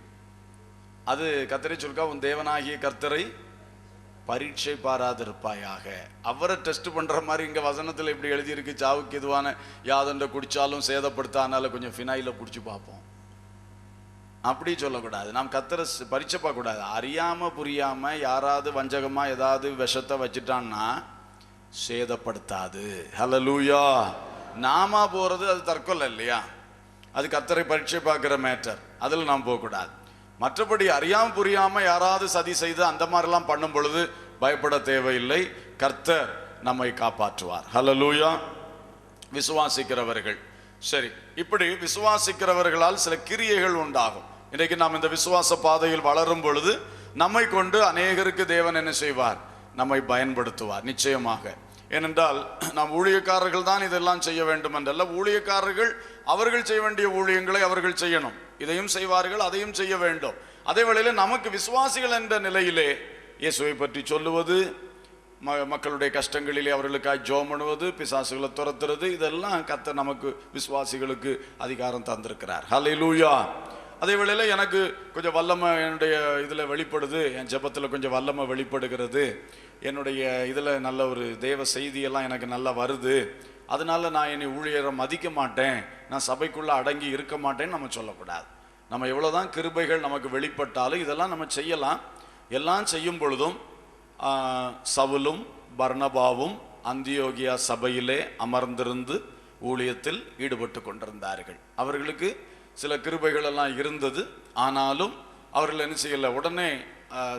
அது கர்த்தரை சொல்லிக்கா, உன் தேவனாகிய கர்த்தரை பரீட்சை பாராதிருப்பாயாக. அவரை டெஸ்ட் பண்ற மாதிரி இங்க வசனத்தில் இப்படி எழுதியிருக்கு, சாவுக்கு எதுவான யாதொன்றை குடிச்சாலும் சேதப்படுத்தானால கொஞ்சம் ஃபினாயில குடிச்சு பார்ப்போம், அப்படி சொல்லக்கூடாது. நாம் கர்த்தரை பரீட்சை பார்க்க கூடாது. அறியாம புரியாம யாராவது வஞ்சகமா ஏதாவது விஷத்தை வச்சுட்டான்னா சேதப்படுத்தாது. ஹல்லேலூயா. நாம போறது அது தற்கொலை இல்லையா, அது கர்த்தரை பரீட்சை பார்க்கிற மேட்டர், அதில் நாம் போகக்கூடாது. மற்றபடி அறியாம புரியாம யாராவது சதி செய்து அந்த மாதிரிலாம் பண்ணும் பொழுது பயப்பட தேவையில்லை, கர்த்தர் நம்மை காப்பாற்றுவார். ஹல்லேலூயா. விசுவாசிக்கிறவர்கள், சரி, இப்படி விசுவாசிக்கிறவர்களால் சில கிரியைகள் உண்டாகும். இன்றைக்கு நாம் இந்த விசுவாச பாதையில் வளரும் பொழுது நம்மை கொண்டு அநேகருக்கு தேவன் என்ன செய்வார்? நம்மை பயன்படுத்துவார் நிச்சயமாக. ஏனென்றால் நாம் ஊழியக்காரர்கள் தான் இதெல்லாம் செய்ய வேண்டும் என்றல்ல, ஊழியக்காரர்கள் அவர்கள் செய்ய வேண்டிய ஊழியங்களை அவர்கள் செய்யணும், இதையும் செய்வார்கள் அதையும் செய்ய வேண்டும். அதே வேளையில் நமக்கு விசுவாசிகள் என்ற நிலையிலே இயேசுவை பற்றி சொல்லுவது, மக்களுடைய கஷ்டங்களிலே அவர்களுக்காக ஜெபம் பண்ணுவது, பிசாசுகளை துரத்துறது, இதெல்லாம் கர்த்தர் நமக்கு விசுவாசிகளுக்கு அதிகாரம் தந்திருக்கிறார். ஹல்லேலூயா. அதே வேளையில் எனக்கு கொஞ்சம் வல்லமை என்னுடைய இதில் வெளிப்படுது, என் ஜெபத்தில் கொஞ்சம் வல்லமை வெளிப்படுகிறது, என்னுடைய இதில் நல்ல ஒரு தேவ செய்தியெல்லாம் எனக்கு நல்லா வருது, அதனால நான் என்னை ஊழியரை மதிக்க மாட்டேன், நான் சபைக்குள்ளே அடங்கி இருக்க மாட்டேன்னு நம்ம சொல்லக்கூடாது. நம்ம எவ்வளோதான் கிருபைகள் நமக்கு வெளிப்பட்டாலும் இதெல்லாம் நம்ம செய்யலாம். எல்லாம் செய்யும் பொழுதும் சவுலும் பர்னபாவும் அந்தியோகியா சபையிலே அமர்ந்திருந்து ஊழியத்தில் ஈடுபட்டு கொண்டிருந்தார்கள். அவர்களுக்கு சில கிருபைகள் எல்லாம் இருந்தது. ஆனாலும் அவர்கள் என்ன செய்யலை, உடனே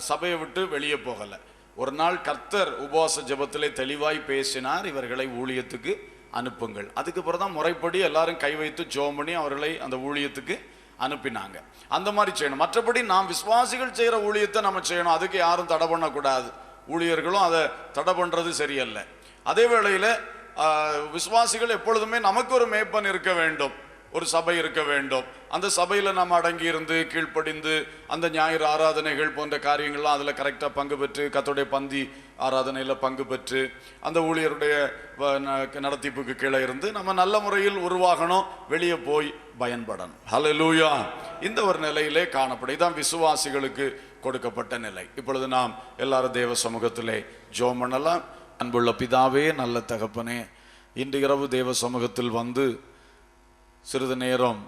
சபையை விட்டு வெளியே போகலை. ஒரு நாள் கர்த்தர் உபவாச ஜெபத்திலே தெளிவாய் பேசினார், இவர்களை ஊழியத்துக்கு அனுப்புங்கள். அதுக்கு பிறகு தான் முறைப்படி எல்லாரும் கை வைத்து ஜெபம் பண்ணி அவர்களை அந்த ஊழியத்துக்கு அனுப்பினாங்க. அந்த மாதிரி செய்யணும். மற்றபடி நாம் விசுவாசிகள் செய்கிற ஊழியத்தை நம்ம செய்யணும், அதுக்கு யாரும் தடை பண்ணக்கூடாது. ஊழியர்களும் அதை தடை பண்ணுறது சரியல்ல. அதே வேளையில் விசுவாசிகள் எப்பொழுதுமே நமக்கு ஒரு மேய்ப்பன் இருக்க வேண்டும், ஒரு சபை இருக்க வேண்டும். அந்த சபையில் நாம் அடங்கி இருந்து கீழ்ப்படிந்து அந்த ஞாயிறு ஆராதனைகள் போன்ற காரியங்கள்லாம் அதில் கரெக்டாக பங்கு பெற்று, கர்த்தருடைய பந்தி ஆராதனையில் பங்கு பெற்று அந்த ஊழியருடைய நடத்திப்புக்கு கீழே இருந்து நம்ம நல்ல முறையில் உருவாகணும், வெளியே போய் பயன்படணும். ஹல்லேலூயா. இந்த ஒரு நிலையிலே காணப்படும். இதுதான் விசுவாசிகளுக்கு கொடுக்கப்பட்ட நிலை. இப்பொழுது நாம் எல்லாரும் தேவ சமூகத்திலே ஜெபம் பண்ணலாம். அன்புள்ள பிதாவே, நல்ல தகப்பனே, இன்று இரவு தேவ சமூகத்தில் வந்து சிறிது நேரம்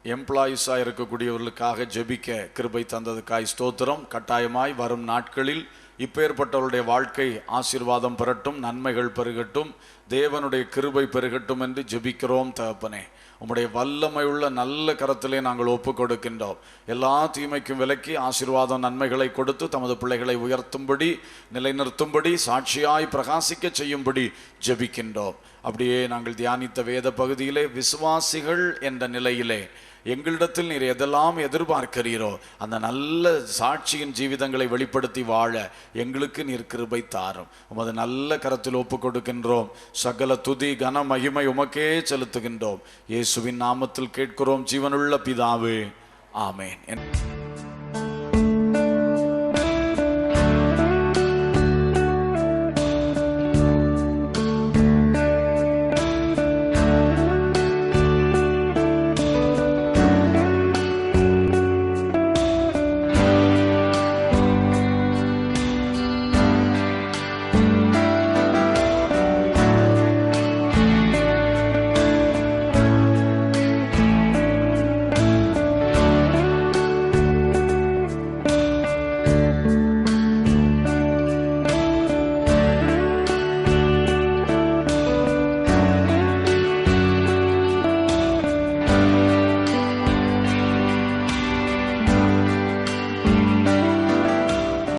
எம்ப்ளாயீஸாக இருக்கக்கூடியவர்களுக்காக ஜெபிக்க கிருபை தந்ததுக்காய் ஸ்தோத்திரம். கட்டாயமாய் வரும் நாட்களில் இப்பேற்பட்டவருடைய வாழ்க்கை ஆசீர்வாதம் பெறட்டும், நன்மைகள் பெருகட்டும், தேவனுடைய கிருபை பெருகட்டும் என்று ஜெபிக்கிறோம் தகப்பனே. உம்முடைய வல்லமையுள்ள நல்ல கரத்திலே நாங்கள் ஒப்பு கொடுக்கின்றோம். எல்லா தீமைக்கும் விலக்கி ஆசீர்வாதம் நன்மைகளை கொடுத்து தமது பிள்ளைகளை உயர்த்தும்படி, நிலைநிறுத்தும்படி, சாட்சியாய் பிரகாசிக்க செய்யும்படி ஜெபிக்கின்றோம். அப்படியே நாங்கள் தியானித்த வேத பகுதியிலே விசுவாசிகள் என்ற நிலையிலே எங்களிடத்தில் நீர் எதெல்லாம் எதிர்பார்க்கிறீரோ அந்த நல்ல சாட்சியின் ஜீவிதங்களை வெளிப்படுத்தி வாழ எங்களுக்கு நீர் கிருபை தாரும். உமது நல்ல கரத்தில் ஒப்பு கொடுக்கின்றோம். சகல துதி கன மகிமை உமக்கே செலுத்துகின்றோம். இயேசுவின் நாமத்தில் கேட்கிறோம் ஜீவனுள்ள பிதாவே, ஆமேன்.